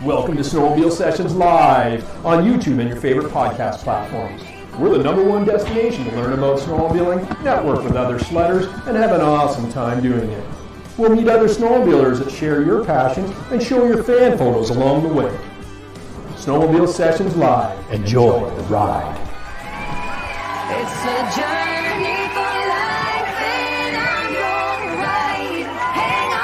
Welcome to Snowmobile Sessions Live on YouTube and your favorite podcast platforms. We're the #1 destination to learn about snowmobiling, network with other sledders, and have an awesome time doing it. We'll meet other snowmobilers that share your passions and show your fan photos along the way. Snowmobile Sessions Live. Enjoy the ride. It's a journey for life and I'm your ride. Hang on.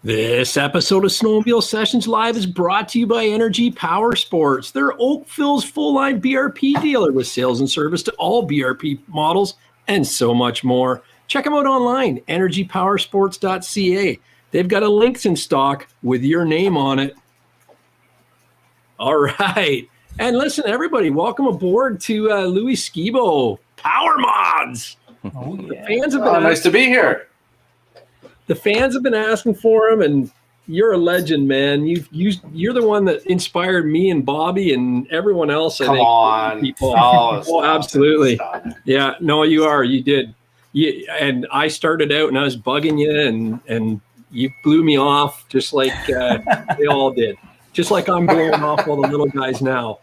This episode of Snowmobile Sessions Live is brought to you by Energy Powersports. They're Oakville's full-line BRP dealer with sales and service to all BRP models and so much more. Check them out online, energypowersports.ca. They've got a Lynx in stock with your name on it. All right. And listen, everybody, welcome aboard to Louis Skebo, PowerModz. Oh, yeah. The fans have been nice to be here. The fans have been asking for him, and you're a legend, man. You're the one that inspired me and Bobby and everyone else. Come on. People. Oh, absolutely. Stop. Yeah, no, you are. You did. And I started out, and I was bugging you, and you blew me off just like they all did. Just like I'm blowing off all the little guys now.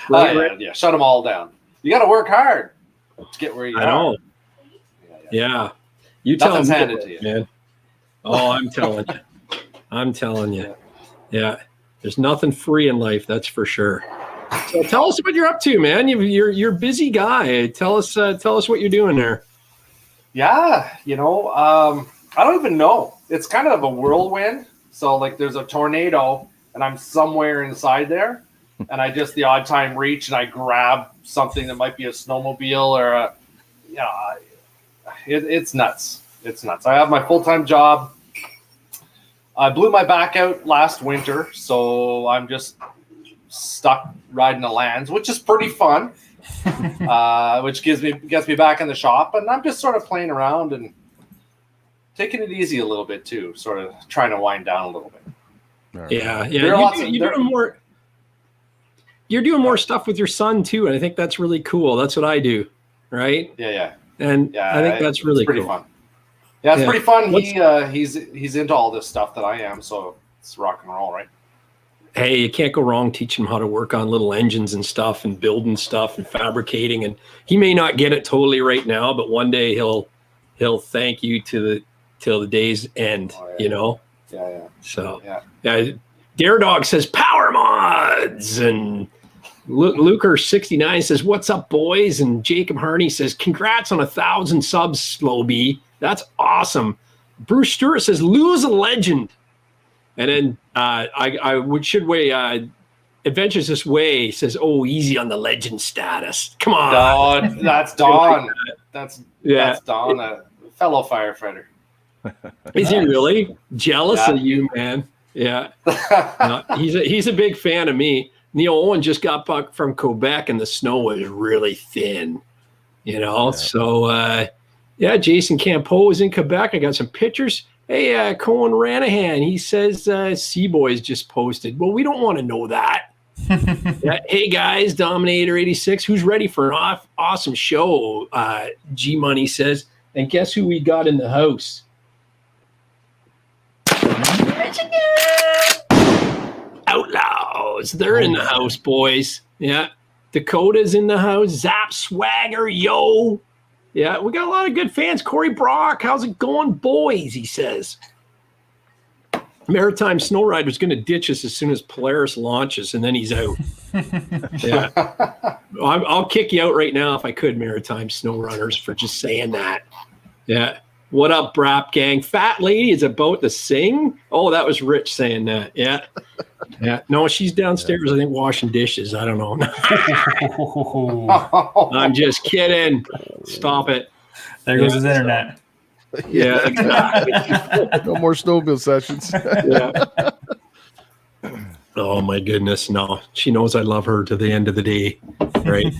Right? Yeah, shut them all down. You got to work hard to get where you are. I know. Yeah. You tell Nothing's me, handed to you, man. Oh, I'm telling you. I'm telling you. Yeah. There's nothing free in life, that's for sure. So tell us what you're up to, man. You're a busy guy. Tell us what you're doing there. Yeah, I don't even know. It's kind of a whirlwind. So like there's a tornado and I'm somewhere inside there and I just the odd time reach and I grab something that might be a snowmobile or it's nuts. It's nuts. I have my full-time job. I blew my back out last winter, so I'm just stuck riding the lands, which is pretty fun. Which gets me back in the shop, and I'm just sort of playing around and taking it easy a little bit too, sort of trying to wind down a little bit. Right. Yeah. You're doing more stuff with your son too, and I think that's really cool. That's what I do, right? Yeah. And I think that's really pretty cool. Fun. Yeah, it's pretty fun. He's into all this stuff that I am, so it's rock and roll, right? Hey, you can't go wrong teaching him how to work on little engines and stuff and building stuff and fabricating. And he may not get it totally right now, but one day he'll thank you till the day's end. Oh, yeah. Yeah. So Dare Dog says PowerModz, and Luker69 says what's up, boys? And Jacob Harney says congrats on 1,000 subs, Slow B. That's awesome. Bruce Stewart says Lou's a legend. And then Adventures This Way says, oh, easy on the legend status. Come on. Don, that's Don. That's Don, a fellow firefighter. Is he really? Jealous of you, man. Yeah. No, he's a big fan of me. Neil Owen just got back from Quebec and the snow was really thin, So, Jason Campeau is in Quebec. I got some pictures. Hey, Cohen Ranahan, he says Seaboys just posted. Well, we don't want to know that. Hey, guys, Dominator86, who's ready for an awesome show? G-Money says. And guess who we got in the house? Michigan! Outlaws. They're in the house, boys. Yeah. Dakota's in the house. Zap Swagger, yo. Yeah, we got a lot of good fans. Corey Brock, how's it going, boys? He says. Maritime Snowrider's going to ditch us as soon as Polaris launches, and then he's out. Yeah, I'll kick you out right now if I could, Maritime Snowrunners, for just saying that. Yeah. What up, Brap Gang? Fat lady is about to sing. Oh, that was Rich saying that. Yeah. Yeah. No, she's downstairs, I think, washing dishes. I don't know. I'm just kidding. Stop it. There goes his internet. Yeah, exactly. No more snowmobile sessions. Yeah. Oh, my goodness. No, she knows I love her to the end of the day. Right.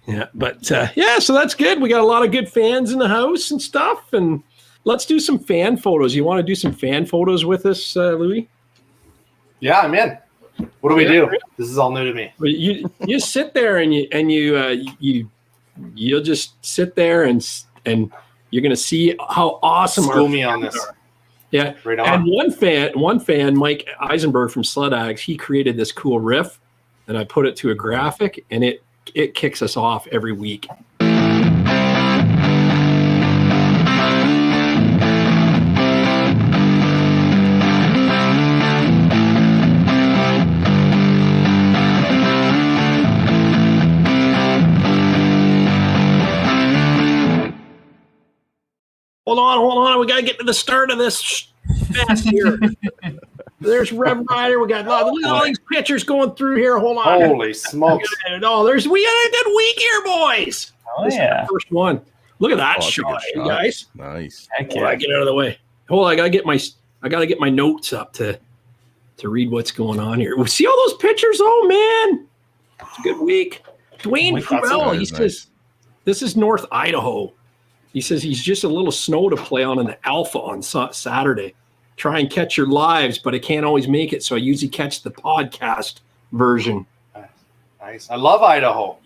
Yeah, but so that's good. We got a lot of good fans in the house and stuff, and let's do some fan photos. You want to do some fan photos with us, Louis? Yeah, I'm in. What do we do? This is all new to me. You sit there and you'll just sit there and you're gonna see how awesome. School me on this. Yeah. Right on. And one fan, Mike Eisenberg from Sled Ags, he created this cool riff, and I put it to a graphic, and it kicks us off every week. Hold on. We got to get to the start of this fast here. There's Rev Rider. We got look at all these pictures going through here. Hold on. Holy smokes. We got a good week here, boys. Oh, This is yeah. the first one. Look at that Oh, that's a shot, good you guys. Nice. Heck Hold on, yeah. get out of the way. Hold on, I gotta get my notes up to read what's going on here. See all those pictures? Oh man, it's a good week. Dwayne That's Farrell, he nice. says this is North Idaho. He says he's just a little snow to play on in the Alpha on Saturday. Try and catch your lives, but I can't always make it, so I usually catch the podcast version. Nice. I love Idaho.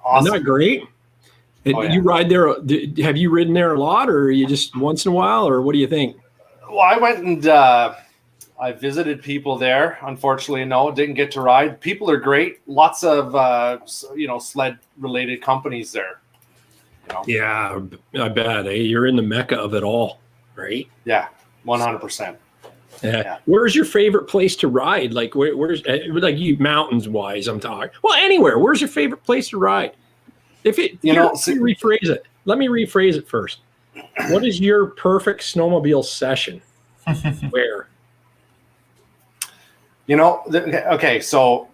Awesome. Isn't that great? Oh, yeah. You ride there? Have you ridden there a lot, or are you just once in a while, or what do you think? Well, I went and I visited people there. Unfortunately, no, didn't get to ride. People are great. Lots of sled related companies there. You know? Yeah, I bet. You're in the mecca of it all, right? Yeah, 100%. Yeah. Where's your favorite place to ride? Like, where's like you mountains wise? I'm talking. Well, anywhere. Where's your favorite place to ride? Let me rephrase it. Let me rephrase it first. What is your perfect snowmobile session? Where? Okay, so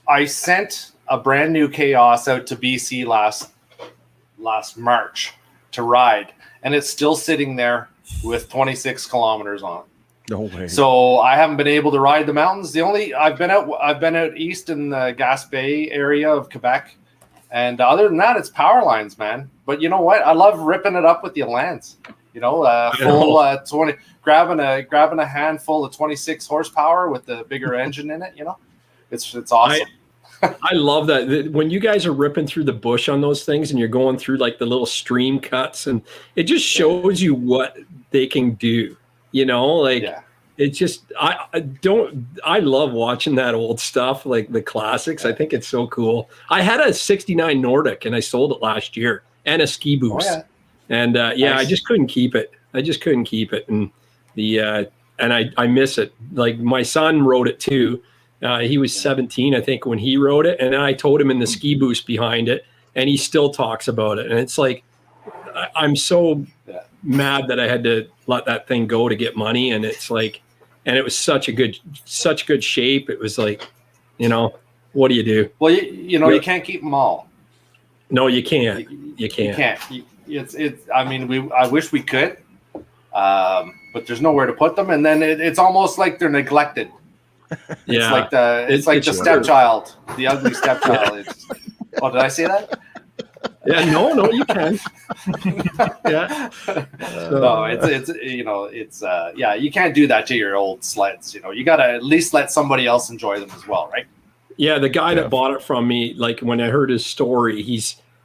I sent a brand new Chaos out to BC last March to ride, and it's still sitting there with 26 kilometers on it. No way. So I haven't been able to ride the mountains. I've been out east in the Gaspé area of Quebec, and other than that, it's power lines, man. But you know what? I love ripping it up with the Alans. Full 20, grabbing a handful of 26 horsepower with the bigger engine in it. It's awesome. I love that. When you guys are ripping through the bush on those things and you're going through like the little stream cuts, and it just shows you what they can do. It's just I love watching that old stuff, like the classics. I think it's so cool. I had a 69 Nordic and I sold it last year, and a ski boost. And nice. I just couldn't keep it. And I miss it. Like my son rode it too. He was 17, I think, when he rode it, and I told him in the ski boost behind it, and he still talks about it. And it's like, I'm so mad that I had to let that thing go to get money. And it's like, and it was such good shape. It was like, what do you do? Well, you can't keep them all. No, you can't. You can't. I wish we could, but there's nowhere to put them. And then it's almost like they're neglected. Yeah. It's like the stepchild, the ugly stepchild. Oh, did I say that? Yeah, no, you can. Yeah. No, you can't do that to your old sleds. You got to at least let somebody else enjoy them as well, right? Yeah, the guy that bought it from me, like when I heard his story,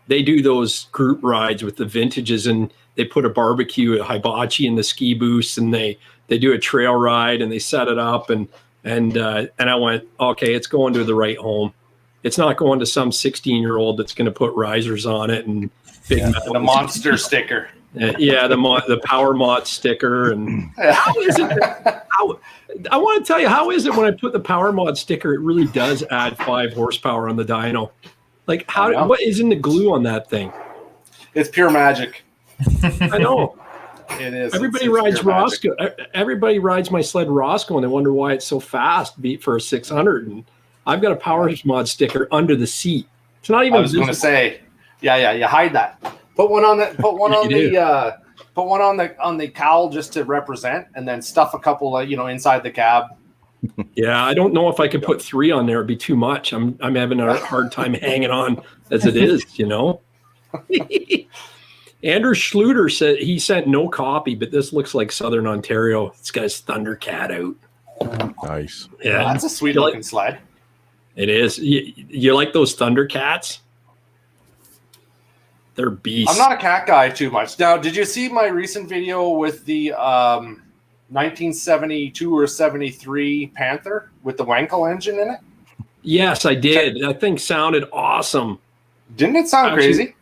they do those group rides with the vintages, and they put a barbecue, a hibachi in the ski boost, and they do a trail ride, and they set it up, and I went, okay, it's going to the right home. It's not going to some 16-year-old that's going to put risers on it and and a monster sticker. The PowerModz sticker. And how is it? I want to tell you, how is it when I put the PowerModz sticker? It really does add 5 horsepower on the dyno. Like what is in the glue on that thing? It's pure magic. I know. It is. Everybody rides Roscoe. Everybody rides my sled Roscoe, and they wonder why it's so fast for a 600. And I've got a PowerModz sticker under the seat. It's not even. I was going to say, you hide that. Put one on the. Put one on the cowl just to represent, and then stuff a couple, inside the cab. Yeah, I don't know if I could put 3 on there. It'd be too much. I'm having a hard time hanging on as it is. Andrew Schluter said he sent no copy, but this looks like Southern Ontario. It's got his Thundercat out. Nice. Yeah, that's a sweet looking sled. It is. You like those Thundercats? They're beasts. I'm not a cat guy too much. Now, did you see my recent video with the 1972 or 73 Panther with the Wankel engine in it? Yes, I did. That thing sounded awesome. Didn't it sound crazy?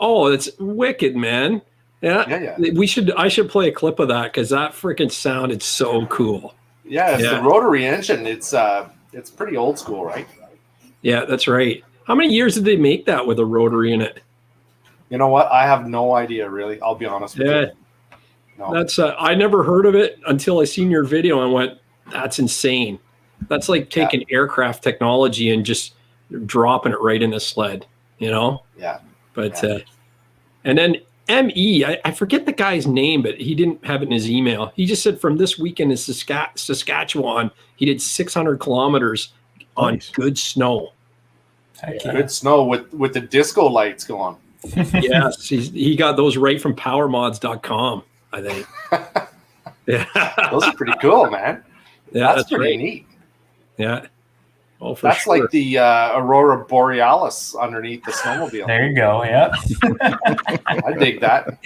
Oh, it's wicked, man. Yeah. I should play a clip of that because that freaking sounded so cool. Yeah, it's the rotary engine. It's pretty old school, right? Yeah, that's right. How many years did they make that with a rotary in it? You know what? I have no idea, really. I'll be honest with you. No. That's I never heard of it until I seen your video and went, that's insane. That's like taking aircraft technology and just dropping it right in a sled, you know? Yeah. But and then ME, I forget the guy's name, but he didn't have it in his email. He just said from this weekend in Saskatchewan, he did 600 kilometers on good snow. Good snow with the disco lights going. Yes, he got those right from PowerModz.com, I think. Yeah, those are pretty cool, man. Yeah, that's pretty neat. Yeah, oh, that's sure. Like the Aurora Borealis underneath the snowmobile. There you go. Yeah, I dig that.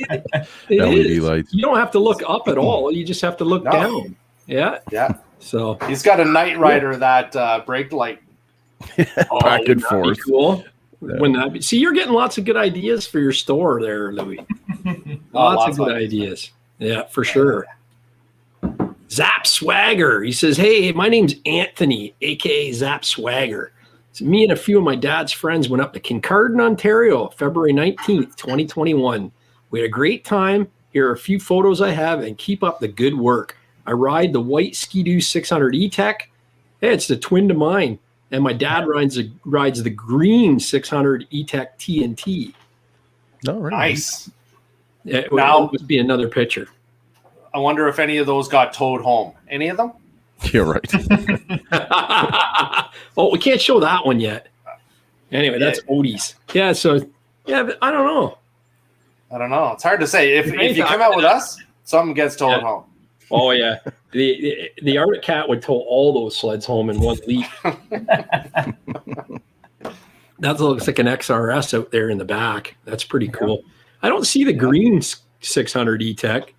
LED lights. You don't have to look up at all. You just have to look down. Yeah, yeah. So he's got a Night Rider that brake light. Back and forth. Cool. Wouldn't that be? See, you're getting lots of good ideas for your store there, Louie. Lots of good ideas. Yeah, for sure. Zap Swagger. He says, hey, my name's Anthony, a.k.a. Zap Swagger. So me and a few of my dad's friends went up to Kincardine, Ontario, February 19th, 2021. We had a great time. Here are a few photos I have, and keep up the good work. I ride the white Ski-Doo 600 E-Tech. Hey, it's the twin to mine. And my dad rides the green 600 E-Tech TNT. No, really. Nice. Yeah, now it must be another picture. I wonder if any of those got towed home. Any of them? Yeah, right. Oh, we can't show that one yet. Anyway, that's Odie's. Yeah, so but I don't know. It's hard to say. If you come out with us, something gets towed home. Oh yeah, the Arctic Cat would tow all those sleds home in one leap. That looks like an XRS out there in the back. That's pretty cool. I don't see the green 600 E-Tech.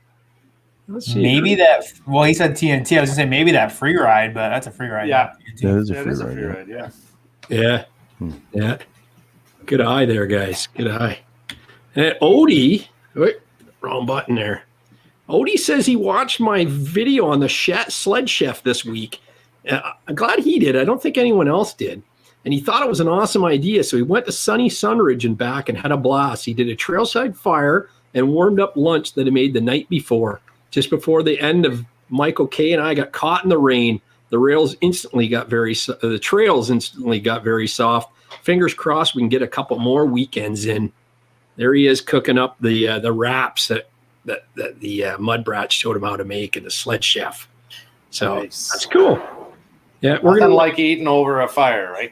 Maybe that. Well, he said TNT. I was gonna say maybe that free ride, but that's a free ride. Yeah, that is a free ride. Yeah. Good eye there, guys. Good eye. And Odie, wait, wrong button there. Odie says he watched my video on the sled chef this week. I'm glad he did. I don't think anyone else did. And he thought it was an awesome idea. So he went to sunny Sunridge and back and had a blast. He did a trailside fire and warmed up lunch that he made the night before. Just before the end of Michael K and I got caught in the rain, the trails instantly got very soft. Fingers crossed we can get a couple more weekends in. There he is cooking up the wraps that the Mudbrats showed him how to make in the sled chef. So that's cool. Yeah, we're gonna like eating over a fire, right?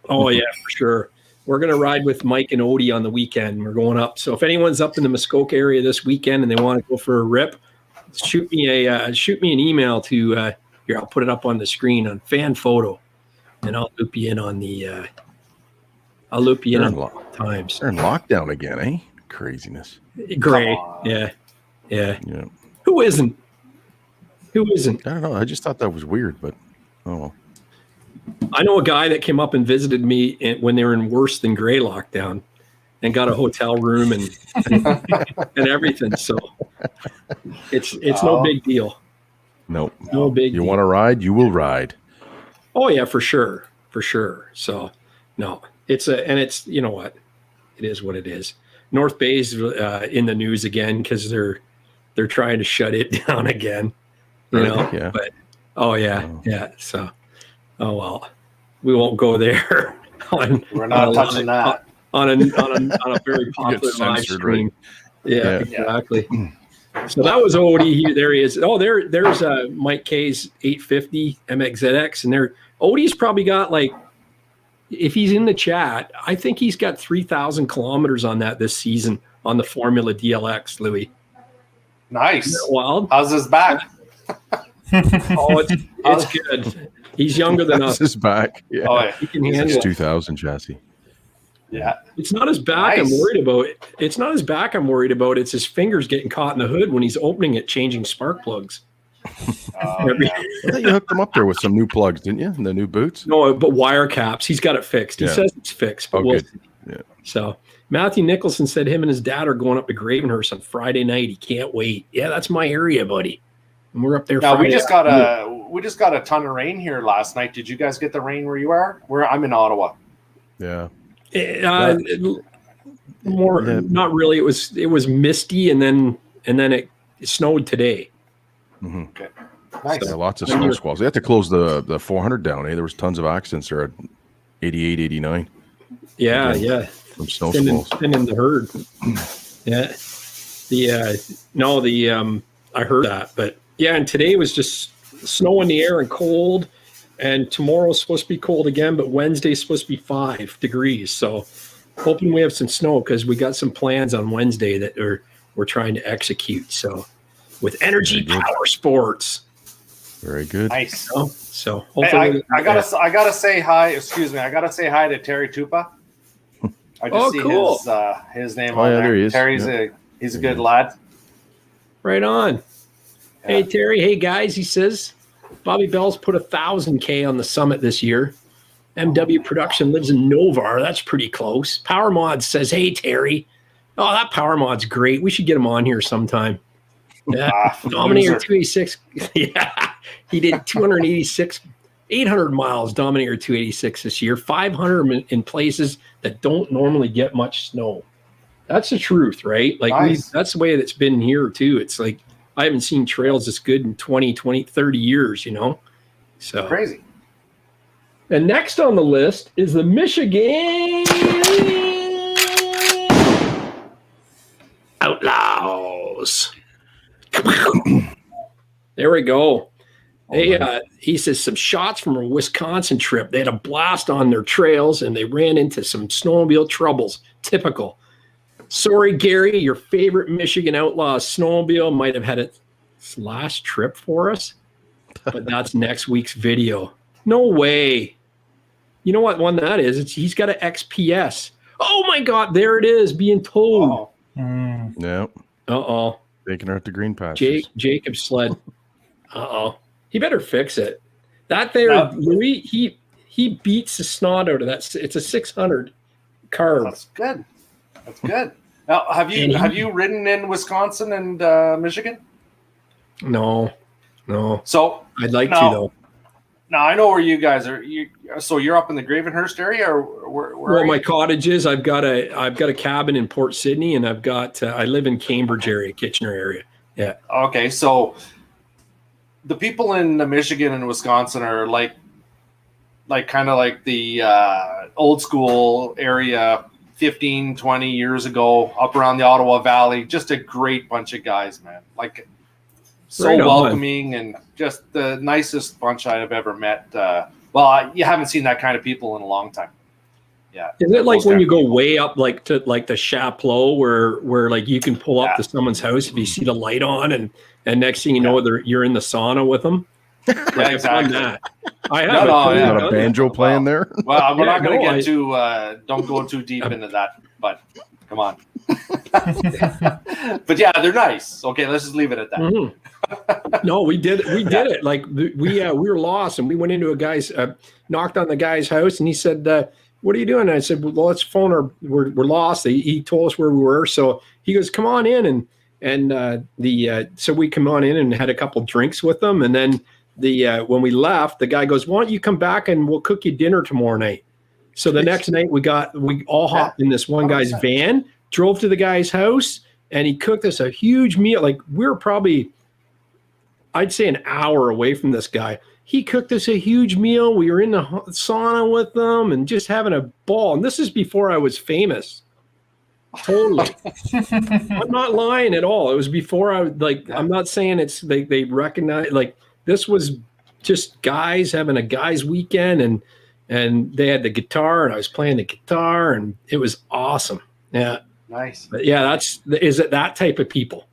Oh yeah, for sure. We're gonna ride with Mike and Odie on the weekend. We're going up. So if anyone's up in the Muskoka area this weekend and they want to go for a rip, shoot me an email to here. I'll put it up on the screen on fan photo, and I'll loop you in on the. I'll loop you in on times. They're in lockdown again, eh? Craziness. Great. Yeah. Who isn't? I don't know. I just thought that was weird, but oh. I know a guy that came up and visited me when they were in worse than gray lockdown, and got a hotel room and everything. So it's no big deal. No big. You want to ride? You will ride. Oh yeah, for sure. So no, it's you know what, it is what it is. North Bay's in the news again because they're trying to shut it down again. You know, yeah. But So, oh well, we won't go there. We're not touching that on a very popular live stream. Right? Yeah, exactly. So that was Odie. There he is. Oh, there's Mike K's 850 MXZX, and Odie's probably got like, if he's in the chat, I think he's got 3,000 kilometers on that this season on the Formula DLX, Louie. Nice. Isn't that wild? How's his back? Oh, it's good. He's younger than us. His back. Yeah. Oh, yeah. He can handle it. 2000 chassis. Yeah. It's not his back I'm Nice. worried about. It's not his back I'm worried about. It's his fingers getting caught in the hood when he's opening it, changing spark plugs. Oh, yeah. I thought you hooked them up there with some new plugs, didn't you? The new boots. No, but wire caps. He's got it fixed. He Yeah. says it's fixed, but Oh, we'll good. see. Yeah. So Matthew Nicholson said him and his dad are going up to Gravenhurst on Friday night. He can't wait. Yeah, that's my area, buddy. And we're up there. Now Friday we just got a ton of rain here last night. Did you guys get the rain where you are? I'm in Ottawa. Yeah. More, Yeah. not really. It was misty, and then it snowed today. Okay. Nice. Yeah, lots of snow squalls. They had to close the 400 down. There was tons of accidents there at 88, 89 Yeah, yeah. from snow squalls. Thinning the herd. Yeah. I heard that, but yeah, and today was just snow in the air and cold, and tomorrow's supposed to be cold again, but Wednesday's supposed to be 5 degrees. So hoping we have some snow because we got some plans on Wednesday that we're trying to execute. So with Energy Powersports. Very good. Nice. So Hey, hopefully I gotta say hi. Excuse me. I gotta say hi to Terry Tupa. I just see cool. his name Oh, on yeah, there. there he is. Terry's he's a good lad. Right on. Yeah. Hey, Terry. Hey, guys, he says Bobby Bell's put 1,000K on the summit this year. MW Production lives in Novar. That's pretty close. PowerModz says, hey, Terry. Oh, that PowerMod's great. We should get him on here sometime. Yeah. Dominator loser. 286. Yeah. He did 286, 800 miles, Dominator 286 this year, 500 in places that don't normally get much snow. That's the truth, right? Like Nice. that's the way that's been here too. It's like I haven't seen trails this good in 20, 30 years, you know? So Crazy. and next on the list is the Michigan Outlaws. There we go. He says some shots from a Wisconsin trip. They had a blast on their trails and they ran into some snowmobile troubles. Typical. Sorry, Gary, your favorite Michigan Outlaws snowmobile might have had its last trip for us, but that's next week's video. No way. You know what one that is? He's got an XPS. Oh my God, there it is, being towed. Oh, Yeah. Uh-oh. Taking her at the green patches. Jacob's sled. Uh-oh. He better fix it. That there, No. Louis, he beats the snot out of that. It's a 600 carb. that's good. That's good. Now, have you ridden in Wisconsin and Michigan? No. So I'd like to, No. though. now I know where you guys are. So you're up in the Gravenhurst area, or where Well, are my you? cottage is, I've got a cabin in Port Sydney, and I've got I live in Cambridge area, Kitchener area. Yeah. Okay, so the people in Michigan and Wisconsin are like kind of like the old school area 15, 20 years ago up around the Ottawa Valley. Just a great bunch of guys, man. Like so Right on. welcoming and just the nicest bunch I've ever met. Well, you haven't seen that kind of people in a long time. Yeah. Is it like Those when kind you of go people. way up like to like the Chapleau where like you can pull up Yeah. to someone's house if you see the light on and next thing you know you're in the sauna with them? Yeah, I've done exactly. that. I have. No, I've totally yeah. Got a done banjo that. playing there. Well, we're Yeah, not going to no, get too don't go too deep into that, but come on. But yeah, they're nice. Okay, let's just leave it at that. Mhm. No, we did it. Like we were lost and we went into a guy's knocked on the guy's house and he said, what are you doing? And I said, well, let's phone our we're lost. He told us where we were. So he goes, come on in so we come on in and had a couple drinks with them. And then when we left, the guy goes, why don't you come back and we'll cook you dinner tomorrow night? So the next night we all hopped in this one guy's 100%. van, drove to the guy's house, and he cooked us a huge meal. Like we were probably, I'd say, an hour away from this guy. He cooked us a huge meal. We were in the sauna with them and just having a ball. And this is before I was famous. Totally. I'm not lying at all. It was before I I'm not saying it's they recognize like this was just guys having a guys weekend and they had the guitar and I was playing the guitar and it was awesome. Yeah. Nice. But yeah, is it that type of people?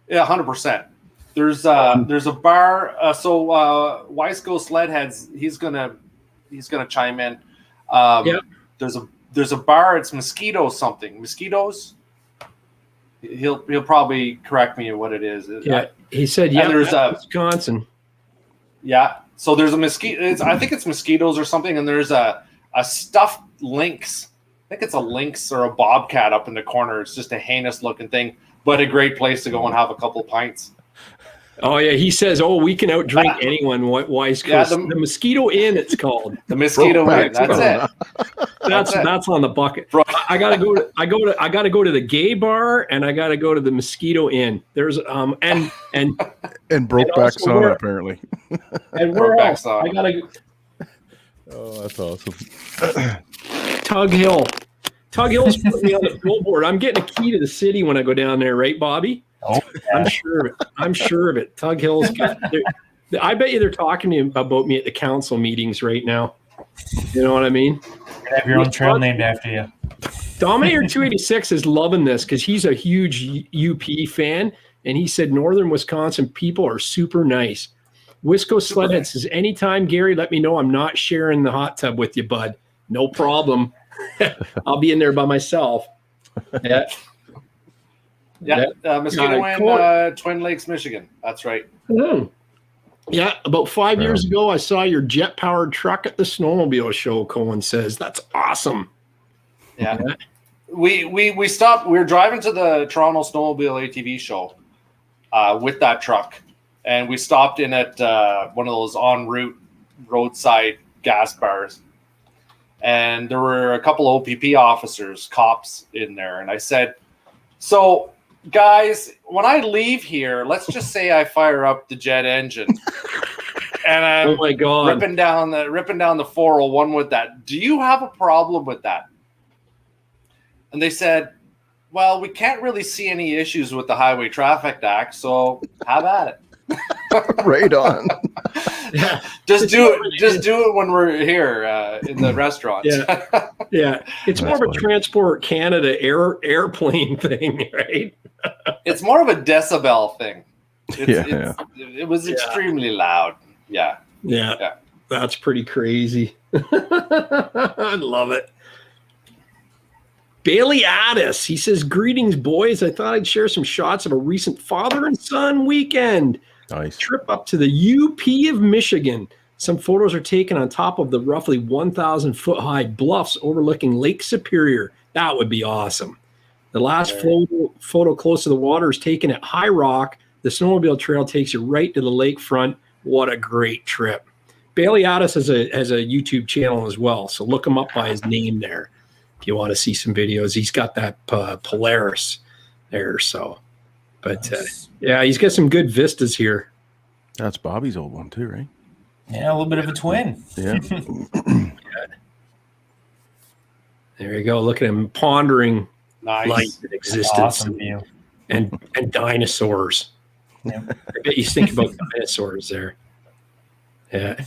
Yeah, 100%. There's a bar. So Louie Skebo Sledheads, he's gonna chime in. Yeah. There's a there's a bar. It's Mosquito something. Mosquitoes. He'll probably correct me what it is. Yeah, he said, yeah, there's Wisconsin. Yeah, so there's a mosquito. I think it's mosquitoes or something, and there's a stuffed lynx. I think it's a lynx or a bobcat up in the corner. It's just a heinous looking thing, but a great place to go and have a couple pints. Oh yeah, he says, "Oh, we can outdrink anyone." Wise Coast, the Mosquito Inn, it's called. The Mosquito Inn. That's it. That's on the bucket. I gotta go to the gay bar, and I gotta go to the Mosquito Inn. There's and Brokeback Sauna apparently. And where else? I gotta. Oh, that's awesome. Tug Hill. Tug Hill's putting me on the billboard. I'm getting a key to the city when I go down there, right, Bobby? Oh, yeah. I'm sure of it. Tug Hill's got. I bet you they're talking to you about me at the council meetings right now. You know what I mean? You have your own trail named after you. Dominator 286 is loving this because he's a huge UP fan, and he said Northern Wisconsin people are super nice. Wisco Sledhead says, anytime, Gary, let me know. I'm not sharing the hot tub with you, bud. No problem. I'll be in there by myself. Yeah. Mosquito Inn, Twin Lakes, Michigan. That's right. Mm. Yeah, about 5 years ago, I saw your jet-powered truck at the Snowmobile show, Cohen says. That's awesome. Yeah. We stopped. We were driving to the Toronto Snowmobile ATV show with that truck, and we stopped in at one of those en route roadside gas bars. And there were a couple of OPP officers, cops in there. And I said, so guys, when I leave here, let's just say I fire up the jet engine and I'm oh my God. ripping down the 401 with that. Do you have a problem with that? And they said, well, we can't really see any issues with the Highway Traffic Act, so have at it. Right on. Yeah. Just do it when we're here in the restaurant. Yeah. It's more of a Transport Canada airplane thing, right? It's more of a decibel thing. It was extremely loud. Yeah. That's pretty crazy. I love it. Bailey Addis, he says, greetings, boys. I thought I'd share some shots of a recent father and son weekend. Nice. Trip up to the UP of Michigan. Some photos are taken on top of the roughly 1,000 foot high bluffs overlooking Lake Superior. That would be awesome. The last photo close to the water is taken at High Rock. The snowmobile trail takes you right to the lakefront. What a great trip. Bailey Addis has a YouTube channel as well, so look him up by his name there if you want to see some videos. He's got that Polaris there, so. But, he's got some good vistas here. That's Bobby's old one too, right? Yeah, a little bit of a twin. Yeah. There you go. Look at him pondering life and existence Awesome view. and dinosaurs. Yeah. I bet you think about dinosaurs there. Yeah.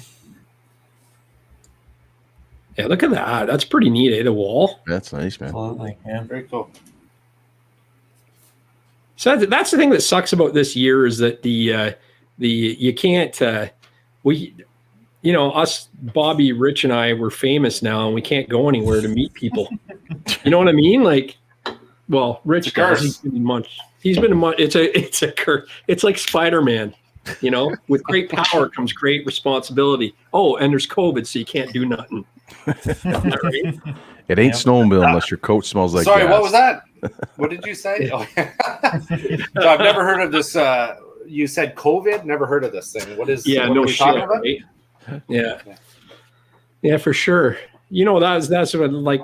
Yeah, look at that. That's pretty neat, the wall. That's nice, man. Absolutely. Yeah. Very cool. So that's the thing that sucks about this year is that the you can't us Bobby, Rich, and I were famous now, and we can't go anywhere to meet people. You know what I mean? Like, well, Rich does. He's been in months. It's a curse. It's like Spider-Man. You know, with great power comes great responsibility. Oh, and there's COVID, so you can't do nothing. Right? It ain't snowmobile unless your coat smells like Sorry, gas. what was that? What did you say? Oh, so I've never heard of this. You said COVID? Never heard of this thing. What is? Yeah, what no are we shit. talking about? Right? Yeah, for sure. You know, that's what, like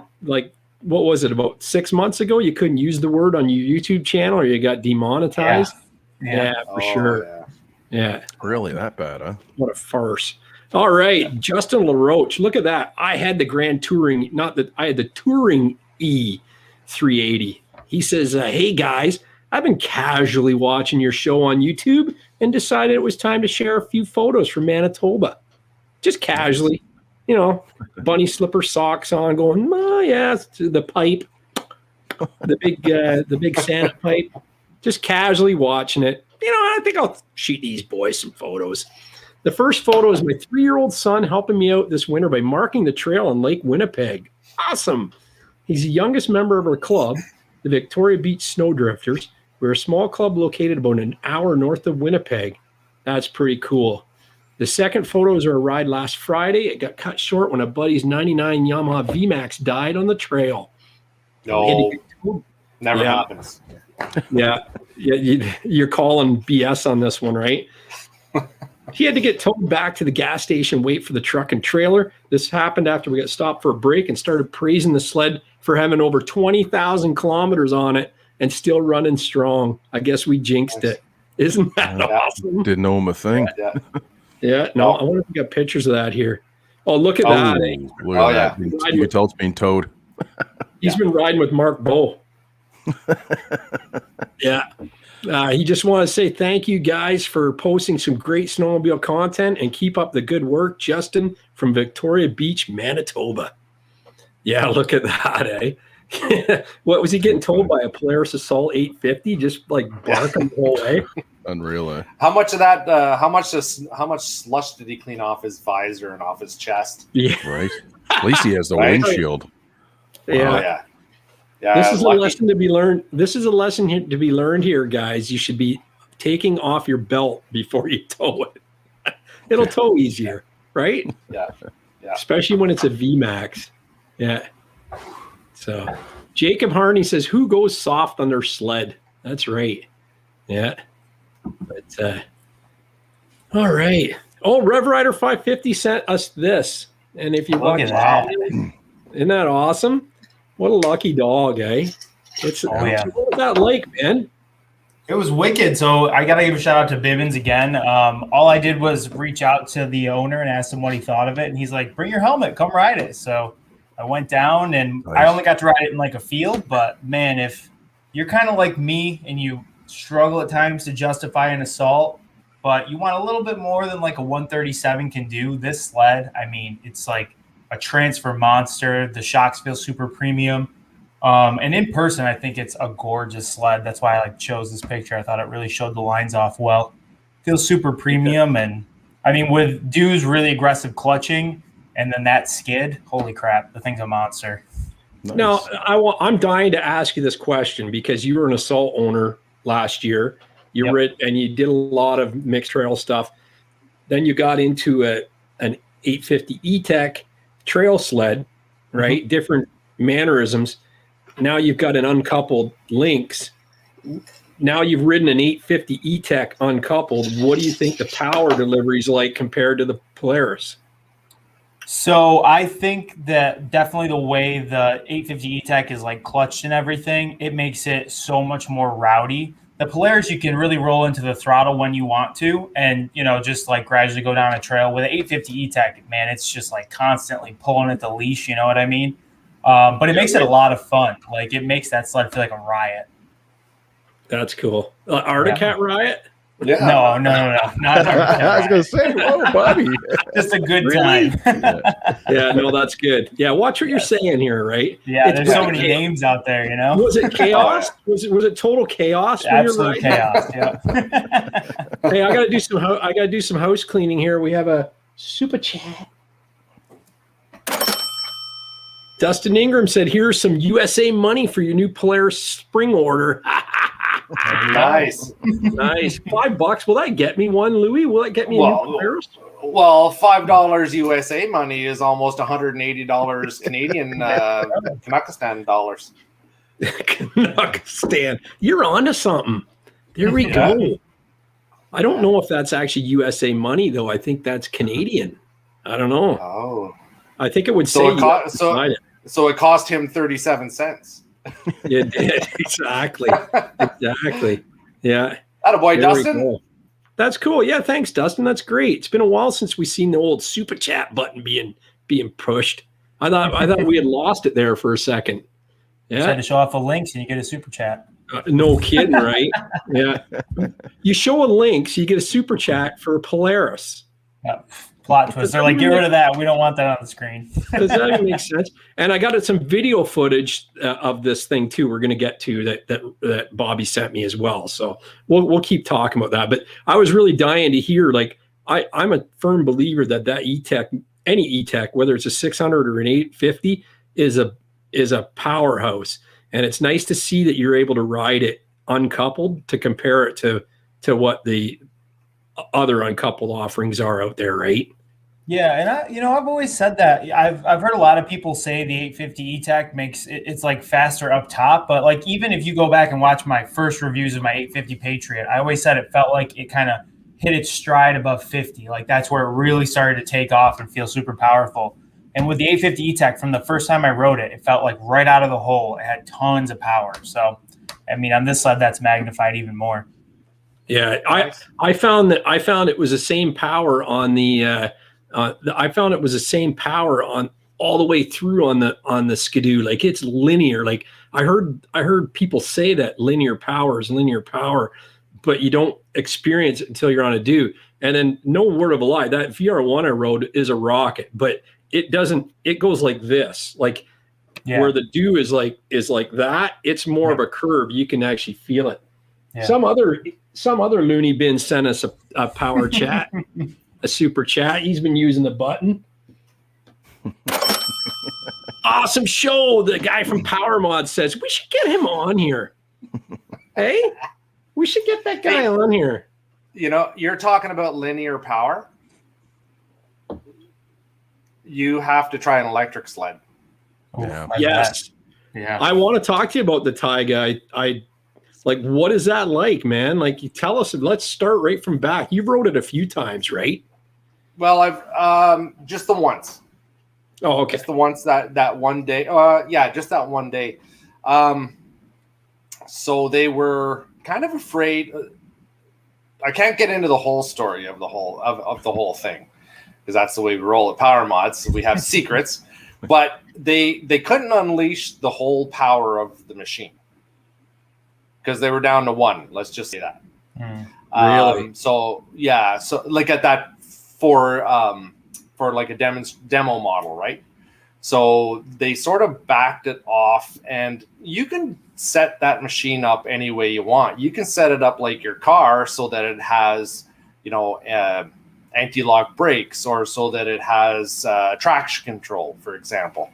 what was it, about 6 months ago? You couldn't use the word on your YouTube channel, or you got demonetized. Yeah, for sure. Yeah. Really that bad, huh? What a farce. All right, Justin LaRoche, look at that. I had the Grand Touring, I had the Touring E380. He says, hey guys, I've been casually watching your show on YouTube and decided it was time to share a few photos from Manitoba. Just casually, you know, bunny slipper socks on, going, oh yeah, to the pipe, the big Santa pipe. Just casually watching it. You know, I think I'll shoot these boys some photos. The first photo is my 3-year-old son helping me out this winter by marking the trail on Lake Winnipeg. Awesome. He's the youngest member of our club, the Victoria Beach Snowdrifters. We're a small club located about an hour north of Winnipeg. That's pretty cool. The second photos are a ride last Friday. It got cut short when a buddy's 99 Yamaha VMAX died on the trail. No, never happens. Yeah, you're calling BS on this one, right? He had to get towed back to the gas station, wait for the truck and trailer. This happened after we got stopped for a break and started praising the sled for having over 20,000 kilometers on it and still running strong. I guess we jinxed it. Isn't that awesome? Didn't know him a thing. Yeah, no, I wonder if we got pictures of that here. Oh, look at that. Eh? Look at that. You can tell it's being towed. He's been riding with Mark Bowe. Yeah. He just want to say thank you guys for posting some great snowmobile content and keep up the good work. Justin from Victoria Beach, Manitoba. Yeah, look at that, eh? What was he getting told by a Polaris Assault 850? Just like barking the whole way. Unreal. Eh? How much of that? How much slush did he clean off his visor and off his chest? Yeah, right. At least he has the windshield. Yeah. Oh, yeah. Yeah, this is a lesson to be learned. This is a lesson to be learned here, guys. You should be taking off your belt before you tow it. It'll tow easier, right? Yeah. Especially when it's a VMAX. Yeah. So Jacob Harney says, "Who goes soft on their sled?" That's right. Yeah. But all right. Oh, Rev Rider 550 sent us this, and if you watch that, isn't that awesome? What a lucky dog, eh? What was that like, man? It was wicked. So I got to give a shout out to Bibbins again. All I did was reach out to the owner and ask him what he thought of it. And he's like, bring your helmet, come ride it. So I went down and I only got to ride it in like a field. But man, if you're kind of like me and you struggle at times to justify an assault, but you want a little bit more than like a 137 can do, this sled, I mean, it's like a transfer monster. The shocks feel super premium. And in person, I think it's a gorgeous sled. That's why I chose this picture. I thought it really showed the lines off well. Feels super premium. And I mean, with Dew's really aggressive clutching and then that skid, holy crap, the thing's a monster. Nice. Now, I'm dying to ask you this question because you were an Assault owner last year. You and you did a lot of mixed trail stuff. Then you got into an 850 E-Tech trail sled, right? Different mannerisms. Now you've got an uncoupled Lynx. Now you've ridden an 850 E-Tech uncoupled. What do you think the power delivery is like compared to the Polaris? So I think that definitely the way the 850 E-Tech is like clutched and everything, it makes it so much more rowdy. The Polaris, you can really roll into the throttle when you want to and, just like gradually go down a trail. With an 850 E-Tech, man, it's just like constantly pulling at the leash, you know what I mean? But it makes it a lot of fun. Like it makes that sled feel like a riot. That's cool. Arctic Cat Riot? Yeah. No, not I was going to say, whoa, buddy. Just a good time. Yeah, no, that's good. Yeah, watch what you're saying here, right? Yeah, there's so many names out there, Was it chaos? Was it total chaos? Absolute chaos. Yeah. Hey, I gotta do some house cleaning here. We have a super chat. Dustin Ingram said, "Here's some USA money for your new Polaris spring order." Nice. $5. Will that get me one, Louie? Will that get me a new Polaris? Well, $5 USA money is almost $180 Canadian Kazakhstan dollars. Kazakhstan. You're onto something. There we go. I don't know if that's actually USA money, though. I think that's Canadian. I don't know. Oh. I think it would say so it cost him 37 cents. It did. Exactly. Yeah. Attaboy, Dustin. That's cool. Yeah, thanks, Dustin. That's great. It's been a while since we've seen the old super chat button being pushed. I thought we had lost it there for a second. Yeah. Trying to show off a Lynx and you get a super chat. No kidding, right? Yeah. You show a Lynx, you get a super chat for a Polaris. Yeah. Plot twist. They're like, get rid of that. We don't want that on the screen. Does that make sense? And I got some video footage of this thing too. We're going to get to that Bobby sent me as well. So we'll keep talking about that. But I was really dying to hear. Like I'm a firm believer that E-Tech, any E-Tech, whether it's a 600 or an 850, is is a powerhouse, and it's nice to see that you're able to ride it uncoupled to compare it to what the other uncoupled offerings are out there, right? Yeah, and I've always said that. I've heard a lot of people say the 850 E-Tech makes it's like faster up top, but like even if you go back and watch my first reviews of my 850 Patriot, I always said it felt like it kind of hit its stride above 50. Like that's where it really started to take off and feel super powerful. And with the 850 E-Tech, from the first time I rode it, it felt like right out of the hole. It had tons of power. So, I mean, on this sled, that's magnified even more. Yeah, I found it was the same power on the. I found it was the same power on all the way through on the Skidoo. Like it's linear. Like I heard people say that linear power is linear power, but you don't experience it until you're on a do. And then no word of a lie, that VR1 I rode is a rocket, but it doesn't. It goes like this, like where the do is like that. It's more of a curve. You can actually feel it. Yeah. Some other loony bin sent us a power chat. A super chat. He's been using the button. Awesome show. The guy from PowerModz says we should get him on here. Hey, we should get that guy on here. You know, you're talking about linear power. You have to try an electric sled. Yeah. Yes. Yeah. I want to talk to you about the Taiga. I like, what is that like, man? Like, you tell us. Let's start right from back. You've rode it a few times, right? Well, I've just the once. Oh, okay. Just the once that one day. Yeah, just that one day. So they were kind of afraid. I can't get into the whole story of the whole thing because that's the way we roll at PowerModz. So we have secrets, but they couldn't unleash the whole power of the machine because they were down to one. Let's just say that. Really? So yeah. So like at that. For like a demo model, right? So they sort of backed it off, and you can set that machine up any way you want. You can set it up like your car so that it has, anti-lock brakes, or so that it has traction control, for example.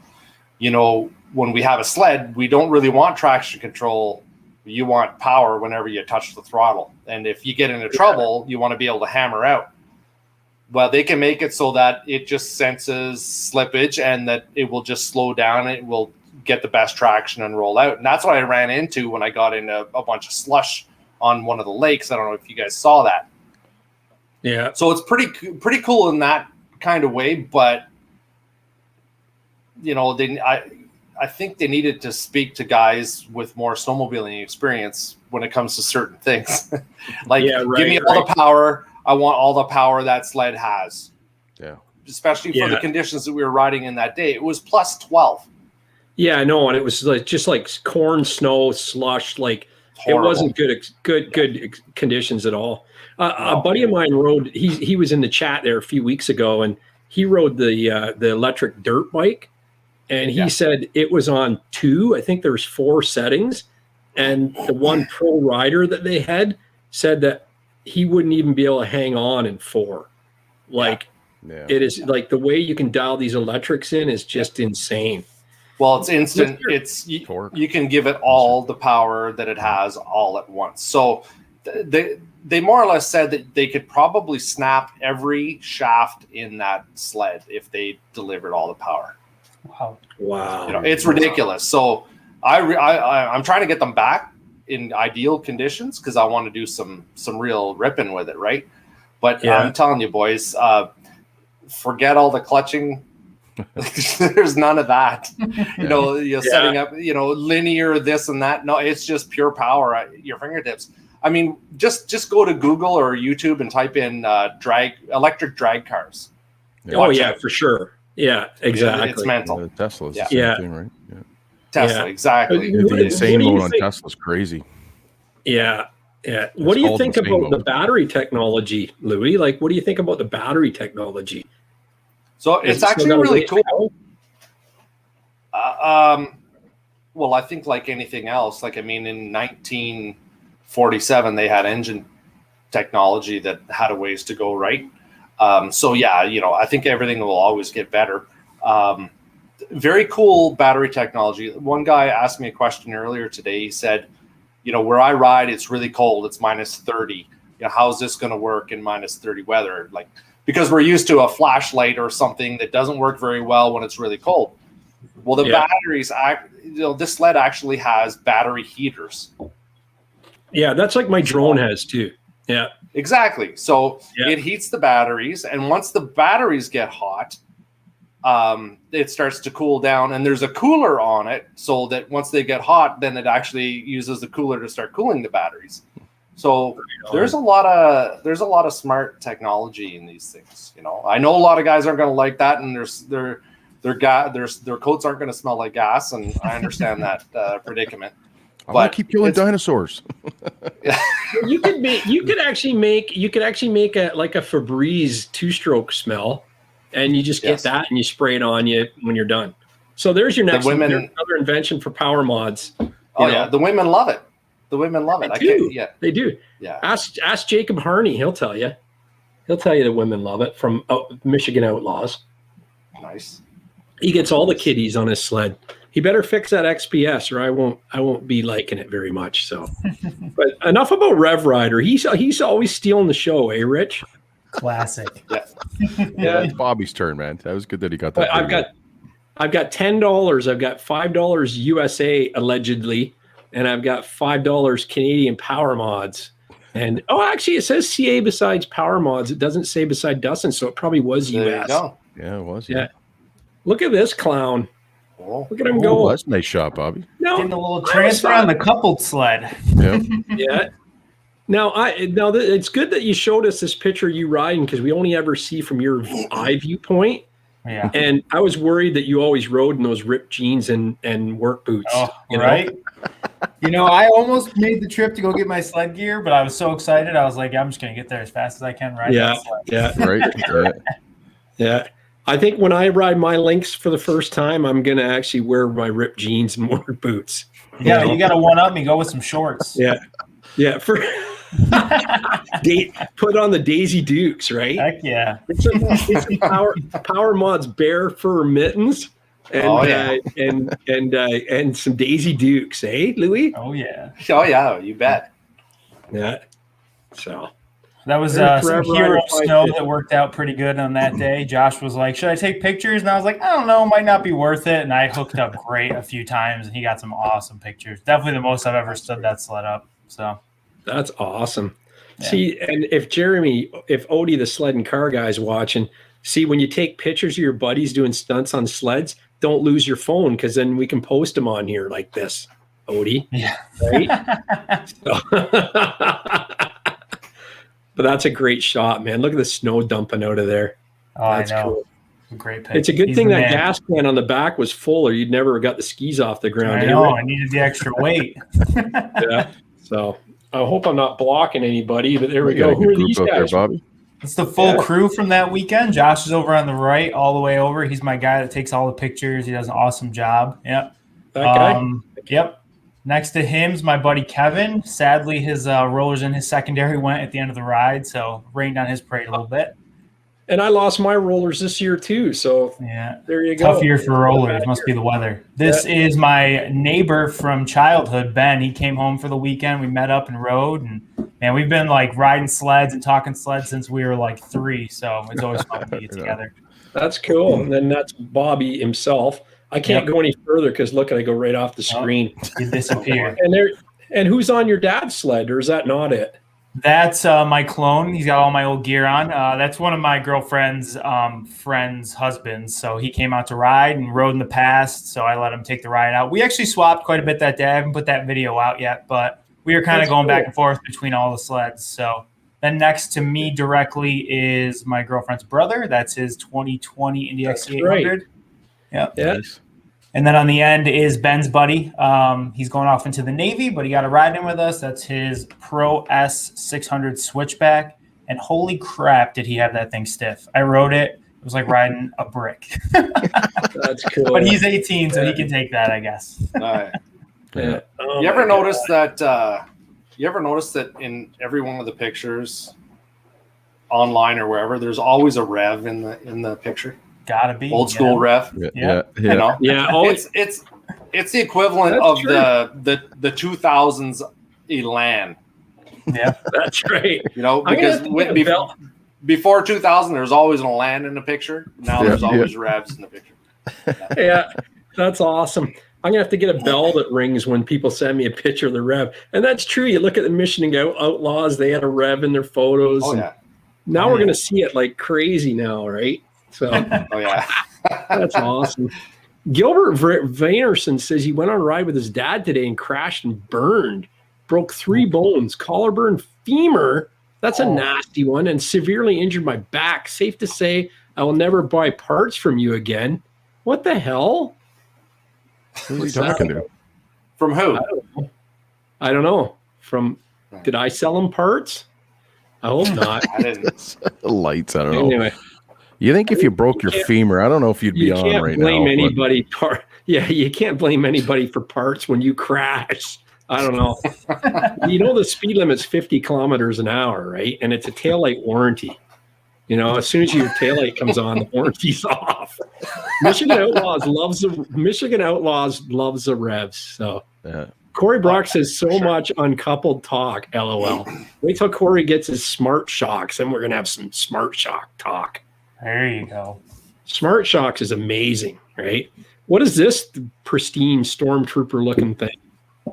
You know, when we have a sled, we don't really want traction control. You want power whenever you touch the throttle. And if you get into trouble, you want to be able to hammer out. Well, they can make it so that it just senses slippage and that it will just slow down. It will get the best traction and roll out. And that's what I ran into when I got into a bunch of slush on one of the lakes. I don't know if you guys saw that. Yeah. So it's pretty cool in that kind of way. But, I think they needed to speak to guys with more snowmobiling experience when it comes to certain things. Give me all the power. I want all the power that sled has. Yeah. Especially for the conditions that we were riding in that day. It was plus 12. Yeah, I know. And it was just like corn, snow, slush. Like horrible. It wasn't good conditions at all. A buddy of mine rode, he was in the chat there a few weeks ago, and he rode the electric dirt bike. And he said it was on 2. I think there's 4 settings. And the one pro rider that they had said that he wouldn't even be able to hang on in 4. Like, it is like the way you can dial these electrics in is just insane. Well, it's instant. You can give it all the power that it has all at once. So they more or less said that they could probably snap every shaft in that sled if they delivered all the power. Wow. It's ridiculous. So I'm trying to get them back in ideal conditions because I want to do some real ripping with it, right? But I'm telling you, boys, forget all the clutching. There's none of that. You're setting up, linear this and that. No, it's just pure power at your fingertips. I mean, just go to Google or YouTube and type in electric drag cars. For sure. Yeah, exactly. It's mental. Tesla's the same thing, right? Yeah. Tesla, exactly. The insane mode on Tesla's crazy. Yeah. Yeah. What do you think about the battery technology, Louis? Like, what do you think about the battery technology? So it's actually really cool. Well, I think like anything else, in 1947, they had engine technology that had a ways to go, right? I think everything will always get better. very cool battery technology. One guy asked me a question earlier today. He said, where I ride, it's really cold. It's minus 30. How's this going to work in minus 30 weather? Like, because we're used to a flashlight or something that doesn't work very well when it's really cold. Well, the batteries, this sled actually has battery heaters. Yeah, that's like my drone has too. Yeah, exactly. So it heats the batteries, and once the batteries get hot, it starts to cool down, and there's a cooler on it, so that once they get hot, then it actually uses the cooler to start cooling the batteries. So there's a lot of smart technology in these things. I know a lot of guys aren't going to like that, and their coats aren't going to smell like gas, and I understand that predicament. I want to keep killing dinosaurs. You could actually make a Febreze 2-stroke smell, and you just get that and you spray it on you when you're done. So there's your next another invention for PowerModz. The women love it. The women love it. They do. Yeah. Ask Jacob Harney. He'll tell you. He'll tell you the women love it from Michigan Outlaws. Nice. He gets all the kiddies on his sled. He better fix that XPS, or I won't be liking it very much. So, but enough about Rev Rider. He's always stealing the show, eh, Rich? Classic. Yeah, it's Bobby's turn, man. That was good that he got that. I've got $10. I've got $5 USA allegedly, and I've got $5 Canadian PowerModz. And actually, it says CA besides PowerModz. It doesn't say beside Dustin, so it probably was US. There you go. Yeah, it was. Yeah. Look at this clown. Oh. Look at him go. That's a nice shot, Bobby. No, getting a little transfer on the coupled sled. Yeah. Yeah. Now it's good that you showed us this picture of you riding, because we only ever see from your eye viewpoint. Yeah. And I was worried that you always rode in those ripped jeans and work boots. Oh, right. I almost made the trip to go get my sled gear, but I was so excited. I was like, I'm just going to get there as fast as I can. Right. Yeah. Right. Yeah. I think when I ride my Lynx for the first time, I'm going to actually wear my ripped jeans and work boots. Yeah. You got to one up me. Go with some shorts. Yeah. Yeah. Put on the Daisy Dukes, right? Heck yeah. It's a PowerModz bear fur mittens and some Daisy Dukes, eh, Louie? Oh yeah. Oh yeah, you bet. Yeah. So that was some hero snow that worked out pretty good on that day. Josh was like, should I take pictures? And I was like, I don't know, might not be worth it. And I hooked up great a few times, and he got some awesome pictures. Definitely the most I've ever stood that sled up. So that's awesome. Yeah. See, and if Odie, the sled and car guy's watching, see, when you take pictures of your buddies doing stunts on sleds, don't lose your phone, because then we can post them on here like this, Odie. Yeah. Right? But that's a great shot, man. Look at the snow dumping out of there. Oh, that's I know. Cool. Great pick. It's a good thing that gas can on the back was full, or you'd never got the skis off the ground. I know. I needed the extra weight. Yeah. So I hope I'm not blocking anybody, but there we go. Who are these guys? There, Bobby? It's the full crew from that weekend. Josh is over on the right, all the way over. He's my guy that takes all the pictures. He does an awesome job. Yep. That guy? Yep. Next to him's my buddy Kevin. Sadly, his rollers in his secondary went at the end of the ride, so rained on his parade a little bit. And I lost my rollers this year too, so yeah, there you go. Tough year for rollers. Must be the weather. This is my neighbor from childhood, Ben. He came home for the weekend. We met up and rode, and we've been like riding sleds and talking sleds since we were like 3. So it's always fun to get together. That's cool. And then that's Bobby himself. I can't go any further because look, I go right off the screen. You disappear. And who's on your dad's sled, or is that not it? That's my clone. He's got all my old gear on. That's one of my girlfriend's friend's husbands. So he came out to ride and rode in the past. So I let him take the ride out. We actually swapped quite a bit that day. I haven't put that video out yet, but we were kind of going back and forth between all the sleds. So then next to me directly is my girlfriend's brother. That's his 2020 Indy XC800. Right. Yep. Yes. And then on the end is Ben's buddy. He's going off into the Navy, but he got a ride in with us. That's his Pro S600 switchback. And holy crap, did he have that thing stiff. I rode it. It was like riding a brick. That's cool. But he's 18, so he can take that, I guess. All right. Yeah. Oh, you ever notice that in every one of the pictures online or wherever, there's always a rev in the picture? Gotta be Old school rev. Yeah. You know? Yeah. Oh, It's the equivalent That's of true. the 2000s Elan. Yeah. that's right. You know, I'm gonna because have to get a belt. before 2000, there was always an Elan in the picture. Now there's always revs in the picture. Yeah, that's awesome. I'm gonna have to get a bell that rings when people send me a picture of the rev, and that's true. You look at the Michigan Outlaws; they had a rev in their photos. Oh and yeah. Now we're gonna see it like crazy now, right? So Oh yeah. that's awesome. Gilbert Vaynerson says he went on a ride with his dad today and crashed and burned, broke 3 bones, collarbone, femur. That's a nasty one, and severely injured my back. Safe to say, I will never buy parts from you again. What the hell? Who's he talking to? From who? I don't know. Did I sell him parts? I hope not. I didn't. The lights. I don't know. Anyway, You think if you broke your femur, I don't know if you'd be you on can't right blame now. anybody. You can't blame anybody for parts when you crash. I don't know. You know the speed limit's 50 kilometers an hour, right? And it's a taillight warranty. You know, as soon as your taillight comes on, the warranty's off. Michigan Outlaws loves the revs. So Yeah. Corey Brock says so much uncoupled talk. LOL. Wait till Corey gets his smart shocks, and we're gonna have some smart shock talk. There you go. Smart shocks is amazing, right? What is this pristine stormtrooper looking thing?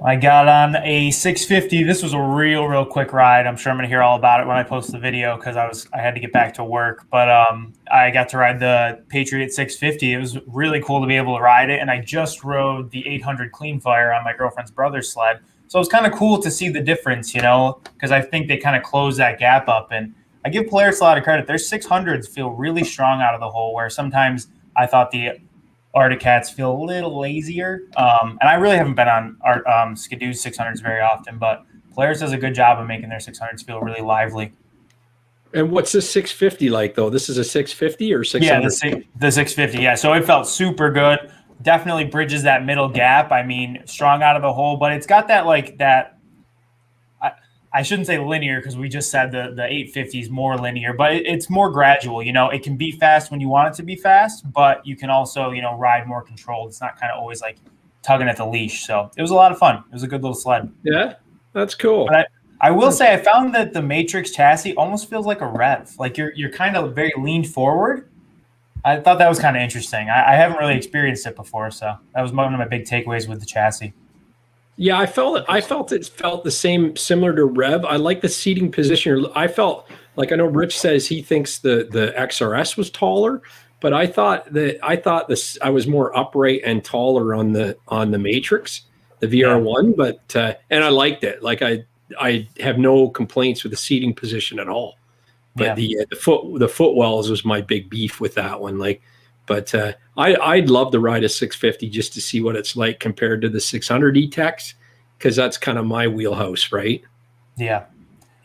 I got on a 650. This was a real quick ride. I'm sure I'm going to hear all about it when I post the video because I had to get back to work. But I got to ride the Patriot 650. It was really cool to be able to ride it. And I just rode the 800 Clean Fire on my girlfriend's brother's sled. So it was kind of cool to see the difference, you know, because I think they kind of close that gap up. And I give Polaris a lot of credit. Their 600s feel really strong out of the hole, where sometimes I thought the Arctic Cats feel a little lazier. And I really haven't been on Skidoo's 600s very often, but Polaris does a good job of making their 600s feel really lively. And what's this 650 like, though? This is a 650 or 600? Yeah, the 650, yeah. So it felt super good. Definitely bridges that middle gap. I mean, strong out of the hole, but it's got that, like, that – I shouldn't say linear because we just said the 850 is more linear, but it's more gradual. You know, it can be fast when you want it to be fast, but you can also, you know, ride more controlled. It's not kind of always like tugging at the leash. So it was a lot of fun. It was a good little sled. Yeah, that's cool. But I will say I found that the Matrix chassis almost feels like a Rev. Like you're kind of very leaned forward. I thought that was kind of interesting. I haven't really experienced it before, so that was one of my big takeaways with the chassis. Yeah, I felt it felt the same, similar to Rev. I like the seating position. I felt like, I know Rich says he thinks the XRS was taller, but I thought I was more upright and taller on the Matrix, the VR1. But and I liked it. Like I have no complaints with the seating position at all. But the footwells was my big beef with that one. Like, but I'd love to ride a 650 just to see what it's like compared to the 600 E-Techs, because that's kind of my wheelhouse, right? Yeah.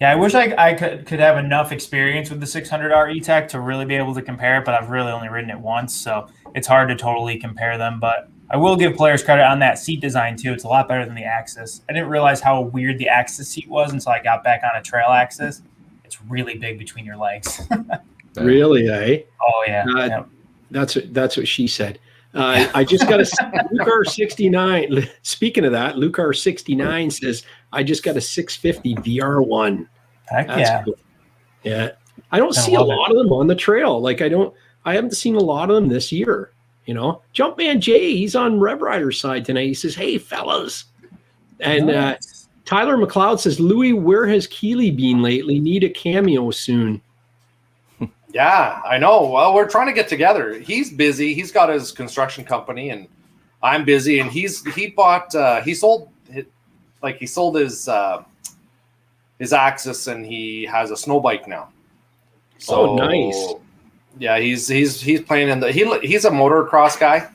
I wish I could have enough experience with the 600R E-Tech to really be able to compare it, but I've really only ridden it once, so it's hard to totally compare them. But I will give players credit on that seat design, too. It's a lot better than the Axis. I didn't realize how weird the Axis seat was until I got back on a trail Axis. It's really big between your legs. Really, eh? Oh, yeah. That's what she said. I just got a Lucar 69. Speaking of that, Lucar 69 says I just got a 650 VR1. Heck yeah. Cool. Yeah. I don't see a lot of them on the trail. Like I haven't seen a lot of them this year. You know, Jumpman Jay, he's on Rev Rider's side tonight. He says, "Hey fellas," and Tyler McLeod says, "Louie, where has Keeley been lately? Need a cameo soon." Yeah, I know. Well, we're trying to get together. He's busy. He's got his construction company, and I'm busy. And he sold his Axis, and he has a snow bike now. So nice. Yeah, he's playing in he's a motocross guy.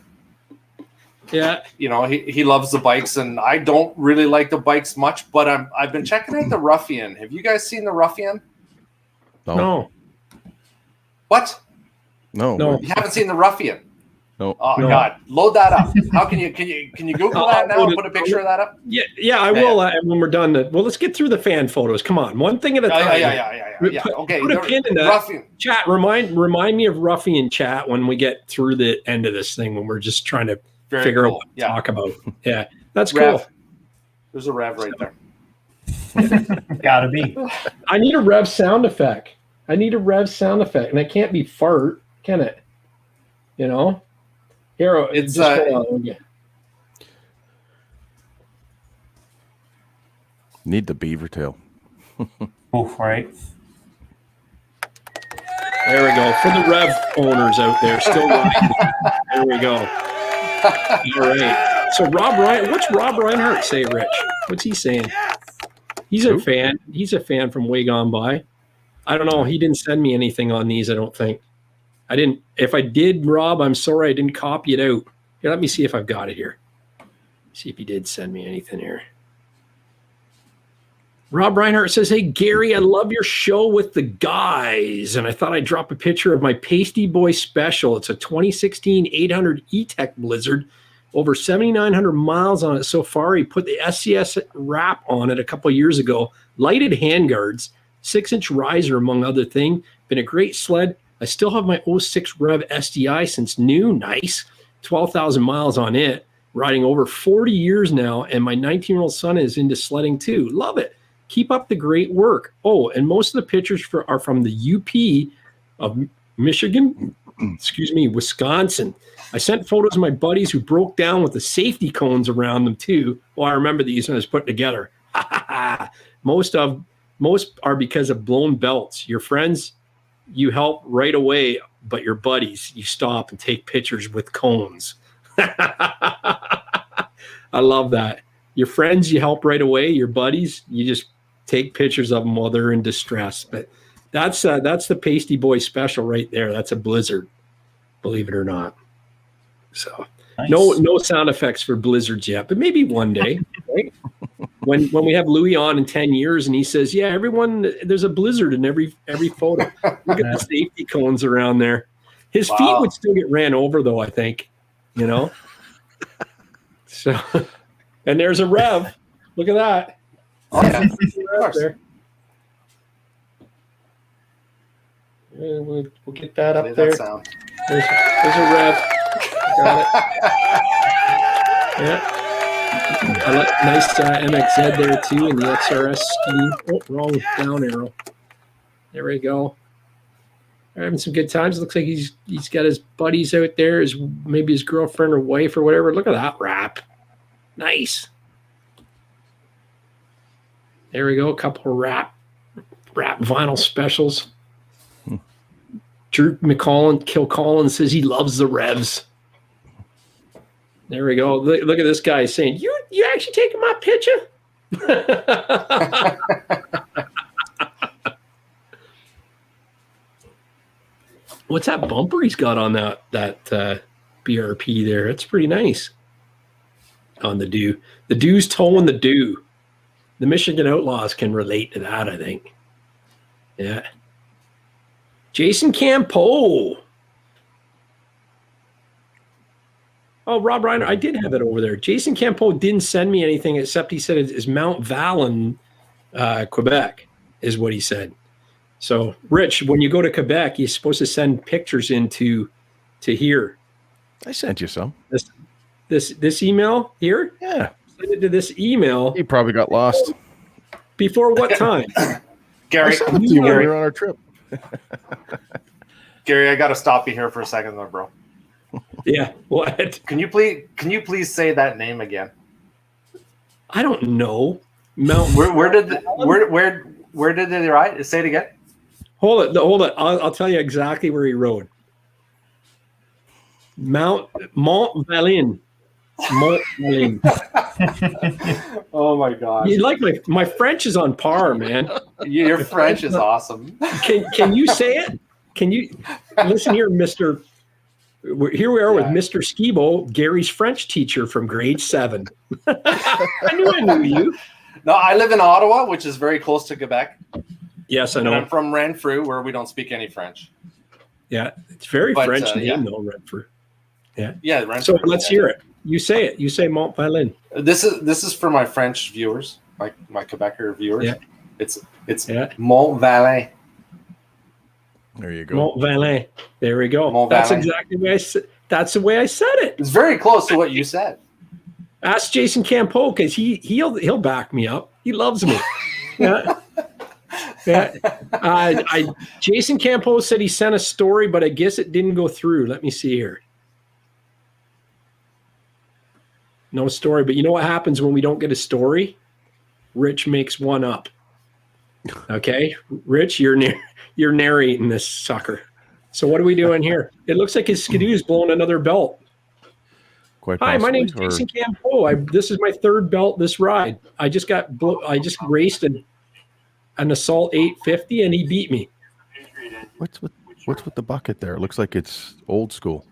Yeah, you know, he loves the bikes, and I don't really like the bikes much, but I've been checking out the Ruffian. Have you guys seen the Ruffian? No. What? No. You haven't seen the Ruffian? No. Oh No. God, load that up. How can you Google that now and put a picture of that up? Yeah, I will. When we're done, well, let's get through the fan photos. Come on, one thing at a time. Yeah. Okay, Put a pin in that. Ruffian. Chat. Remind me of Ruffian chat when we get through the end of this thing when we're just trying to figure out what to talk about. Yeah, that's Rev. cool. There's a rev right there. Gotta be. I need a rev sound effect. And it can't be fart, can it? You know. Here, It's hold on. Need the beaver tail. Oof, right. There we go. For the rev owners out there, still riding. There we go. All right. So what's Rob Reinhardt say, Rich? What's he saying? He's a fan. He's a fan from way gone by. I don't know. He didn't send me anything on these, I don't think. I didn't. If I did, Rob, I'm sorry I didn't copy it out. Here, let me see if I've got it here. See if he did send me anything here. Rob Reinhardt says, "Hey, Gary, I love your show with the guys. And I thought I'd drop a picture of my Pasty Boy Special. It's a 2016 800 E-Tech Blizzard. Over 7,900 miles on it so far. He put the SCS wrap on it a couple of years ago. Lighted handguards, 6-inch riser, among other things. Been a great sled. I still have my 06 Rev SDI since new. Nice. 12,000 miles on it. Riding over 40 years now. And my 19-year-old son is into sledding too. Love it. Keep up the great work. Oh, and most of the pictures are from the UP of Michigan, Wisconsin. I sent photos of my buddies who broke down with the safety cones around them too. Well, I remember these when I was put together. Most are because of blown belts. Your friends, you help right away, but your buddies, you stop and take pictures with cones. I love that. Your friends, you help right away. Your buddies, you just take pictures of them while they're in distress. But that's the Pasty Boy Special right there. That's a Blizzard, believe it or not. So nice. No sound effects for blizzards yet, but maybe one day, right? When we have Louis on in 10 years and he says, yeah, everyone, there's a blizzard in every photo. Look at the safety cones around there. His feet would still get ran over though, I think, you know? So, and there's a rev. Look at that. Oh, yeah. There. We'll get that up there. There's a rev. Got it. Yeah. Nice MXZ there too in the XRS scheme. Oh, wrong down arrow. There we go. They're having some good times. Looks like he's got his buddies out there, maybe his girlfriend or wife or whatever. Look at that wrap. Nice. There we go. A couple of wrap vinyl specials. Drew Kilcolin says he loves the revs. There we go. Look at this guy saying, you actually taking my picture? What's that bumper he's got on that BRP there? It's pretty nice. On the dew. The dew's towing the dew. The Michigan Outlaws can relate to that, I think. Yeah. Jason Campo. Oh, Rob Reiner, I did have it over there. Jason Campo didn't send me anything except he said it's Mount Val in Quebec is what he said. So, Rich, when you go to Quebec, you're supposed to send pictures to here. I sent you some. This email here? Yeah. Send it to this email. You probably got lost. Before what time? Gary, we were on our trip. Gary, I got to stop you here for a second, though, bro. Yeah, what? Can you please say that name again? I don't know. Mount. Where did they ride? Say it again. Hold it. I'll tell you exactly where he rode. Mont Valin. Mont Valin. Oh my gosh! You like my French is on par, man. Your French is awesome. Can you say it? Can you listen here, Mister? Here we are with Mr. Skebo, Gary's French teacher from grade 7. I knew you. No, I live in Ottawa, which is very close to Quebec. Yes, I know. And I'm from Renfrew, where we don't speak any French. Yeah, it's very French name, though, Renfrew. Yeah. So let's hear it. You say it. You say Mont Valin. This is for my French viewers, my Quebecer viewers. Yeah. It's Yeah. Mont Valin. There you go. Mont Valin. There we go. Mont That's Valin. exactly the way I said. That's the way I said it. It's very close to what you said. Ask Jason Campo because he'll back me up. He loves me. Yeah. Yeah. Jason Campo said he sent a story, but I guess it didn't go through. Let me see here. No story, but you know what happens when we don't get a story? Rich makes one up. Okay, Rich, you're narrating this sucker. So what are we doing here? It looks like his Skidoo's blowing another belt. Quite Hi, my possibly, name's Jason Campo. This is my third belt this ride. I just raced an Assault 850 and he beat me. What's with the bucket there? It looks like it's old school.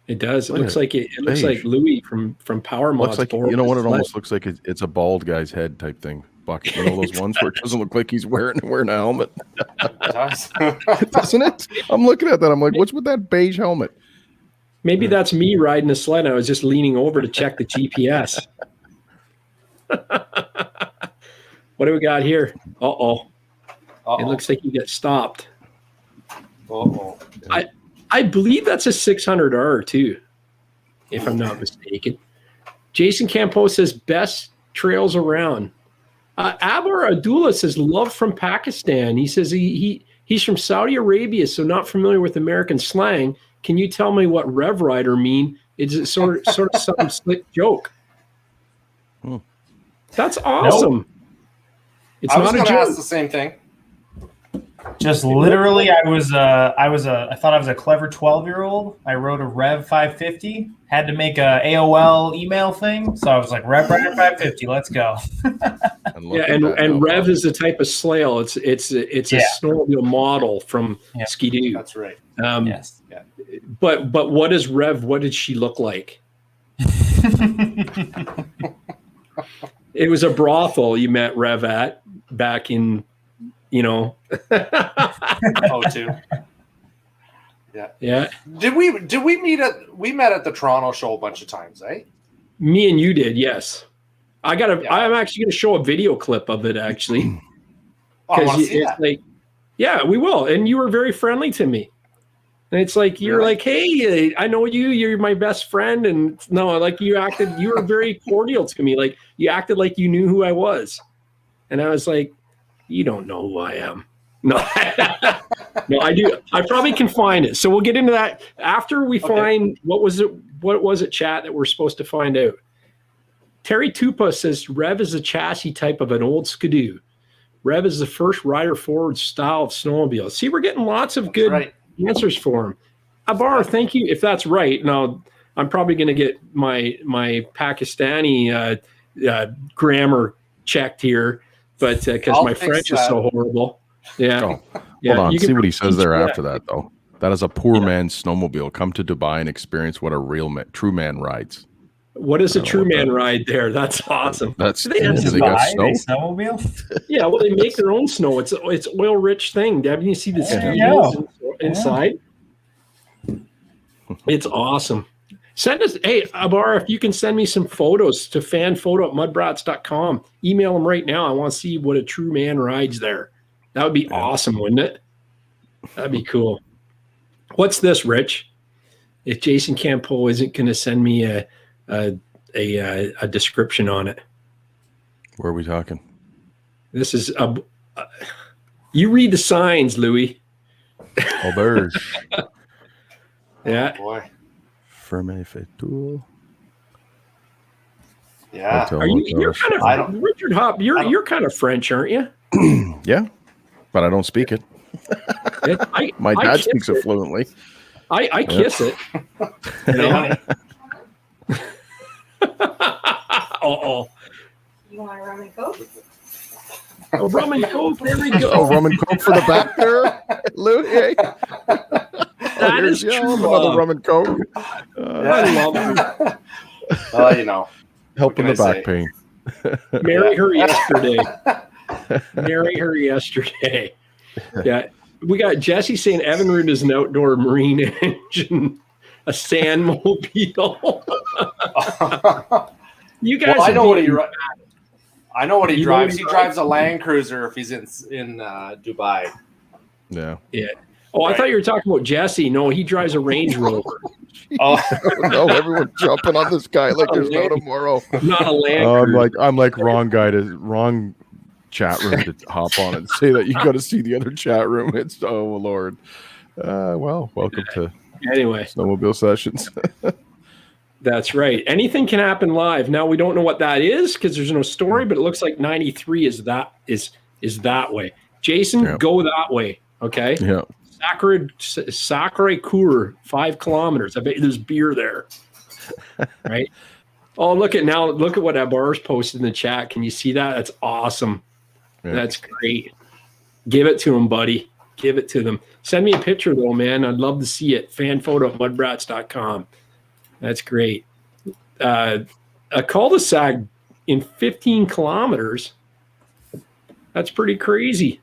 It does. It looks like Louis from PowerModz. Looks like, you know what? It almost looks like it's a bald guy's head type thing. Bucket. You know those ones where it doesn't look like he's wearing a helmet. It does. Doesn't it? I'm looking at that. I'm like, what's with that beige helmet? Maybe that's me riding a sled. I was just leaning over to check the GPS. What do we got here? Uh-oh. It looks like you get stopped. Uh-oh. I believe that's a 600R too, if I'm not mistaken. Jason Campo says best trails around. Abar Abdullah says love from Pakistan. He says he's from Saudi Arabia, so not familiar with American slang. Can you tell me what Rev Rider mean? It's sort of some slick joke. That's awesome. Nope. It's I was not a going to joke. ask the same thing. Just literally, I thought I was a clever 12-year-old. I wrote a Rev 550. Had to make a AOL email thing, so I was like, Rev Rider 550, let's go. And Rev is the type of slail. It's a snowmobile model from Skidoo. That's right. Yes. Yeah. But what is Rev? What did she look like? It was a brothel you met Rev at back in, Oh, too. Yeah. Yeah. Did we meet we met at the Toronto show a bunch of times, eh? Me and you did, yes. I'm actually going to show a video clip of it actually. I want to see that. Like, yeah, we will. And you were very friendly to me. And it's like, you're like, hey, I know you, you're my best friend. And no, like you were very cordial to me. Like you acted like you knew who I was. And I was like, you don't know who I am. No, no, I do. I probably can find it. So we'll get into that after we find what was it, chat, that we're supposed to find out. Terry Tupa says Rev is a chassis type of an old Skidoo. Rev is the first rider forward style of snowmobile. See, we're getting lots of good answers for him. Abar, thank you. If that's right, now I'm probably going to get my Pakistani grammar checked here, but because my French is so horrible. Yeah. Oh, hold on. See what he says there after that, though. That is a poor man's snowmobile. Come to Dubai and experience what a true man rides. What is a true man ride there? That's awesome. That's they got snow? Snowmobile? Yeah, well, they make their own snow. It's oil rich thing. Haven't you see the ski inside? It's awesome. Send us, hey, Abar, if you can send me some photos to fanphoto@mudbrats.com. Email them right now. I want to see what a true man rides there. That would be awesome, wouldn't it? That'd be cool. What's this, Rich? If Jason Campo isn't going to send me a description on it. Where are we talking? This is you read the signs, Louis. Auberge. Yeah. Oh, boy. Ferme Fetoul. Yeah. You're kind of Richard Hop. You're kind of French, aren't you? Yeah, but I don't speak it. My dad speaks it fluently. I kiss it. You know? Uh-oh. You want a rum and coke? Oh, rum and coke. There we go. Oh, rum and coke for the back there, Louis. That is true. Another rum and coke. I love it. You know, helping the back pain. Marry her yesterday. Marry her yesterday. Yeah. We got Jesse saying Evinrude is an outdoor marine engine. a sandmobile. You guys, Well, I know what he You know drives. what He drives a Land Cruiser if he's in Dubai. Yeah. Yeah. Oh, I thought you were talking about Jesse. No, he drives a Range Rover. Oh, No, everyone's jumping on this guy like there's no tomorrow. Not a Land Cruiser. I'm like wrong chat room to hop on and say that you got to see the other chat room. It's Lord. Well, welcome to Snowmobile Sessions. That's right. Anything can happen live. Now we don't know what that is because there's no story, but it looks like 93 is that way. Jason, go that way. Okay. Yeah. Sacre Coeur, 5 kilometers. I bet there's beer there. Right. Oh, look at what Abar's posted in the chat. Can you see that? That's awesome. Yeah. That's great. Give it to him, buddy. Give it to them. Send me a picture though, man. I'd love to see it. Fanphoto@mudbrats.com. That's great. A cul-de-sac in 15 kilometers. That's pretty crazy.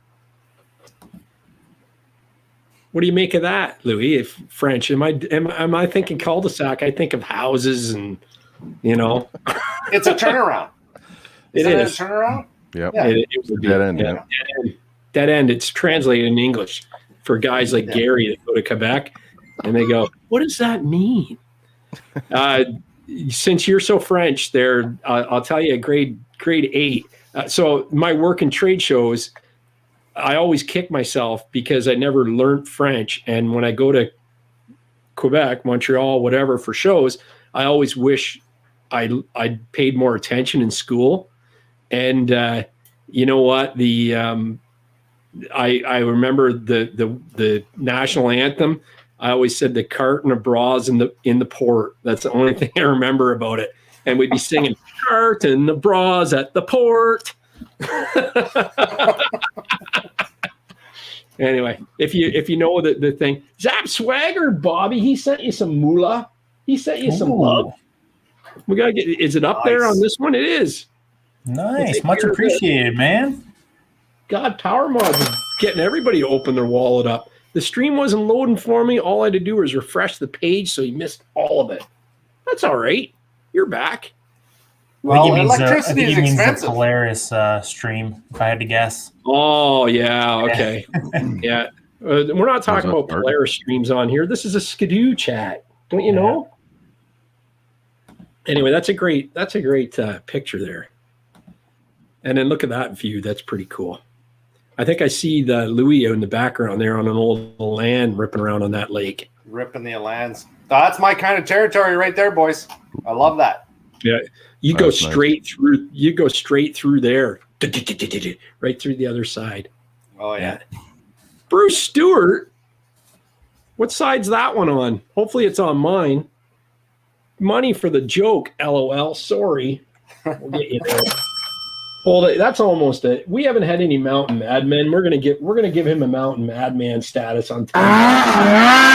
What do you make of that, Louis? If French, am I thinking cul-de-sac? I think of houses and, it's a turnaround. It is a turnaround. Yep. Yeah. It would be dead end. Yeah. Dead end. It's translated in English for guys like Gary that go to Quebec, and they go, "What does that mean?" Since you're so French, there, I'll tell you, grade 8. So my work in trade shows. I always kick myself because I never learned French. And when I go to Quebec, Montreal, whatever, for shows, I always wish I'd paid more attention in school. And you know what? I remember the national anthem. I always said the cart and the bras in the port. That's the only thing I remember about it. And we'd be singing cart and the bras at the port. Anyway, if you know the thing, Zap Swagger, Bobby, he sent you some moolah. He sent you some love. We gotta get. Is it up there on this one? It is. Nice, much appreciated, man. God, PowerModz is getting everybody to open their wallet up. The stream wasn't loading for me. All I had to do was refresh the page, so you missed all of it. That's all right. You're back. Well, electricity is expensive. A Polaris stream, if I had to guess. Oh, yeah. Okay. Yeah. We're not talking about Polaris streams on here. This is a Skidoo chat. Don't you know? Anyway, that's a great picture there. And then look at that view. That's pretty cool. I think I see the Louis in the background there on an old land ripping around on that lake. Ripping the lands. That's my kind of territory right there, boys. I love that. Yeah. You go straight through. You go straight through there, right through the other side. Oh yeah. Bruce Stewart. What side's that one on? Hopefully it's on mine. Money for the joke. LOL. Sorry. We'll get you there. Hold it. That's almost it. We haven't had any mountain madmen. We're gonna give him a mountain madman status on time.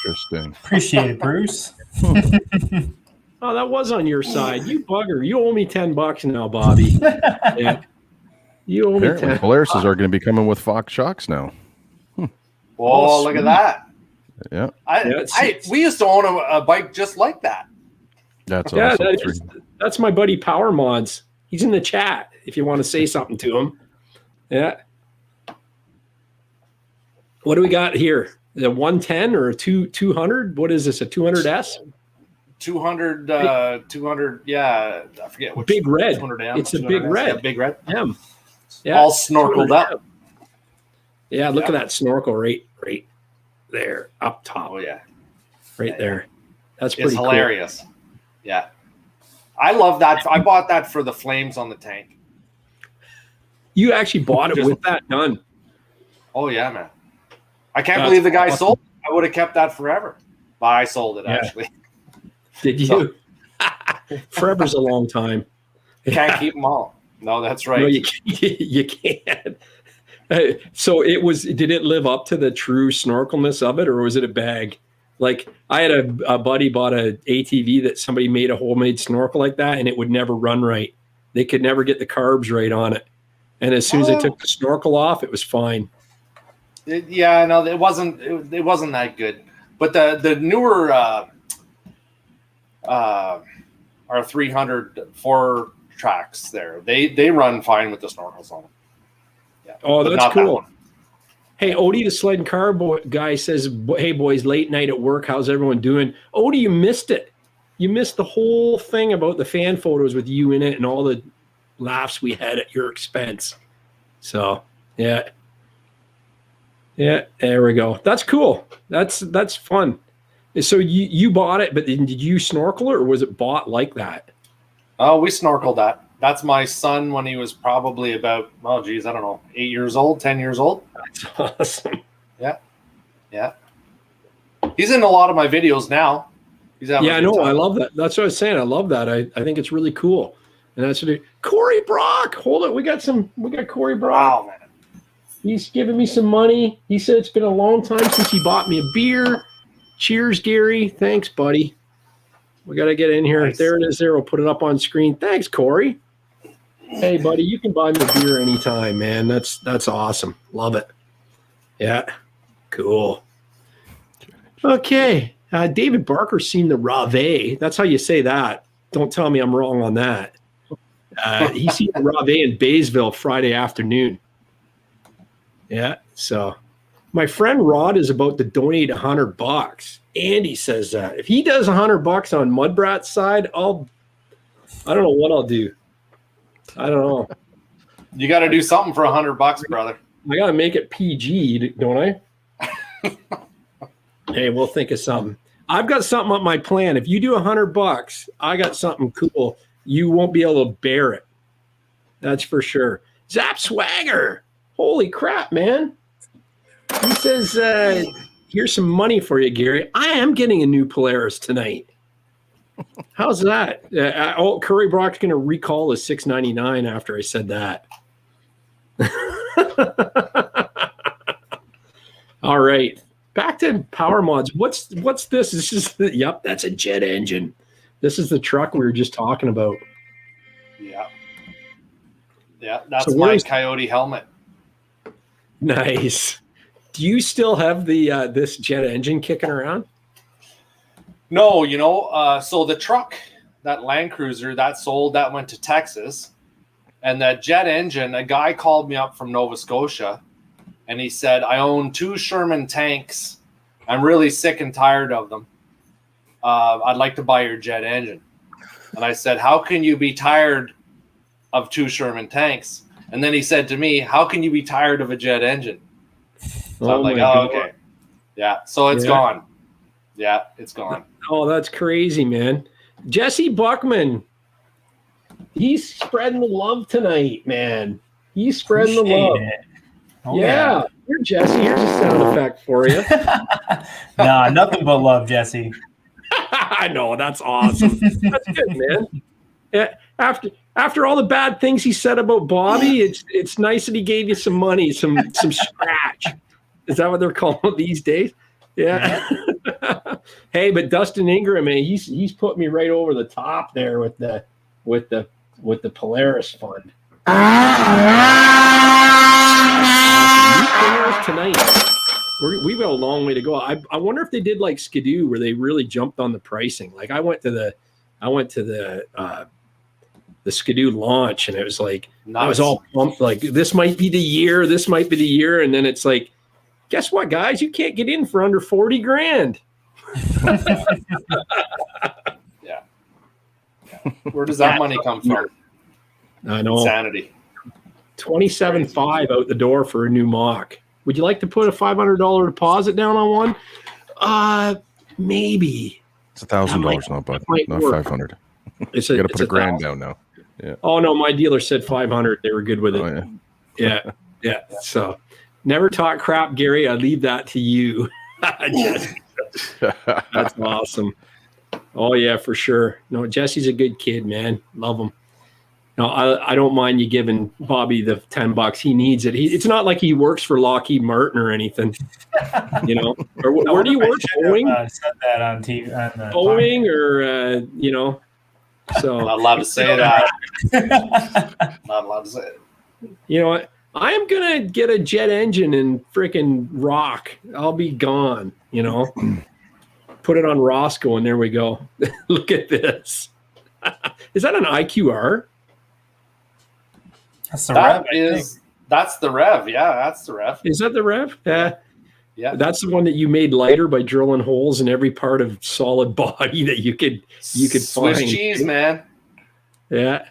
Interesting. Appreciate it, Bruce. Oh, that was on your side. You bugger. You owe me $10 now, Bobby. Yeah. You owe me 10. Polarises are going to be coming with Fox shocks now. Oh, look at that. Yeah. We used to own a bike just like that. That's awesome. That's my buddy PowerModz. He's in the chat if you want to say something to him. Yeah. What do we got here? A 110 or a 200? What is this? A 200S? 200. Yeah, I forget which. Big red. 200M. It's a big red. Yeah, big red. M. Yeah. All snorkeled up. Yeah, look at that snorkel right there, up top. Oh yeah, right there. That's pretty cool. Hilarious. Yeah, I love that. I bought that for the flames on the tank. You actually bought it with that done. Oh yeah, man. I can't believe the guy sold it. I would have kept that forever. But I sold it, actually. Did you? So, forever's a long time. Can't keep them all. No, that's right. No, you can't. So did it live up to the true snorkelness of it, or was it a bag? Like I had a buddy bought a ATV that somebody made a homemade snorkel like that, and it would never run right. They could never get the carbs right on it. And as soon as I took the snorkel off, it was fine. Yeah, no, it wasn't that good. But the newer our 300 4 tracks there, they run fine with the snorkels on them. Yeah. Oh, that's cool. That Hey, Odie, the sled and car guy says, "Hey boys, late night at work. How's everyone doing?" Odie, you missed it. You missed the whole thing about the fan photos with you in it and all the laughs we had at your expense. So yeah, there we go. That's cool. That's fun. So you bought it, but did you snorkel it, or was it bought like that? Oh, we snorkeled that. That's my son when he was probably about, I don't know, 8 years old, 10 years old. That's awesome. Yeah. He's in a lot of my videos now. He's having I know. I love that. That's what I was saying. I love that. I think it's really cool. And that's what Corey Brock. Hold it. We got Corey Brock. Wow, man. He's giving me some money. He said it's been a long time since he bought me a beer. Cheers, Gary. Thanks, buddy. We got to get in here. Nice. There it is there. We'll put it up on screen. Thanks, Corey. Hey, buddy, you can buy me a beer anytime, man. That's awesome. Love it. Yeah. Cool. Okay. David Barker's seen the Rave. That's how you say that. Don't tell me I'm wrong on that. He's seen the Rave in Baysville Friday afternoon. Yeah. So my friend Rod is about to donate $100. Andy says that if he does $100 on Mudbrats side, I don't know what I'll do. I don't know. You got to do something for $100, brother. I got to make it PG, don't I? Hey, we'll think of something. I've got something up my plan. If you do $100, I got something cool. You won't be able to bear it. That's for sure. Zap Swagger. Holy crap, man. He says, here's some money for you, Gary. I am getting a new Polaris tonight. How's that? Curry Brock's going to recall his $6.99 after I said that. All right. Back to PowerModz. What's this? This is yep, that's a jet engine. This is the truck we were just talking about. Yeah, that's my Coyote helmet. Nice. Do you still have the this jet engine kicking around? No, so the truck, that Land Cruiser, that sold, that went to Texas. And that jet engine, a guy called me up from Nova Scotia, and he said, I own 2 Sherman tanks. I'm really sick and tired of them. I'd like to buy your jet engine. And I said, how can you be tired of 2 Sherman tanks? And then he said to me, how can you be tired of a jet engine? So I'm like, okay. Yeah, so it's gone. Yeah, it's gone. Oh, that's crazy, man. Jesse Buckman. He's spreading the love tonight, man. He's spreading the love. Oh, yeah. Here, Jesse. Here's a sound effect for you. Nah, nothing but love, Jesse. I know. That's awesome. That's good, man. Yeah, after all the bad things he said about Bobby, it's nice that he gave you some money, some scratch. Is that what they're calling it these days? Yeah. Hey, but Dustin Ingram, man, he's put me right over the top there with the Polaris fund. Tonight, we've got a long way to go. I wonder if they did like Skidoo, where they really jumped on the pricing. Like I went to the Skidoo launch, and it was like I was all pumped. Like this might be the year. This might be the year, and then it's like, guess what, guys? You can't get in for under $40,000. Yeah. Where does that money come from? I know. Insanity. $27,500 out the door for a new mock. Would you like to put a $500 deposit down on one? Maybe. It's $1,000, not $500. You got to put $1,000 down now. Yeah. Oh no, my dealer said 500. They were good with it. Oh, Yeah. So never talk crap, Gary. I leave that to you. That's awesome. Oh yeah, for sure. No, Jesse's a good kid, man. Love him. No, I don't mind you giving Bobby the $10. He needs it. It's not like he works for Lockheed Martin or anything, Or where do you work? Boeing? Said that on TV. Boeing, or So not allowed to say that. Not allowed to say it. You know what? I am gonna get a jet engine and freaking rock. I'll be gone. Put it on Roscoe, and there we go. Look at this. Is that an IQR? That's the Rev. That's the Rev. Yeah, that's the Rev. Is that the Rev? Yeah. That's the one that you made lighter by drilling holes in every part of solid body that you could Swiss find. cheese, man. Yeah.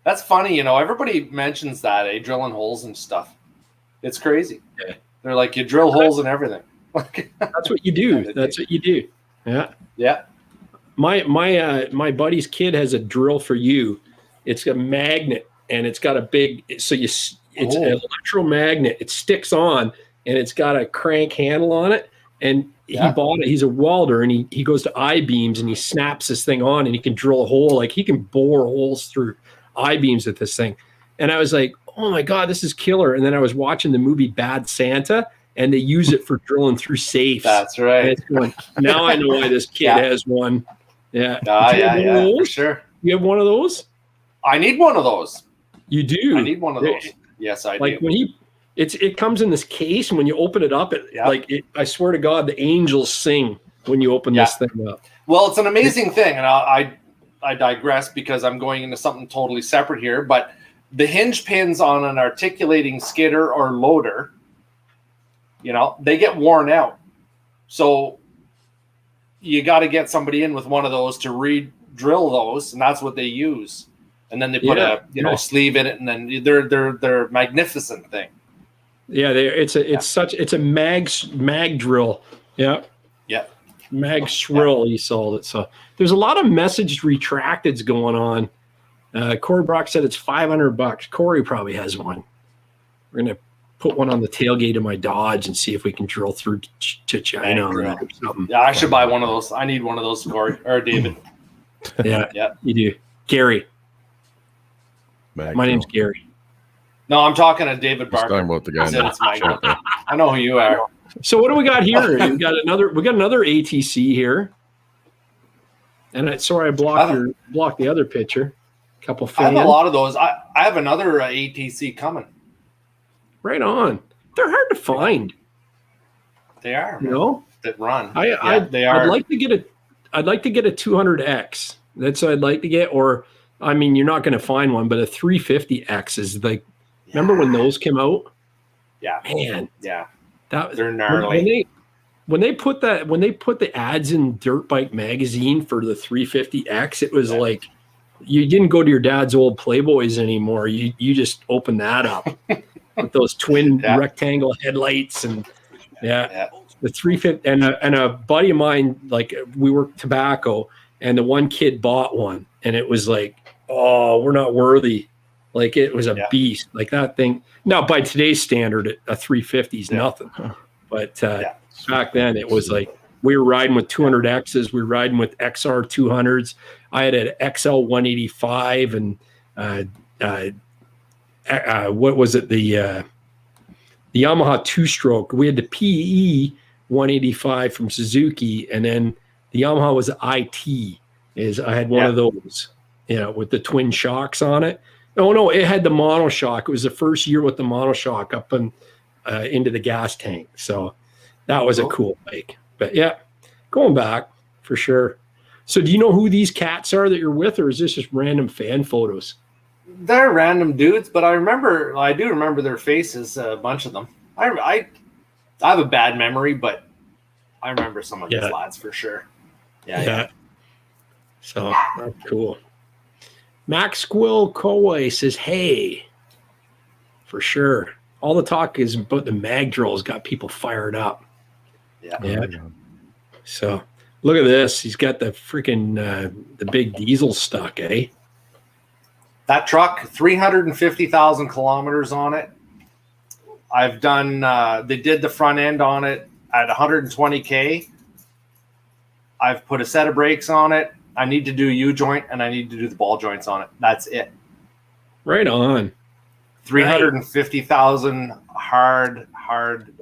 That's funny, everybody mentions that, drilling holes and stuff. It's crazy. Yeah. They're like, you drill holes and everything. That's what you do. That's what you do. Yeah. Yeah. My buddy's kid has a drill for you. It's a magnet, and it's got a big, it's an electromagnet. It sticks on, and it's got a crank handle on it. And he bought it. He's a welder, and he goes to I-beams, and he snaps this thing on, and he can drill a hole. Like, he can bore holes through I-beams with this thing. And I was like, oh my God, this is killer. And then I was watching the movie Bad Santa, and they use it for drilling through safes. That's right. And it's going, now I know why this kid has one. Yeah. Yeah, for sure. You have one of those? I need one of those. You do? I need one of those. Yes, I do. Like, when it comes in this case, and when you open it up, I swear to God, the angels sing when you open this thing up. Well, it's an amazing thing, and I digress because I'm going into something totally separate here, but the hinge pins on an articulating skidder or loader, they get worn out. So you got to get somebody in with one of those to re-drill those, and that's what they use. And then they put a sleeve in it, and then they're magnificent thing. Yeah, it's a mag drill. Yeah. Yeah. Mag Shrill, he sold it. So there's a lot of messaged retracteds going on. Corey Brock said it's $500. Corey probably has one. We're gonna put one on the tailgate of my Dodge and see if we can drill through to China or something. Yeah, I should buy one of those. I need one of those, Corey or David. Yeah, you do. Gary. My name's Gary. No, I'm talking to David Barker. Talking about the guy. I know who you are. So what do we got here? We got another ATC here. And I blocked the other picture. A couple fans. I have a lot of those. I have another ATC coming. Right on. They're hard to find. They are. That run. They are. I'd like to get a 200X. That's what I'd like to get. Or, I mean, you're not going to find one, but a 350X is like. Remember when those came out? Yeah. Man. Yeah. They're gnarly. When they put the ads in Dirt Bike magazine for the 350X, it was like you didn't go to your dad's old Playboys anymore. You just opened that up with those twin rectangle headlights and the 350 and a buddy of mine, like, we worked tobacco, and the one kid bought one, and it was like, oh, we're not worthy. Like, it was a beast. Like, that thing. Now, by today's standard, a 350 is nothing. But back then, it was like we were riding with 200Xs. We were riding with XR 200s. I had an XL 185 and what was it? The Yamaha two-stroke. We had the PE 185 from Suzuki, and then the Yamaha was IT. I had one of those, with the twin shocks on it. Oh, no, it had the monoshock. It was the first year with the monoshock up and into the gas tank. So that was a cool bike. But, going back for sure. So do you know who these cats are that you're with, or is this just random fan photos? They're random dudes, but I do remember their faces, a bunch of them. I have a bad memory, but I remember some of these lads for sure. Yeah. So that's cool. Maxwell Kowai says, hey, for sure. All the talk is about the mag drills got people fired up. Yeah. So look at this. He's got the freaking the big diesel stuck, eh? That truck, 350,000 kilometers on it. I've done, they did the front end on it at 120K. I've put a set of brakes on it. I need to do U-joint, and I need to do the ball joints on it. That's it. Right on. 350,000 hard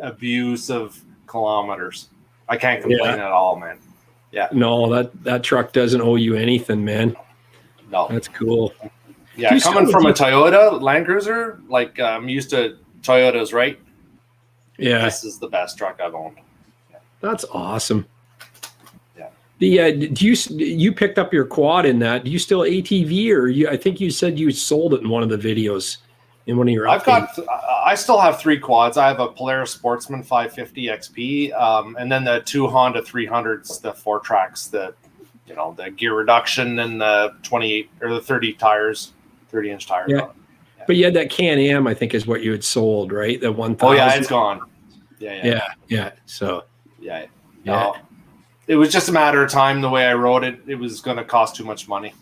abusive kilometers. I can't complain at all, man. Yeah. No, that truck doesn't owe you anything, man. No. That's cool. Yeah, coming from a Toyota Land Cruiser, like I'm used to Toyotas, right? Yeah. This is the best truck I've owned. Yeah. That's awesome. Yeah. Do you picked up your quad in that? Do you still ATV, or I think you said you sold it in one of the videos in one of your I still have 3 quads. I have a Polaris Sportsman 550 XP, and then the 2 Honda 300s, the 4 tracks, the gear reduction and the 28 or the 30 tires, 30-inch tires. Yeah. But you had that Can-Am, I think, is what you had sold, right? The 1,000. Oh yeah, it's gone. Yeah. So yeah. No, it was just a matter of time. The way I rode it, it was going to cost too much money.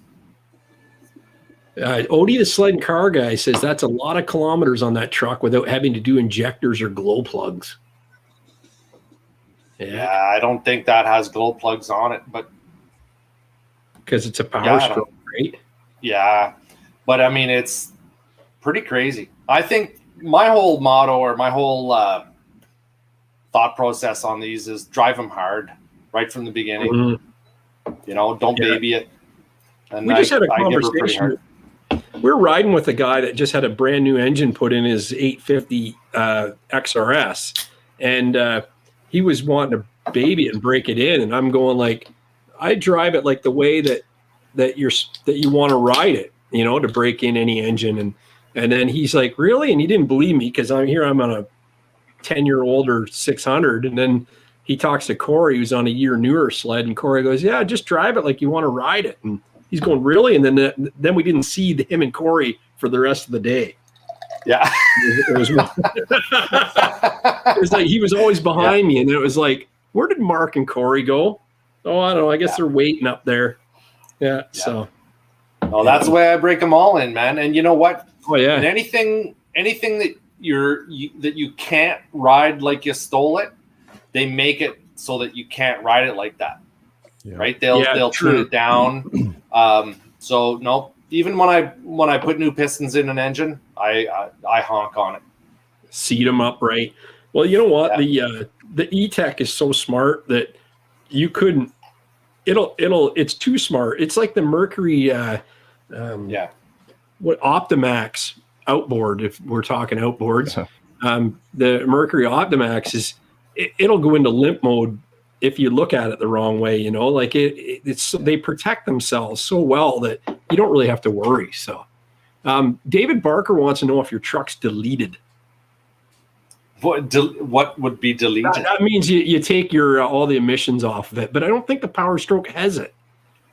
Odie, the sled and car guy, says that's a lot of kilometers on that truck without having to do injectors or glow plugs. Yeah, I don't think that has glow plugs on it, but because it's a power stroke, right? Yeah, but I mean, it's pretty crazy. I think my whole motto or my whole thought process on these is drive them hard right from the beginning. Mm-hmm. Don't baby it. And we just had a conversation. We're riding with a guy that just had a brand new engine put in his 850 XRS, and he was wanting to baby it and break it in, and I'm going like, I drive it like the way that you want to ride it, to break in any engine, and then he's like, really? And he didn't believe me because I'm on a 10-year-old or 600, and then he talks to Corey, who's on a year newer sled, and Corey goes, yeah, just drive it like you want to ride it, and he's going, really? And then we didn't see him and Corey for the rest of the day. Yeah. It was like he was always behind me, and it was like, where did Mark and Corey go? Oh, I don't know. I guess they're waiting up there. Yeah. So. Well, that's the way I break them all in, man. And you know what? Oh yeah. And anything that you can't ride like you stole it, they make it so that you can't ride it like that. Yeah. Right? They'll tune it down. So no, even when I put new pistons in an engine, I honk on it. Seat them up right. Well, you know what? Yeah. The E-Tech is so smart that you couldn't. It's too smart. It's like the Mercury. What Optimax outboard? If we're talking outboards, the Mercury Optimax is. It'll go into limp mode if you look at it the wrong way, like it's they protect themselves so well that you don't really have to worry. So David Barker wants to know if your truck's deleted. What would be deleted? That means you take your all the emissions off of it, but I don't think the Power Stroke has it.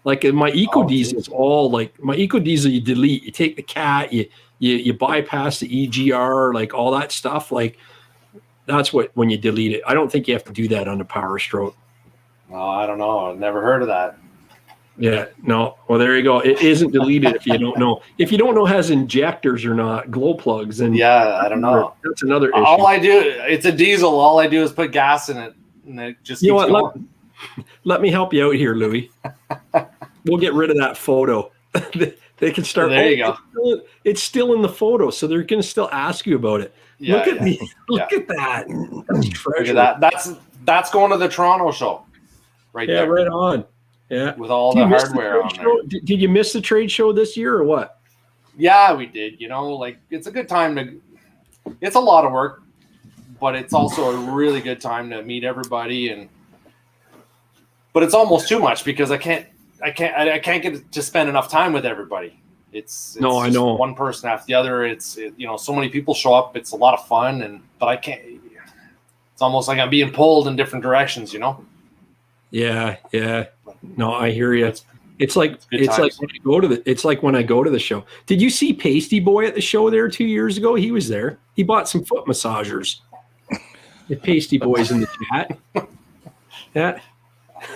Like in my EcoDiesel, it's all like my EcoDiesel. You delete, you take the cat, you bypass the EGR, like all that stuff. Like that's what when you delete it. I don't think you have to do that on the Power Stroke. Oh, I don't know. I've never heard of that. Yeah, no. Well, there you go. It isn't deleted if you don't know. If you don't know it has injectors or not, glow plugs, and I don't know. That's another issue. All I do, it's a diesel. All I do is put gas in it, and it just keeps going. Let me help you out here, Louie. We'll get rid of that photo. They can start. There you go. It's still in the photo, so they're going to still ask you about it. Yeah, look at me. Look at that. That's treasure. Look at that. That's going to the Toronto show. Right there. Right on. Yeah. With all the hardware on there. Did you miss the trade show this year or what? Yeah, we did. It's a good time it's a lot of work, but it's also a really good time to meet everybody but it's almost too much because I can't get to spend enough time with everybody. It's I know one person after the other. So many people show up. It's a lot of fun, but I can't. It's almost like I'm being pulled in different directions. Yeah. No, I hear you. It's like when I go to the show. Did you see Pasty Boy at the show there 2 years ago? He was there. He bought some foot massagers. The Pasty Boy's in the chat. Yeah.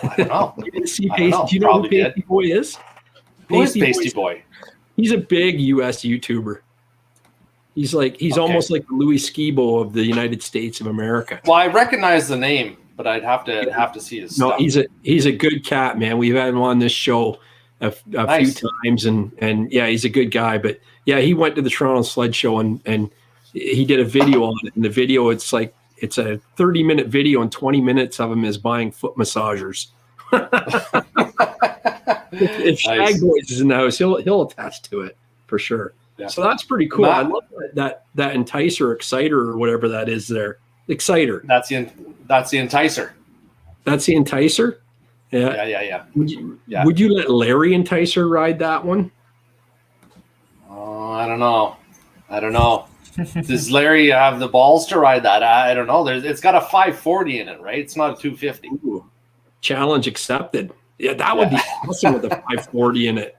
I don't know. You didn't see Pasty. Do you know who Pasty Boy is? Who is Pasty Boy? He's a big U.S. YouTuber. He's almost like the Louis Skebo of the United States of America. Well, I recognize the name, but I'd have to see his stuff. No, he's a good cat, man. We've had him on this show a few times, and yeah, he's a good guy. But yeah, he went to the Toronto Sled Show and he did a video on it. And the video, it's a 30-minute video, and 20 minutes of him is buying foot massagers. If Shag Boys is in the house, he'll attest to it for sure. Yeah. So that's pretty cool. I love that enticer, exciter, or whatever that is there. Exciter. That's the enticer. That's the enticer? Yeah. Yeah. Would you let Larry enticer ride that one? Oh, I don't know. Does Larry have the balls to ride that? I don't know. It's got a 540 in it, right? It's not a 250. Ooh. Challenge accepted. Yeah, that would be awesome with a 540 in it.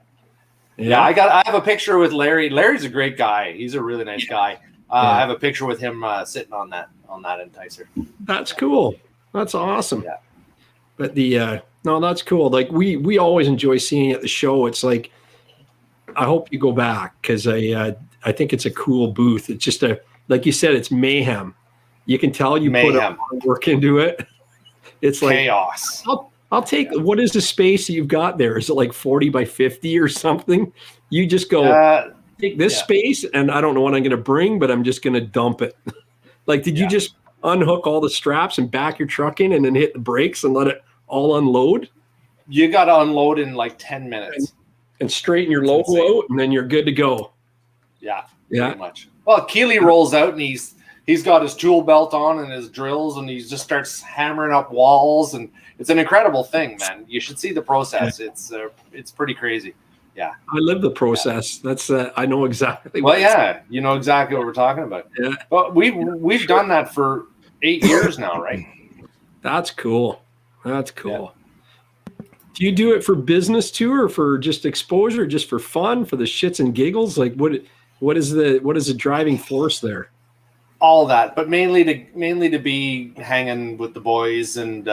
Yeah, I have a picture with Larry. Larry's a great guy. He's a really nice guy. I have a picture with him sitting on that enticer. That's cool. That's awesome. Yeah. But no, that's cool. Like we always enjoy seeing it at the show. It's like, I hope you go back because I think it's a cool booth. It's just like you said, it's mayhem. You can tell you put a lot of work into it. It's like chaos. I'll take what is the space that you've got there? Is it like 40 by 50 or something? You just go take this space, and I don't know what I'm going to bring, but I'm just going to dump it. Like, did you just unhook all the straps and back your truck in and then hit the brakes and let it all unload? You got to unload in like 10 minutes. And straighten your logo out, and then you're good to go. Yeah. Pretty much. Well, Keeley rolls out, and he's got his tool belt on and his drills, and he just starts hammering up walls, and it's an incredible thing, man. You should see the process. It's pretty crazy. Yeah. I live the process. That's I know exactly. You know exactly what we're talking about. Yeah. But we've done that for 8 years now, right? That's cool. That's cool. Yeah. Do you do it for business too, or for just exposure, just for fun, for the shits and giggles? Like what is the driving force there? All that, but mainly to be hanging with the boys, and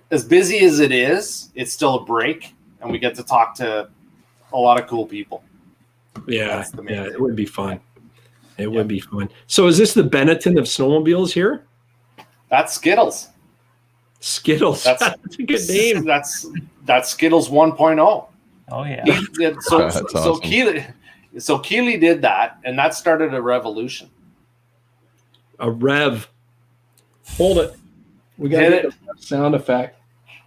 as busy as it is, it's still a break, and we get to talk to a lot of cool people. Yeah, it would be fun. It would be fun. So is this the Benetton of snowmobiles here? That's Skittles. Skittles. That's a good name. That's Skittles 1.0. Oh yeah. So Keeley did that, and that started a revolution. A rev. Hold it. We got to get the sound effect.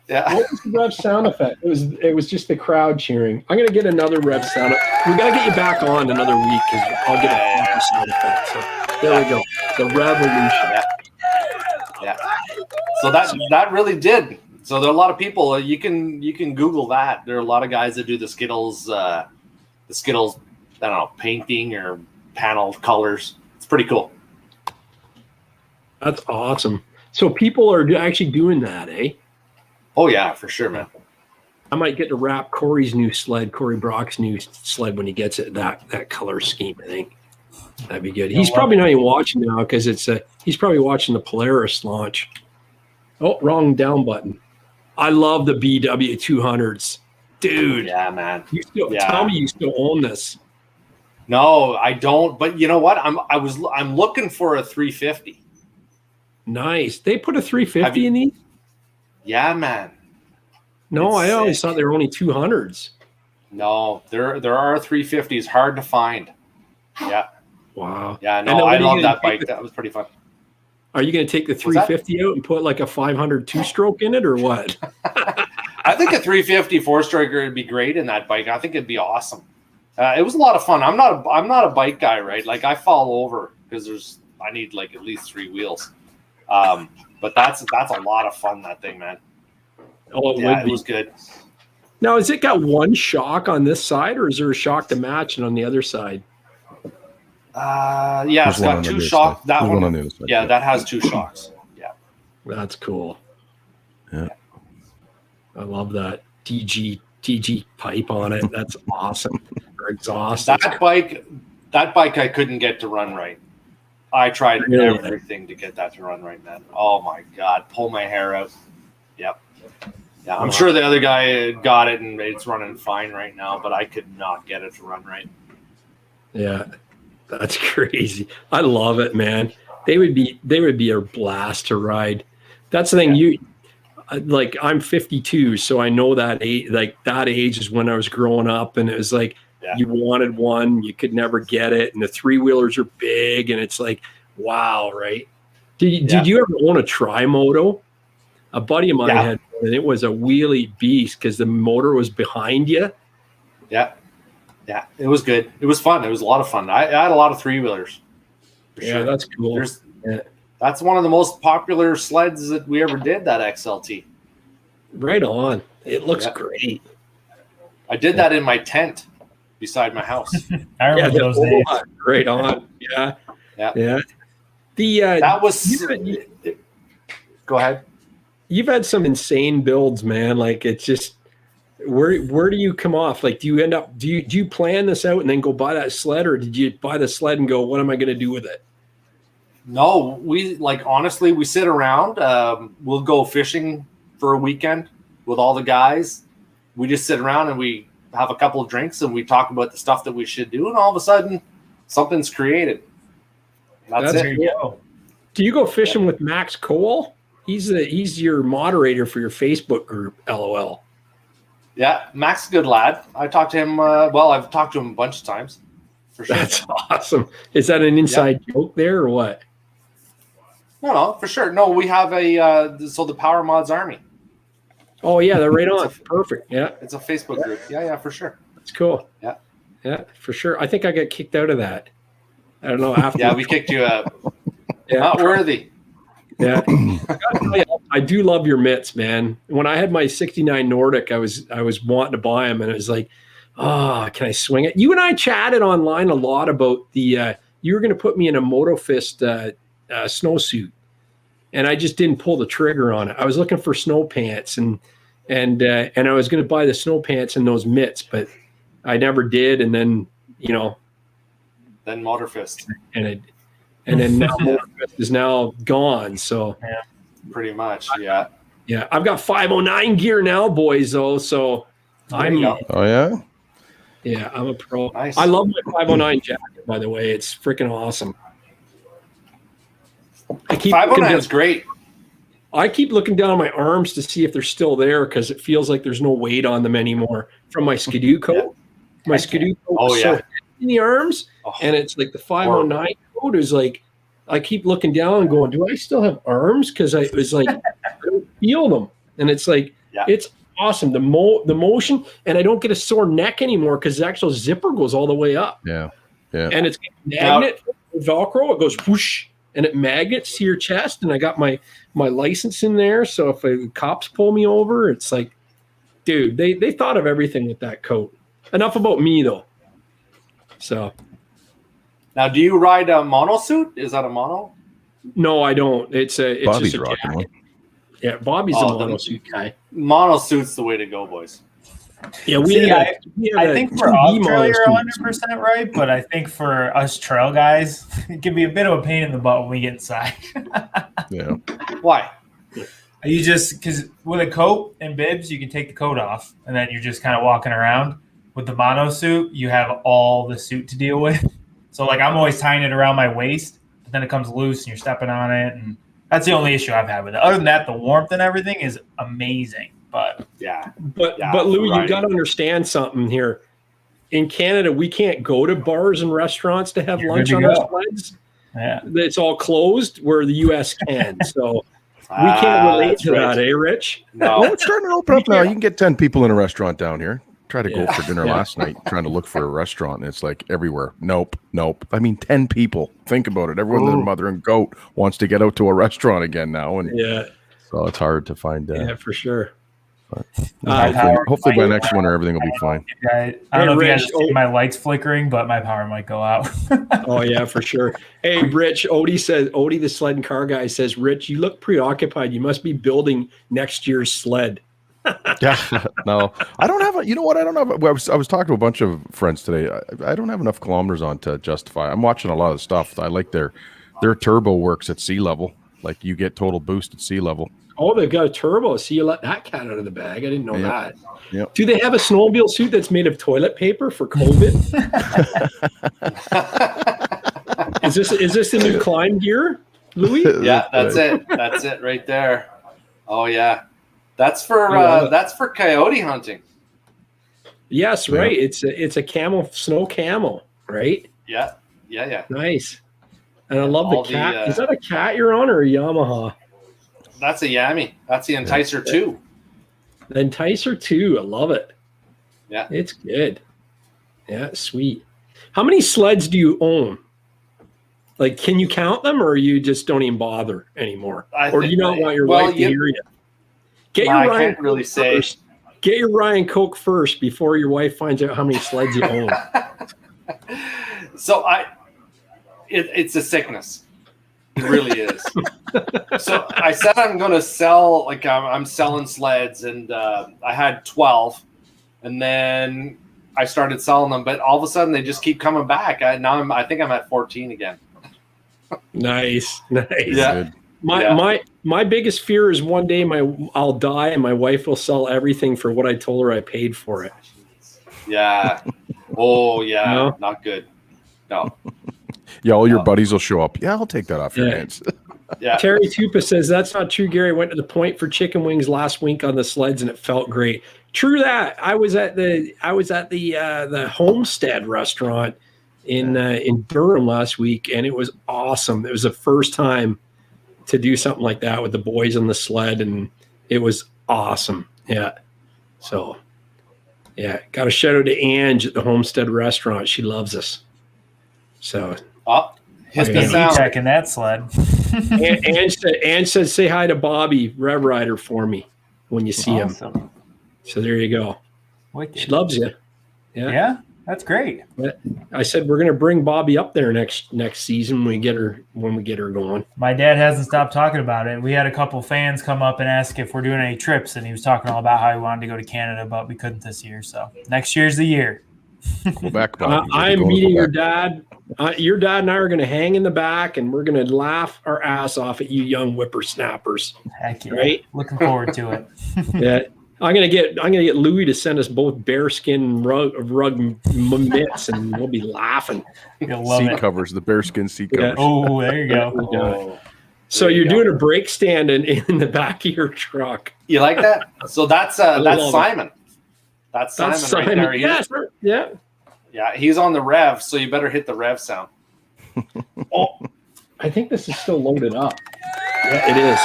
Yeah. What was the rev sound effect? It was just the crowd cheering. I'm gonna get another rev sound. We gotta get you back on another week because I'll get a sound effect. So there we go. The revolution. Yeah. So that really did. So there are a lot of people. You can Google that. There are a lot of guys that do the Skittles. I don't know, painting or panel colors. It's pretty cool. That's awesome. So people are actually doing that, eh? Oh yeah, for sure, man. I might get to wrap Corey Brock's new sled when he gets it that color scheme. I think that'd be good. He's probably not even watching now because he's probably watching the Polaris launch. Oh, wrong down button. I love the BW 200s, dude. Yeah, man. Tell me you still own this. No, I don't. But you know what? I'm looking for a 350. Nice. They put a 350 in these? Yeah, man. No, I always thought they were only 200s. No, there are 350s. Hard to find. Yeah. Wow. Yeah, no, I love that bike. That was pretty fun. Are you going to take the 350 out and put like a 500 two-stroke in it, or what? I think a 350 four-stroker would be great in that bike. I think it'd be awesome. It was a lot of fun. I'm not a bike guy, right? Like I fall over because I need like at least 3 wheels. But that's a lot of fun, that thing, man. Oh, it was good. Now, has it got one shock on this side, or is there a shock to match it on the other side? Yeah, it's got 2 shocks. That one on the other side. Yeah, that has 2 shocks. Yeah. That's cool. Yeah. I love that TG pipe on it. That's awesome. Or exhaust. That bike I couldn't get to run right. I tried everything to get that to run right, man. Oh my God, pull my hair out. Yep. Yeah, I'm sure the other guy got it and it's running fine right now, but I could not get it to run right. Yeah, that's crazy. I love it, man. They would be a blast to ride. That's the thing. Like I'm 52, so I know that age. Like that age is when I was growing up, and it was like. You wanted one, you could never get it, and the 3-wheelers are big, and it's like, wow, right? Did you ever own a tri-moto? A buddy of mine had, and it was a wheelie beast because the motor was behind you. Yeah. Yeah, it was good. It was fun. It was a lot of fun. I had a lot of 3-wheelers. Yeah, that's cool. That's one of the most popular sleds that we ever did, that XLT. Right on. It looks great. I did that in my tent beside my house. I remember those days. Right on. Yeah. That was. Go ahead. You've had some insane builds, man. Like, it's just where do you come off? Like, do you plan this out and then go buy that sled, or did you buy the sled and go, what am I going to do with it? No, honestly, we sit around. We'll go fishing for a weekend with all the guys. We just sit around and we have a couple of drinks and we talk about the stuff that we should do, and all of a sudden, something's created. That's it. Cool. Do you go fishing with Max Cole? He's your moderator for your Facebook group, LOL. Yeah, Max is a good lad. I talked to him. I've talked to him a bunch of times. For sure. That's awesome. Is that an inside joke there or what? No, for sure. No, we have the PowerModz Army. Oh yeah, they're right on. Perfect. Yeah, it's a Facebook group. Yeah, for sure. That's cool. Yeah, for sure. I think I got kicked out of that. I don't know. After we kicked you out. Not worthy. Yeah, I do love your mitts, man. When I had my '69 Nordic, I was wanting to buy them, and it was like, oh, can I swing it? You and I chatted online a lot about the. You were going to put me in a MotoFist snowsuit, and I just didn't pull the trigger on it. I was looking for snow pants, and I was going to buy the snow pants and those mitts, but I never did. And then then MotoFist, and then now MotoFist is now gone. So pretty much, yeah. I've got 509 gear now, boys. Though, so I'm. Oh yeah. Yeah, I'm a pro. Nice. I love my 509 jacket, by the way. It's freaking awesome. 509 is great. I keep looking down on my arms to see if they're still there because it feels like there's no weight on them anymore from my Skidoo coat. Yeah. My Skidoo coat is so in the arms, and it's like the 509 coat is like, I keep looking down and going, do I still have arms? Because I was like, I don't feel them. And it's like, it's awesome. The motion, and I don't get a sore neck anymore because the actual zipper goes all the way up. Yeah. And it's magnet Velcro. It goes whoosh, and it magnets to your chest. And I got my license in there. So if the cops pull me over, it's like, dude, they thought of everything with that coat. Enough about me, though. So. Now, do you ride a mono suit? Is that a mono? No, I don't. It's Bobby's just a rocking one. Yeah, Bobby's a mono suit guy. Mono suit's the way to go, boys. Yeah, I think for off trail you're 100% right, but I think for us trail guys, it can be a bit of a pain in the butt when we get inside. Yeah. Why? You just because with a coat and bibs, you can take the coat off, and then you're just kind of walking around. With the mono suit, you have all the suit to deal with. So like I'm always tying it around my waist, but then it comes loose and you're stepping on it, and that's the only issue I've had with it. Other than that, the warmth and everything is amazing. But Louis, you got to understand something here. In Canada, we can't go to bars and restaurants to have lunch on our sleds. Yeah, it's all closed. Where the U.S. can, so we can't relate to that, eh, Rich? No, it's starting to open up now. You can get 10 people in a restaurant down here. Tried to go for dinner last night, trying to look for a restaurant, and it's like everywhere. Nope. I mean, 10 people. Think about it. Everyone, their mother and goat, wants to get out to a restaurant again now, and so it's hard to find. For sure. Hopefully by next winter everything will be fine. I don't know if you guys see my lights flickering, but my power might go out. Oh yeah, for sure. Hey, Rich, Odie the sled and car guy says, Rich, you look preoccupied. You must be building next year's sled. Yeah, no, I don't have. You know what? I don't have. I was talking to a bunch of friends today. I don't have enough kilometers on to justify. I'm watching a lot of stuff. I like their turbo works at sea level. Like you get total boost at sea level. Oh, they've got a turbo. See, you let that cat out of the bag. I didn't know that. Yep. Do they have a snowmobile suit that's made of toilet paper for COVID? Is this the new climb gear, Louis? Yeah, that's it. That's it right there. Oh yeah. That's for coyote hunting. Yes, right. It's a snow camel, right? Yeah. Nice. And I love the cat. Is that a cat you're on or a Yamaha? That's a Yami. That's the Enticer 2. The Enticer 2. I love it. Yeah. It's good. Yeah, sweet. How many sleds do you own? Like, can you count them, or you just don't even bother anymore? Or do you not want your wife to hear you? Get your I Ryan can't really Coke say. first. Get your Ryan Coke first before your wife finds out how many sleds you own. So it's a sickness. It really is. So I said I'm going to sell, like I'm selling sleds, and I had 12, and then I started selling them, but all of a sudden they just keep coming back. I think I'm at 14 again. Nice. Yeah. My biggest fear is one day I'll die and my wife will sell everything for what I told her I paid for it. Yeah. Oh yeah. No? Not good. No. Yeah, all your buddies will show up. Yeah, I'll take that off your hands. Yeah. Terry Tupa says, that's not true, Gary. I went to the Point for chicken wings last week on the sleds and it felt great. True that. I was at the Homestead restaurant in Durham last week, and it was awesome. It was the first time to do something like that with the boys on the sled, and it was awesome. Yeah. So, yeah, got a shout out to Ange at the Homestead restaurant. She loves us. So, Hit the E-Tech in that sled. Ange said, say hi to Bobby, Rev Rider, for me when you see him. So there you go. Wicked. She loves you. Yeah, that's great. I said we're going to bring Bobby up there next season when we get her going. My dad hasn't stopped talking about it. We had a couple fans come up and ask if we're doing any trips, and he was talking all about how he wanted to go to Canada, but we couldn't this year. So next year's the year. Go back, Bobby. I'm meeting your dad. Your dad and I are going to hang in the back, and we're going to laugh our ass off at you young whippersnappers. Heck yeah. Right? Looking forward to it. Yeah. I'm gonna get Louie to send us both bearskin rug mitts, and we'll be laughing. You'll love seat it. covers, the bearskin seat covers. Oh, there you go. So you're doing a brake stand in the back of your truck. You like that? So that's Simon. That's Simon right there. Yes, yeah. Yeah, he's on the rev, so you better hit the rev sound. Oh, I think this is still loaded up. Yeah, it is.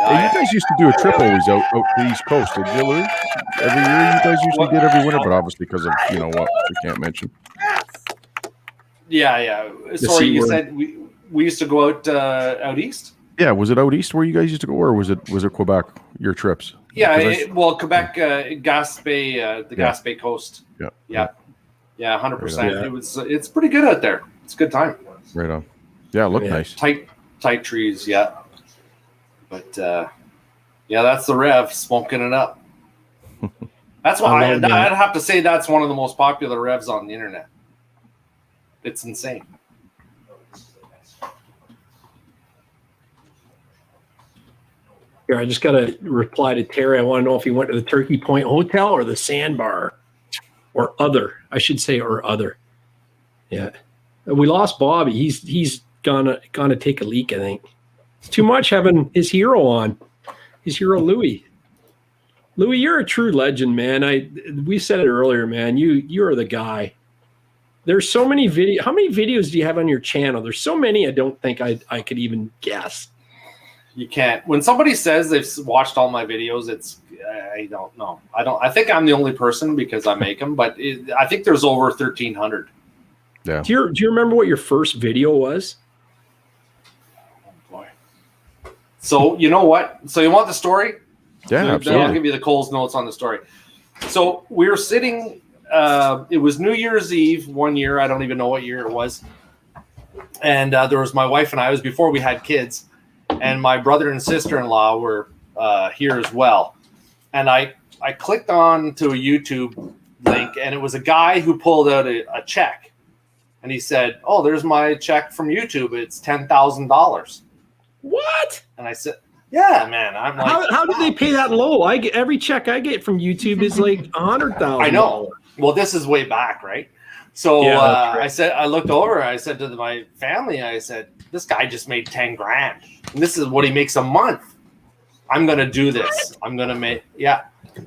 Hey, you guys used to do a trip always out the East Coast, did you, Louis? Every year you guys usually did every winter, but obviously because of, you know what, we can't mention. Yeah. Sorry, you said we used to go out east? Yeah, was it out east where you guys used to go, or was it Quebec, your trips? Yeah, Quebec, Gaspé, the Gaspé coast. Yeah, 100%. It's pretty good out there. It's a good time. Right on. Yeah, it looked nice. Tight trees, yeah. But that's the rev, smoking it up. That's why I'd have to say that's one of the most popular revs on the internet. It's insane. Here, I just got a reply to Terry. I want to know if he went to the Turkey Point Hotel or the Sandbar, or other. I should say, or other. Yeah, we lost Bobby. He's gonna take a leak, I think. It's too much having his hero on. His hero, Louie. Louie, you're a true legend, man. We said it earlier, man. You're the guy. There's so many videos. How many videos do you have on your channel? There's so many I don't think I could even guess. You can't. When somebody says they've watched all my videos, I don't know. I think I'm the only person because I make them, but I think there's over 1,300. Yeah. Do you remember what your first video was? So you know what? So you want the story? Yeah, then absolutely. I'll give you the Coles notes on the story. So we were sitting. It was New Year's Eve one year. I don't even know what year it was. And there was my wife and I. It was before we had kids, and my brother and sister-in-law were here as well. And I clicked on to a YouTube link, and it was a guy who pulled out a check, and he said, "Oh, there's my check from YouTube. It's $10,000." What? And I said, "Yeah, man." I'm like, how did they pay that low? Every check I get from YouTube is like $100,000. I know. Well, this is way back, right? So I looked over. I said to my family, I said, "This guy just made 10 grand, and this is what he makes a month. I'm gonna do this. I'm gonna make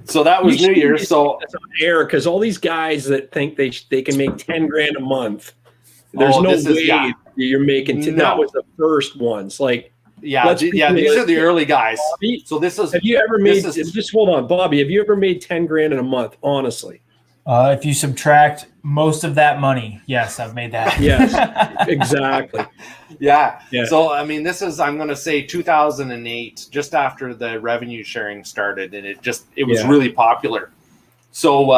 So that was New Year's. So that's on air because all these guys that think they can make 10 grand a month. There's no way you're making. That was the first ones. Like. These are the early guys. Bobby, so this is. Have you ever made? Just hold on, Bobby. Have you ever made 10 grand in a month? Honestly. If you subtract most of that money, yes, I've made that. Yes, exactly. Yeah. Yeah. So, I mean, this is, I'm going to say 2008, just after the revenue sharing started, and it was really popular. So,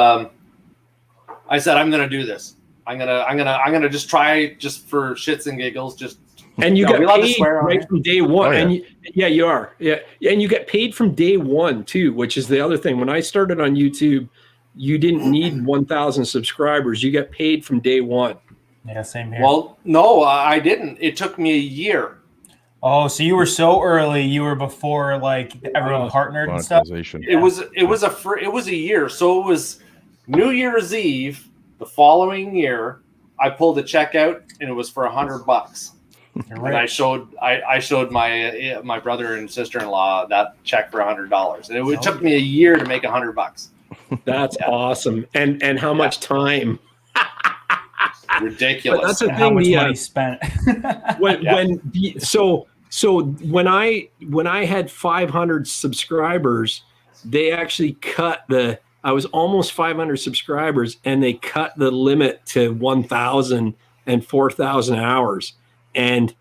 I said, I'm going to do this. I'm going to just try just for shits and giggles. And you got paid right from day one. Oh, yeah. And you are. Yeah. And you get paid from day one too, which is the other thing. When I started on YouTube, you didn't need 1,000 subscribers. You get paid from day one. Yeah, same here. Well, no, I didn't. It took me a year. Oh, so you were so early. You were before like everyone partnered and stuff. It was a year. So it was New Year's Eve the following year. I pulled a check out, and it was for $100. And I showed my brother and sister-in-law that check for $100, and it took me a year to make $100. That's awesome. And how much time? Ridiculous. But that's the And thing. how much money spent? So when I had 500 subscribers, they actually cut I was almost 500 subscribers, and they cut the limit to 1,000 and 4,000 hours. And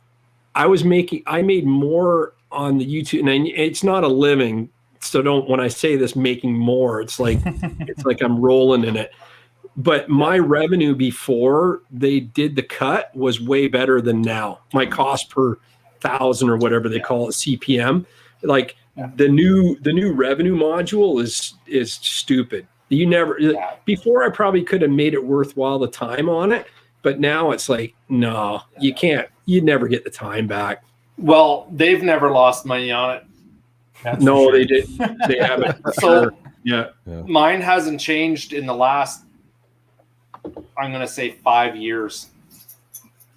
I made more on the YouTube, and it's not a living. So when I say this, making more, it's like I'm rolling in it. But my revenue before they did the cut was way better than now. My cost per 1,000 or whatever they call it, CPM, like the new revenue module is stupid. You never before I probably could have made it worthwhile the time on it, but now it's like, no, you can't. You'd never get the time back. Well, they've never lost money on it. They did. They haven't. So yeah, mine hasn't changed in the last, I'm going to say 5 years.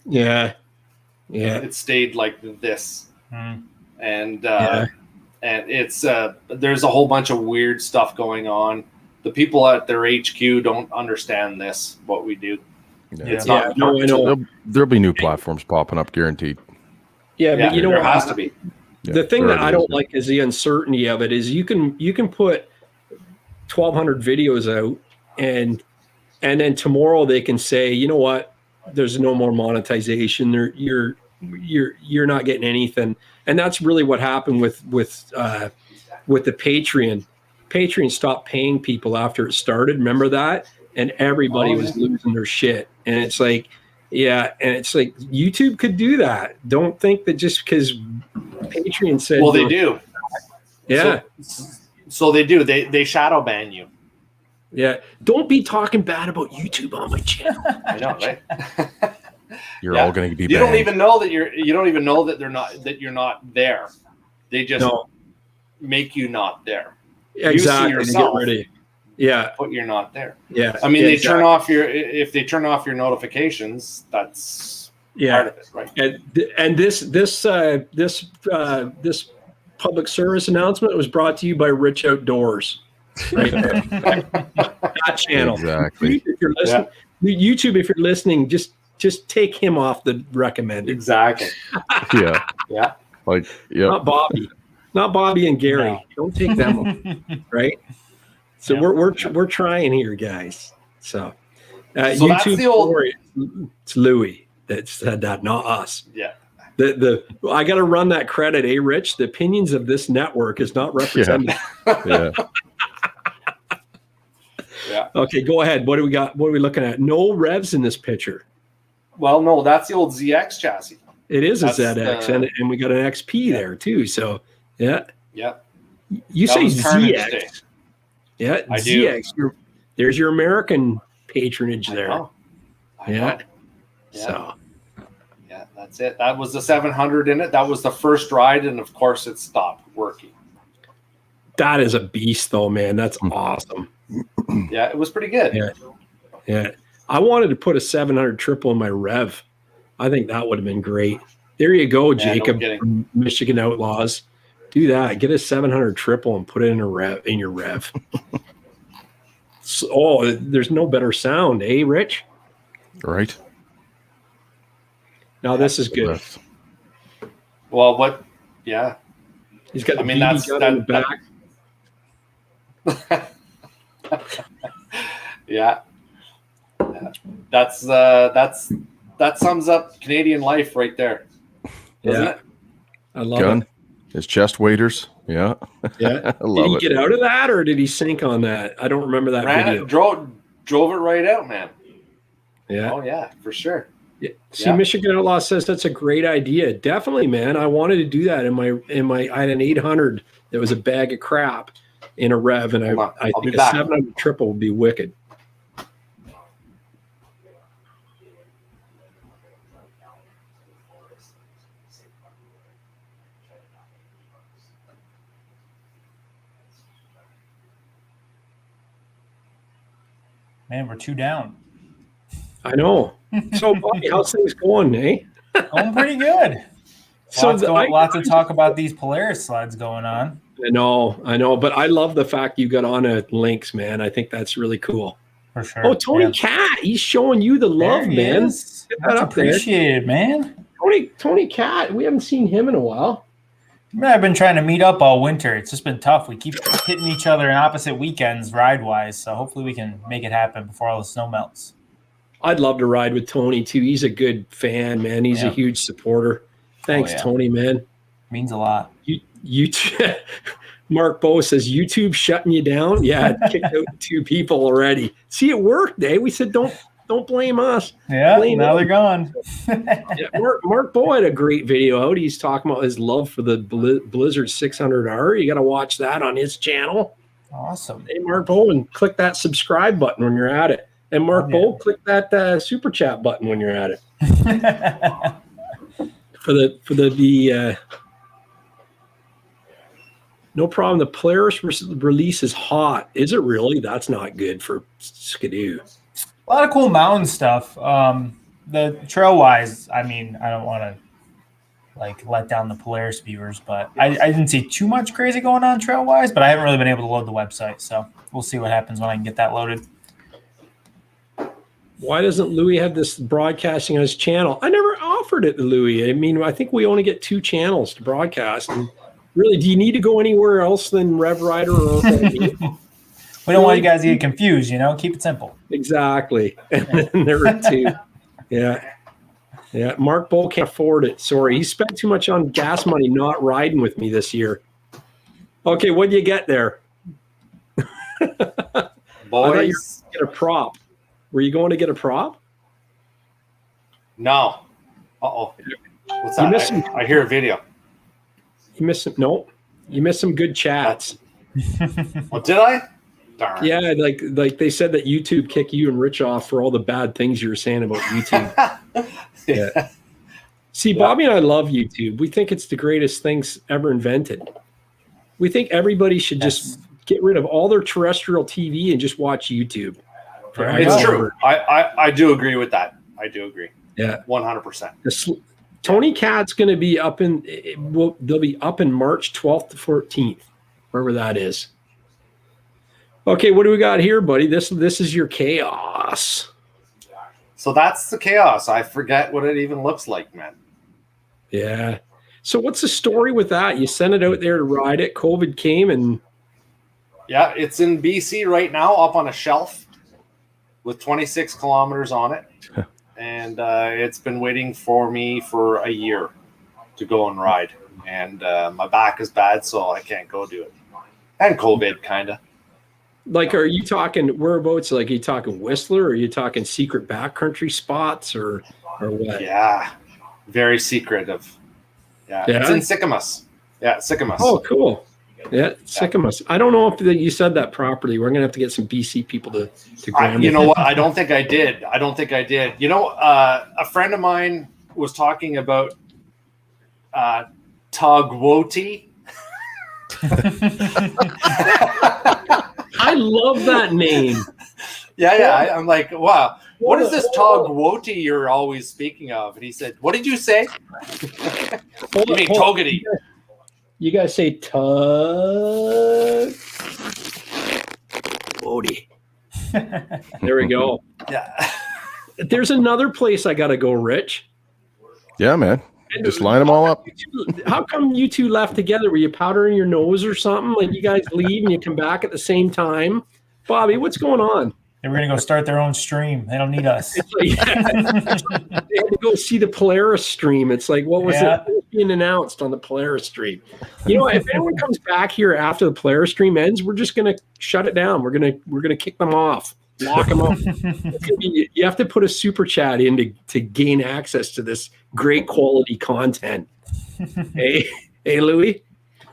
Yeah. It stayed like this. And it's there's a whole bunch of weird stuff going on. The people at their HQ don't understand what we do. It's not. No, I know. There'll be new platforms popping up, guaranteed. Yeah, but you know there what? has to be. The thing that I don't like is the uncertainty of it. Is you can put 1,200 videos out, and then tomorrow they can say, you know what, there's no more monetization. You're not getting anything, and that's really what happened with the Patreon. Patreon stopped paying people after it started. Remember that? And everybody was losing their shit. And it's like, YouTube could do that. Don't think that just because Patreon said. Well, they do. Yeah. So they do. They shadow ban you. Yeah. Don't be talking bad about YouTube on my channel. I know, right? You're all going to be banned. You don't even know that you're not there. They just make you not there. Exactly. You see yourself, but you're not there. Yeah. I mean, if they turn off your notifications, that's part of it, right? And this public service announcement was brought to you by Rich Outdoors. Right? That channel. Exactly. If you're listening, YouTube, if you're listening, just take him off the recommended. Exactly. Yeah. Yeah. Not Bobby and Gary. No. Don't take them off, right? So we're trying here, guys. So YouTube, that's the old. It's Louie that said that, not us. Yeah. I got to run that credit, Rich? The opinions of this network is not represented. Yeah. Yeah. Okay, go ahead. What do we got? What are we looking at? No revs in this picture. Well, no, that's the old ZX chassis. It is a ZX, and we got an XP there too. So yeah. You say ZX? Yeah, I ZX. do. There's your American patronage there. I know. Yeah. So. Yeah, that's it. That was the 700 in it. That was the first ride, and of course, it stopped working. That is a beast, though, man. That's awesome. Yeah, it was pretty good. Yeah. I wanted to put a 700 triple in my rev. I think that would have been great. There you go, Jacob from Michigan Outlaws. Do that. Get a 700 triple and put it in your rev. There's no better sound, Rich? Right. Now this is good. Well, what? Yeah. He's got the BB gun on the back. Yeah. That sums up Canadian life right there. Doesn't it? I love it. His chest waders. Yeah. Yeah. I love did he it. get out of that or did he sink on that? I don't remember that video. Drove it right out, man. Yeah. Oh yeah, for sure. Yeah. See, Michigan Outlaw says that's a great idea. Definitely, man. I wanted to do that in my I had an 800 that was a bag of crap in a rev, and I think a 700 triple would be wicked. Man, we're 2 down. I know. So, Bobby, how's things going, eh? Going pretty good. So lots of talk about these Polaris sleds going on. I know, but I love the fact you got on a Lynx, man. I think that's really cool. For sure. Oh, Tony Cat, he's showing you the love, man. That's appreciated, man. Tony Cat, we haven't seen him in a while. I've been trying to meet up all winter. It's just been tough. We keep hitting each other in opposite weekends ride-wise, so hopefully we can make it happen before all the snow melts. I'd love to ride with Tony, too. He's a good fan, man. He's a huge supporter. Thanks, Tony, man. Means a lot. Mark Bowe says, YouTube shutting you down? Yeah, it kicked out 2 people already. See, it worked, eh? We said, don't blame us. Yeah, them. now they're gone. Mark Bowe had a great video out. He's talking about his love for the Blizzard 600R. You got to watch that on his channel. Awesome. Hey, Mark Bowe, and click that subscribe button when you're at it. And Mark Bowe, click that super chat button when you're at it. for the no problem. The Polaris release is hot. Is it really? That's not good for Skidoo. A lot of cool mountain stuff. The trail wise, I mean, I don't want to let down the Polaris viewers, but I didn't see too much crazy going on trail wise, but I haven't really been able to load the website, so we'll see what happens when I can get that loaded. Why doesn't Louie have this broadcasting on his channel? I never offered it to Louie. I mean, I think we only get 2 channels to broadcast. And really, do you need to go anywhere else than Rev Rider or We don't want you guys to get confused, Keep it simple. Exactly. And then there are 2. Yeah. Yeah. Mark Bowe can't afford it. Sorry. He spent too much on gas money not riding with me this year. Okay, what do you get there? Boys. I thought you were going to get a prop. Were you going to get a prop? No. Uh-oh. What's that? I hear a video. You missed some. No. You missed some good chats. Well, did I? Darn. Yeah, like they said that YouTube kicked you and Rich off for all the bad things you were saying about YouTube. Yeah. See, Bobby and I love YouTube. We think it's the greatest things ever invented. We think everybody should just get rid of all their terrestrial TV and just watch YouTube. It's true. I do agree with that. I do agree. Yeah. 100%. Tony Cat's going to be up they'll be up in March 12th to 14th, wherever that is. Okay, what do we got here, buddy? This is your chaos. So that's the chaos. I forget what it even looks like, man. Yeah. So what's the story with that? You sent it out there to ride it. COVID came and... Yeah, it's in BC right now, up on a shelf with 26 kilometers on it. And it's been waiting for me for a year to go and ride. And my back is bad, so I can't go do it. And COVID, kind of. Like, are you talking whereabouts? Like, are you talking Whistler? Or are you talking secret backcountry spots or what? Yeah, very secretive. Yeah, it's in Sycamus. Yeah, Sycamus. Oh, cool. Yeah, Sycamus. I don't know if you said that properly. We're gonna have to get some BC people to grab you know what? I don't think I did. You know, a friend of mine was talking about Tugwoti. I love that name. Yeah. I'm like, wow. What is this Tugwoti you're always speaking of? And he said, what did you say? You mean Togity. You guys say Tugwoti. There we go. Yeah. There's another place I got to go, Rich. Yeah, man. Just line them all up. How come you two left together? Were you powdering your nose or something? Like you guys leave and you come back at the same time? Bobby, what's going on? They were going to go start their own stream. They don't need us. It's like, they had to go see the Polaris stream. It's like, what was it being announced on the Polaris stream? You know, if anyone comes back here after the Polaris stream ends, we're just going to shut it down. We're gonna kick them off, lock them up. You have to put a super chat in to gain access to this great quality content. Hey, Louie.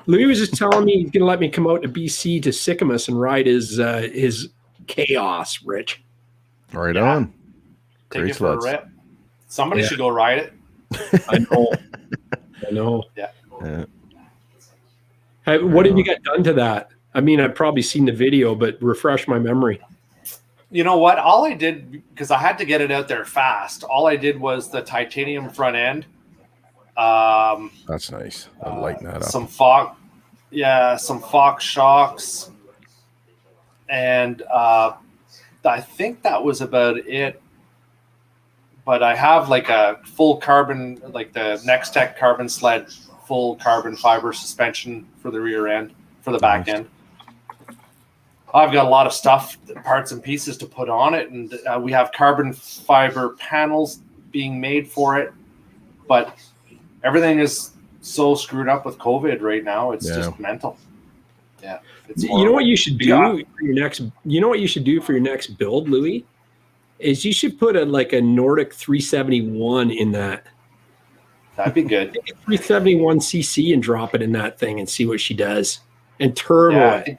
Louie was just telling me he's going to let me come out to BC to Sycamus and ride his chaos, Rich. Right on. Take Great it for a sleds. rip. Somebody should go ride it. I know. Yeah. Hey, what have you got done to that? I mean, I've probably seen the video, but refresh my memory. You know what? All I did, because I had to get it out there fast, all I did was the titanium front end. That's nice. I'll lighten that up. Some Fox shocks. And I think that was about it. But I have like a full carbon, like the Next Tech carbon sled, full carbon fiber suspension for the rear end, for the back end. I've got a lot of stuff, parts and pieces to put on it. And we have carbon fiber panels being made for it. But everything is so screwed up with COVID right now. It's just mental. Yeah. You know what you should do for your next? You know what you should do for your next build, Louie? Is you should put a Nordic 371 in that. That'd be good. Take a 371 cc and drop it in that thing and see what she does. And turbo it.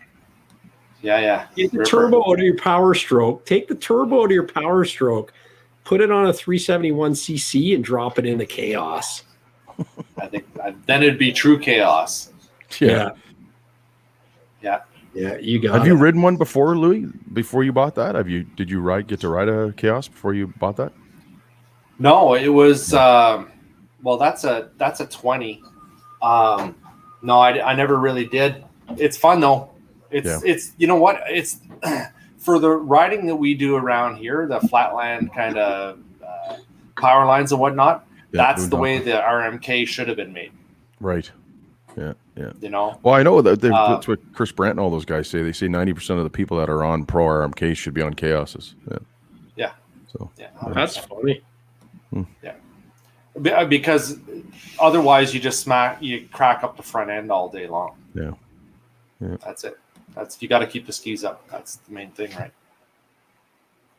Yeah. Get the turbo out of your Power Stroke. Take the turbo out of your Power Stroke. Put it on a 371 cc and drop it into chaos. I think then it'd be true chaos. Yeah. Yeah, you got Have you ridden one before, Louie? Before you bought that? Did you get to ride a Chaos before you bought that? No, it was well, that's a 20. No, I never really did. It's fun though. It's you know what? It's for the riding that we do around here, the flatland kind of power lines and whatnot. That's the way the RMK should have been made. Right. Yeah. You know. Well, I know that that's what Chris Brandt and all those guys say. They say 90% of the people that are on Pro RMK should be on Chaoses. Yeah. So that's funny. Yeah. Because otherwise, you crack up the front end all day long. Yeah. That's it. You got to keep the skis up. That's the main thing, right?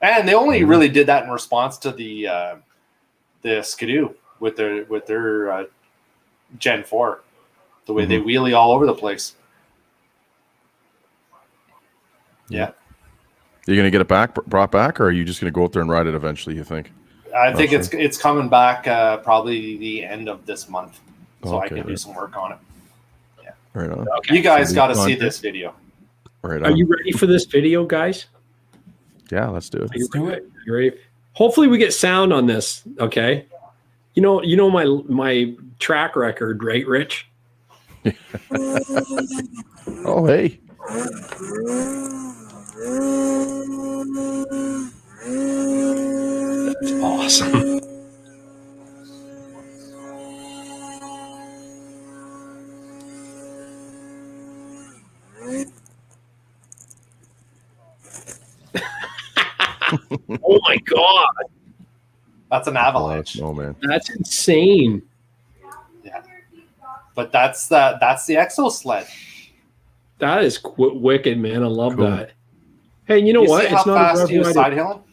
And they only really did that in response to the Skidoo with their Gen 4. The way they wheelie all over the place. Yeah. You're going to get it brought back, or are you just going to go out there and ride it eventually, you think? I think it's coming back probably the end of this month. So I can do some work on it. Yeah. Right on. Okay. You guys got to see this video. Right on. Are you ready for this video, guys? Yeah, let's do it. Let's do it. You ready? Hopefully we get sound on this, okay? You know my track record, right, Rich? Oh, hey. That's awesome. Oh my God. That's an avalanche. Oh man. That's insane. Yeah. But that's the Exo sled. That is wicked, man. I love that. Hey, you know what? It's not a Rev Rider side hilling.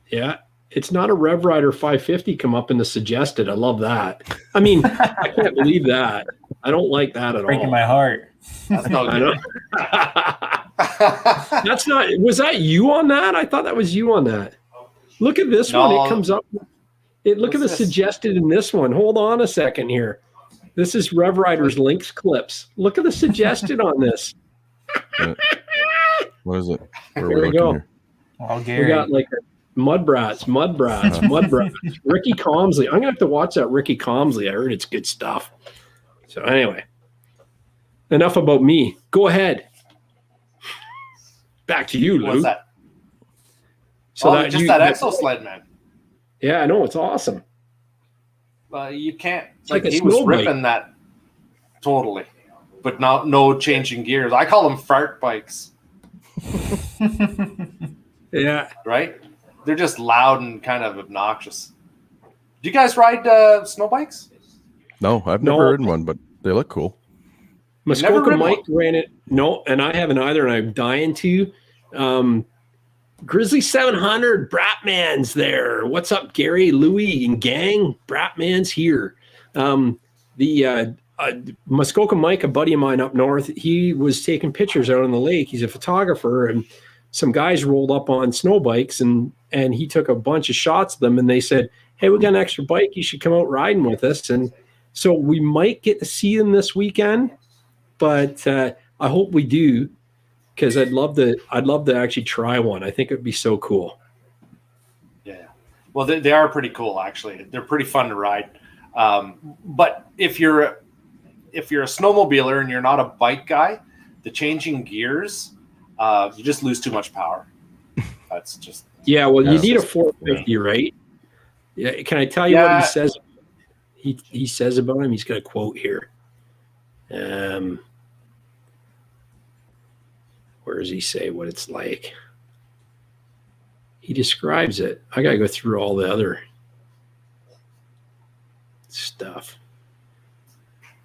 Yeah, it's not a Rev Rider 550 come up in the suggested. I love that. I mean, I can't believe that. I don't like that at all. Breaking my heart. That's not good. That's not. Was that you on that? I thought that was you on that. Look at this one. It comes up. Look at the suggested in this one. Hold on a second here. This is Rev Rider's links clips. Look at the suggested on this. What is it? Here we go. Here? Oh, Gary. We got like Mudbrats. Ricky Comsley. I'm gonna have to watch that Ricky Comsley. I heard it's good stuff. So anyway, enough about me. Go ahead. Back to you, Lou. What's that? So that Exo sled, man. Yeah, I know, it's awesome. You can't. Like he was ripping that totally, but no changing gears. I call them fart bikes. Yeah. Right? They're just loud and kind of obnoxious. Do you guys ride snow bikes? No, I've never ridden one, but they look cool. Muskoka Mike ran it. No, and I haven't either, and I'm dying to. Grizzly 700, Bratman's there. What's up, Gary, Louie, and gang? Bratman's here. The Muskoka Mike, a buddy of mine up north, he was taking pictures out on the lake. He's a photographer, and some guys rolled up on snow bikes, and he took a bunch of shots of them, and they said, hey, we got an extra bike. You should come out riding with us. And so we might get to see them this weekend, but I hope we do, because I'd love to actually try one. I think it would be so cool. Yeah. Well, they are pretty cool, actually. They're pretty fun to ride. But if you're a snowmobiler and you're not a bike guy, the changing gears, you just lose too much power. That's just you need a 450, right? Yeah. Can I tell you what he says? He says about him. He's got a quote here. Where does he say what it's like? He describes it. I gotta go through all the other stuff.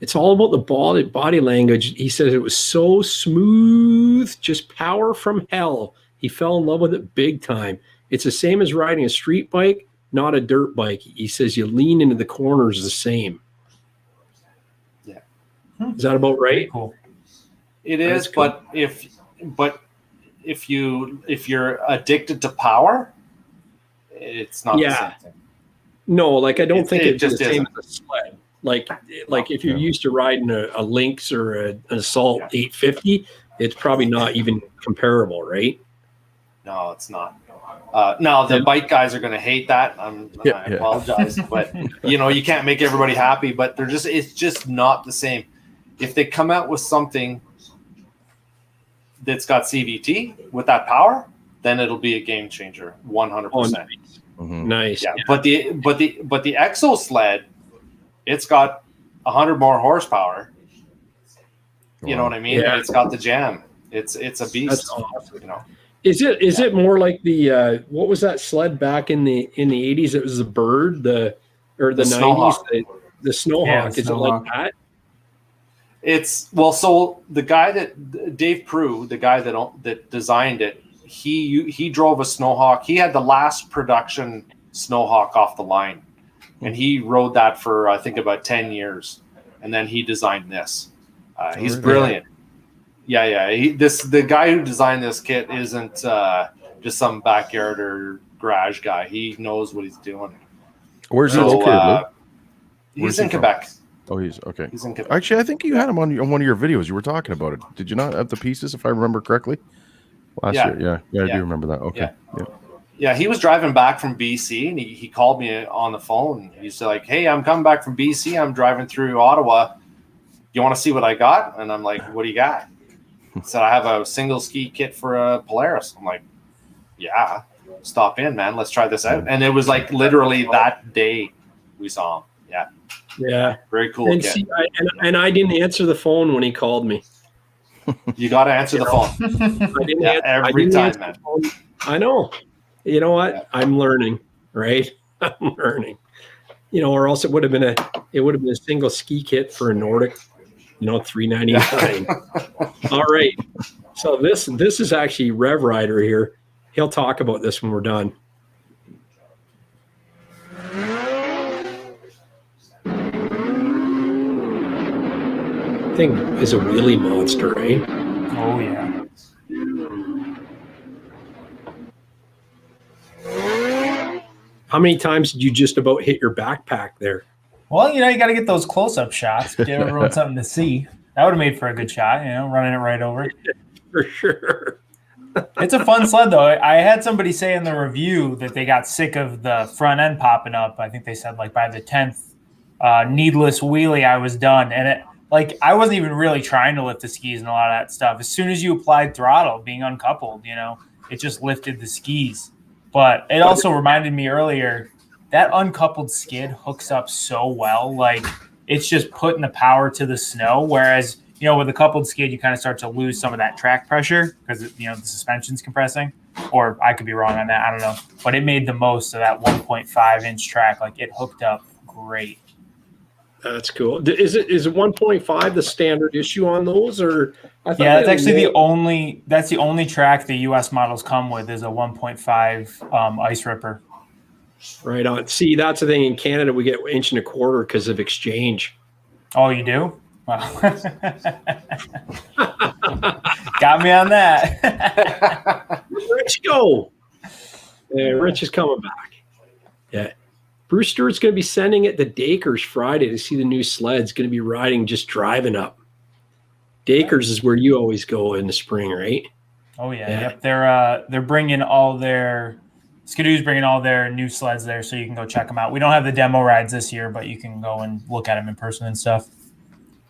It's all about the body language. He says it was so smooth, just power from hell. He fell in love with it big time. It's the same as riding a street bike, not a dirt bike. He says you lean into the corners the same. Yeah. Is that about right? Cool. It is, cool. But if you're addicted to power, it's not the same thing. No, like I don't think it's just the same as a sled. Like if you're used to riding a Lynx or an Assault 850, it's probably not even comparable, right? No, it's not. Now the bike guys are going to hate that. I apologize, but you can't make everybody happy. But it's just not the same. If they come out with something that's got CVT with that power, then it'll be a game changer, 100%. Oh, nice. Mm-hmm. Nice. Yeah, but the Exo sled, it's got 100 more horsepower. You know what I mean? Yeah. And it's got the jam. It's a beast. That's awesome. Is it more like the what was that sled back in the 80s? It was the Bird, or the 90s, the Snowhawk. Is it like that? So the guy that Dave Prue, the guy that designed it, he drove a Snowhawk. He had the last production Snowhawk off the line, and he rode that for I think about 10 years, and then he designed this. He's brilliant. Yeah. The guy who designed this kit isn't just some backyard or garage guy. He knows what he's doing. Where's he located, Lou? He's in Quebec. Oh, he's okay. He's in Quebec. Actually, I think you had him on one of your videos. You were talking about it. Did you not have the pieces, if I remember correctly? Last year, yeah, I do remember that. Okay. Yeah, he was driving back from BC, and he called me on the phone. He's like, "Hey, I'm coming back from BC. I'm driving through Ottawa. You want to see what I got?" And I'm like, "What do you got?" He said, "I have a single ski kit for a Polaris." I'm like, "Yeah, stop in, man. Let's try this out." And it was like literally that day we saw him. Yeah, very cool. And see, I didn't answer the phone when he called me. You got to answer the phone. Every time, man. I know. You know what? Yeah. I'm learning, right? I'm learning. Or else it would have been a single ski kit for a Nordic, $399. All right. So this is actually Rev Rider here. He'll talk about this when we're done. Thing is a wheelie monster, eh? Oh yeah. How many times did you just about hit your backpack there? Well, you got to get those close-up shots. Give everyone something to see. That would have made for a good shot, running it right over. For sure. It's a fun sled, though. I had somebody say in the review that they got sick of the front end popping up. I think they said, by the 10th needless wheelie, I was done. And I wasn't even really trying to lift the skis and a lot of that stuff. As soon as you applied throttle, being uncoupled, it just lifted the skis. But it also reminded me earlier, that uncoupled skid hooks up so well. It's just putting the power to the snow. Whereas, with a coupled skid, you kind of start to lose some of that track pressure because, the suspension's compressing. or I could be wrong on that. I don't know, but it made the most of that 1.5-inch track. Like it hooked up great. That's cool. Is it 1.5 the standard issue on those, or I thought that's actually that's the only track the US models come with is a 1.5 ice ripper. Right on. See, that's the thing. In Canada, we get 1.25 inches because of exchange. Oh, you do? Wow. Got me on that. Rich, go. Rich is coming back. Yeah. Bruce Stewart's going to be sending it to Dakers Friday to see the new sleds. Going to be riding, just driving up. Dakers is where you always go in the spring, right? Oh yeah. Yep. They're bringing all their Skidoo's bringing all their new sleds there, so you can go check them out. We don't have the demo rides this year, but you can go and look at them in person and stuff.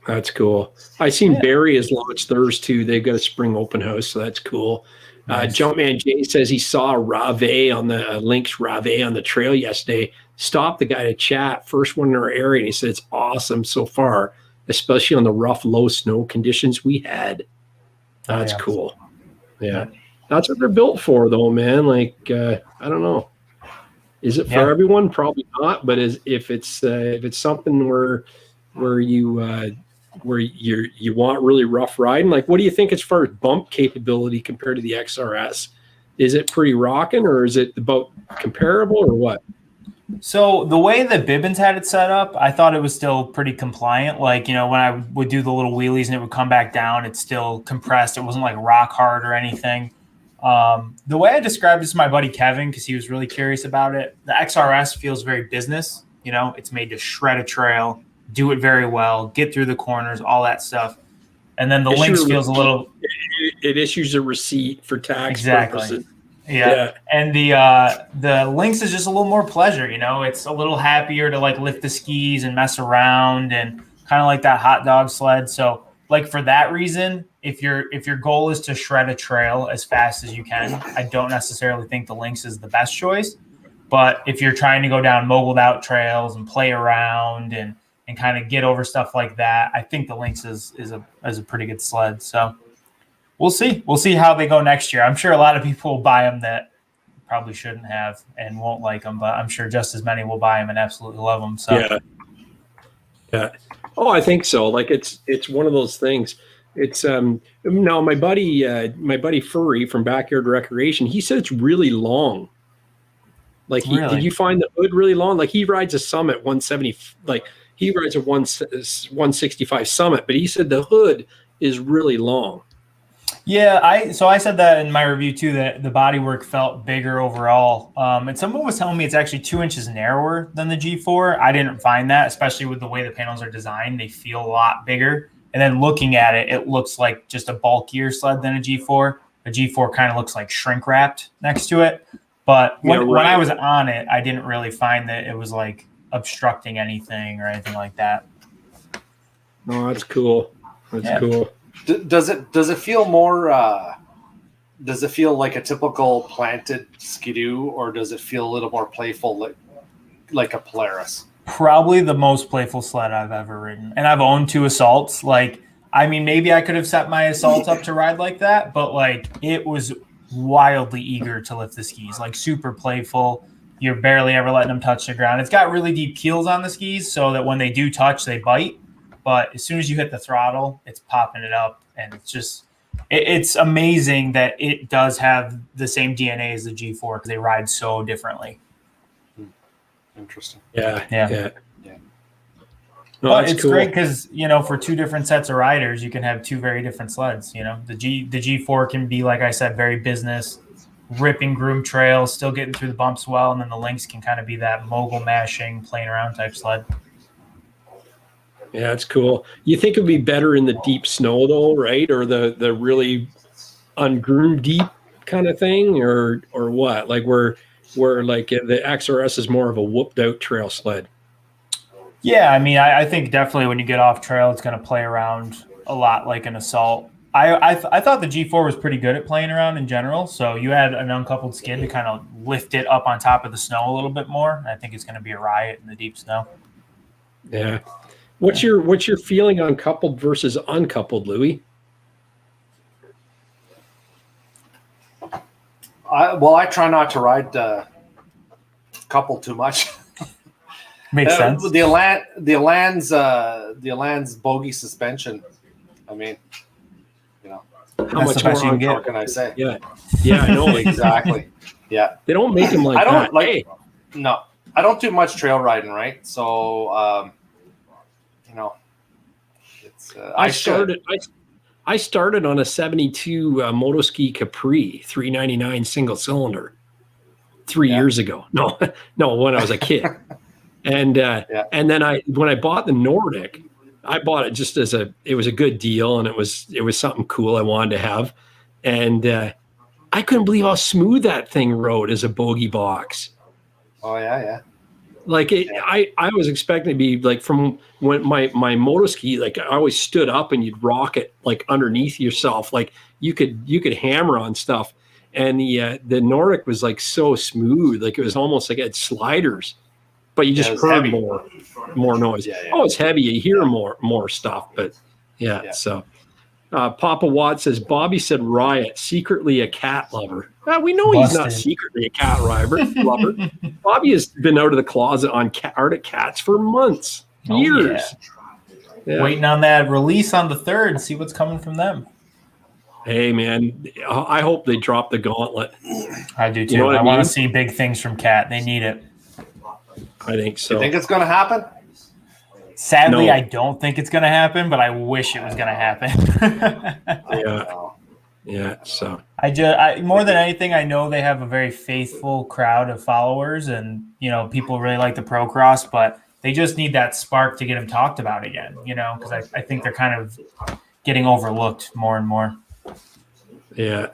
That's cool. I seen Barry has launched theirs too. They've got a spring open house, so that's cool. Nice. Jumpman Jay says he saw Rave on the Lynx Rave on the trail yesterday. Stopped the guy to chat. First one in our area, and he said it's awesome so far, especially on the rough, low snow conditions we had. That's cool. Yeah. That's what they're built for, though, man. Like, I don't know. Is it for everyone? Probably not. But if it's something where you want really rough riding, like, what do you think as far as bump capability compared to the XRS? Is it pretty rocking, or is it about comparable, or what? So the way that Bibbins had it set up, I thought it was still pretty compliant. Like, when I would do the little wheelies and it would come back down, it's still compressed. It wasn't like rock hard or anything. The way I described this to my buddy Kevin, because he was really curious about it, the XRS feels very business. It's made to shred a trail, do it very well, get through the corners, all that stuff. And then the Lynx feels a little. It issues a receipt for tax purposes. Yeah. And the Lynx is just a little more pleasure. It's a little happier to like lift the skis and mess around and kind of like that hot dog sled. So like for that reason, if your goal is to shred a trail as fast as you can, I don't necessarily think the Lynx is the best choice. But if you're trying to go down mogulled out trails and play around and kind of get over stuff like that, I think the Lynx is a pretty good sled. So we'll see. We'll see how they go next year. I'm sure a lot of people will buy them that probably shouldn't have and won't like them, but I'm sure just as many will buy them and absolutely love them. So yeah. Oh, I think so. Like it's one of those things. It's no, my buddy Furry from Backyard Recreation, he said it's really long. Like did you find the hood really long? Like he rides a Summit 170, like he rides a 165 Summit, but he said the hood is really long. Yeah, I said that in my review too, that the bodywork felt bigger overall. And someone was telling me it's actually 2 inches narrower than the G4. I didn't find that, especially with the way the panels are designed. They feel a lot bigger. And then looking at it, it looks like just a bulkier sled than a G4. A G4 kind of looks like shrink wrapped next to it. But when I was on it, I didn't really find that it was like obstructing anything or anything like that. Oh, that's cool. That's cool. Does it feel more? Does it feel like a typical planted Skidoo, or does it feel a little more playful, like a Polaris? Probably the most playful sled I've ever ridden, and I've owned 2 Assaults. Like, I mean, maybe I could have set my Assault up to ride like that, but like it was wildly eager to lift the skis, like super playful. You're barely ever letting them touch the ground. It's got really deep keels on the skis, so that when they do touch, they bite. But as soon as you hit the throttle, it's popping it up. And it's just, it's amazing that it does have the same DNA as the G4 because they ride so differently. Interesting. Yeah. No, but it's cool. great because, for 2 different sets of riders, you can have 2 very different sleds. The G4 can be, like I said, very business, ripping groom trails, still getting through the bumps well. And then the Lynx can kind of be that mogul mashing, playing around type sled. Yeah, it's cool. You think it would be better in the deep snow though, right? Or the really ungroomed deep kind of thing, or what? Like where like the XRS is more of a whooped out trail sled. Yeah, I mean, I think definitely when you get off trail, it's going to play around a lot like an Assault. I thought the G4 was pretty good at playing around in general. So you had an uncoupled skid to kind of lift it up on top of the snow a little bit more. I think it's going to be a riot in the deep snow. Yeah. What's your feeling on coupled versus uncoupled, Louie? I try not to ride couple too much. Makes sense. The Elan's bogey suspension. I mean, How That's much the best more you can what get. can I say? Yeah, I know. Exactly. Yeah. They don't make them like I don't that. like. Hey, No, I don't do much trail riding, right? So, it's I started on a 72 Motoski Capri 399 single cylinder 3 years ago. No, when I was a kid. And and then when I bought the Nordic, I bought it just it was a good deal, and it was something cool I wanted to have. And I couldn't believe how smooth that thing rode as a bogey box. Oh yeah. Like I was expecting to be like from when my motoski, like I always stood up and you'd rock it like underneath yourself, like you could hammer on stuff. And the Nordic was like so smooth, like it was almost like it had sliders, but you just heard heavy. more noise. Yeah. Oh, it's heavy. You hear more stuff, but yeah. So Papa Watt says Bobby said Riot secretly a cat lover. We know he's not secretly a cat lover. Bobby has been out of the closet on Arctic cats for months, years. Yeah. Waiting on that release on the 3rd. See what's coming from them. Hey man, I hope they drop the gauntlet. I do too. You know I want to see big things from Cat. They need it. I think so. You think it's going to happen? Sadly, No. I don't think it's going to happen, but I wish it was going to happen. Yeah. So I more than anything, I know they have a very faithful crowd of followers, and people really like the Pro Cross, but they just need that spark to get them talked about again. Because I think they're kind of getting overlooked more and more. Yeah.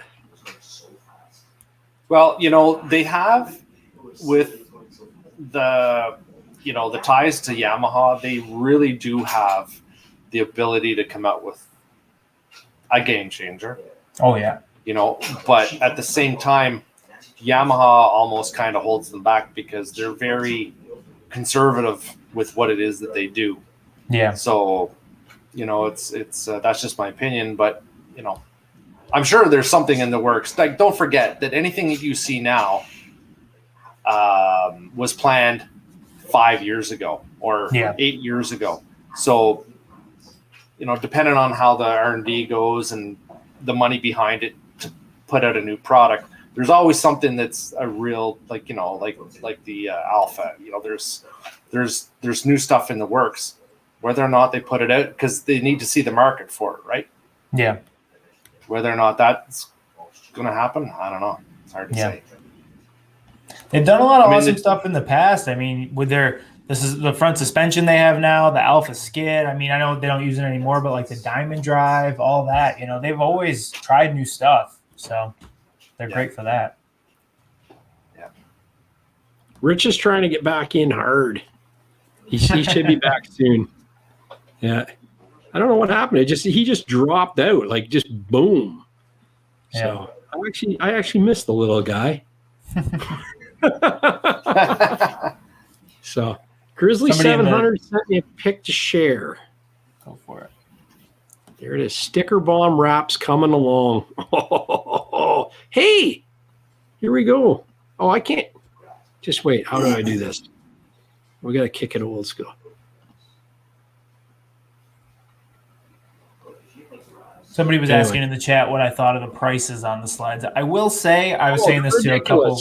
Well, they have with the ties to Yamaha, they really do have the ability to come out with a game changer. Oh yeah. But at the same time, Yamaha almost kind of holds them back because they're very conservative with what it is that they do. Yeah. So, it's that's just my opinion, but I'm sure there's something in the works. Like, don't forget that anything that you see now was planned 5 years ago or 8 years ago. So, depending on how the R&D goes and the money behind it to put out a new product, there's always something that's a real, like the Alpha. There's new stuff in the works. Whether or not they put it out, because they need to see the market for it, right? Yeah. Whether or not that's going to happen, I don't know. It's hard to say. They've done a lot of awesome stuff in the past. I mean, with this is the front suspension they have now, the Alpha skid. I mean, I know they don't use it anymore, but like the Diamond Drive, all that, they've always tried new stuff. So they're great for that. Yeah. Rich is trying to get back in hard. He should be back soon. Yeah. I don't know what happened. He just dropped out, like just boom. Yeah. So I actually missed the little guy. So Grizzly 700 sent me a pic to share. Go for it. There it is. Sticker bomb wraps coming along. Oh, hey, here we go. Oh, I can't. Just wait. How do I do this? We got to kick it old school. Somebody was asking in the chat what I thought of the prices on the sleds. I will say, I was saying this to a couple.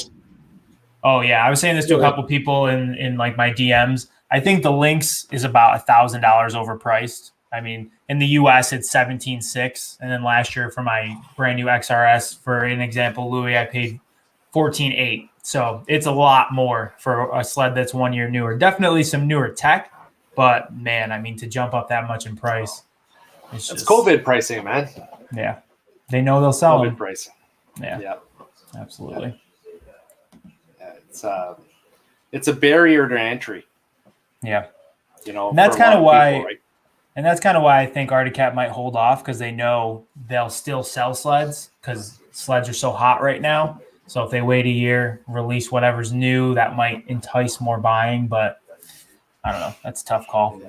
Oh yeah, I was saying this to a couple people in like my DMs. I think the Lynx is about $1,000 overpriced. I mean, in the US it's $17,600, and then last year for my brand new XRS, for an example, Louie, I paid $14,800. So it's a lot more for a sled that's 1 year newer. Definitely some newer tech, but man, I mean, to jump up that much in price, it's COVID pricing, man. Yeah, they know they'll sell COVID them. pricing. Yeah, absolutely. Yeah, it's a barrier to entry. Yeah, and that's kind of why. People, right? And that's kind of why I think Arctic Cat might hold off, because they know they'll still sell sleds because sleds are so hot right now. So if they wait a year, release whatever's new, that might entice more buying. But I don't know. That's a tough call.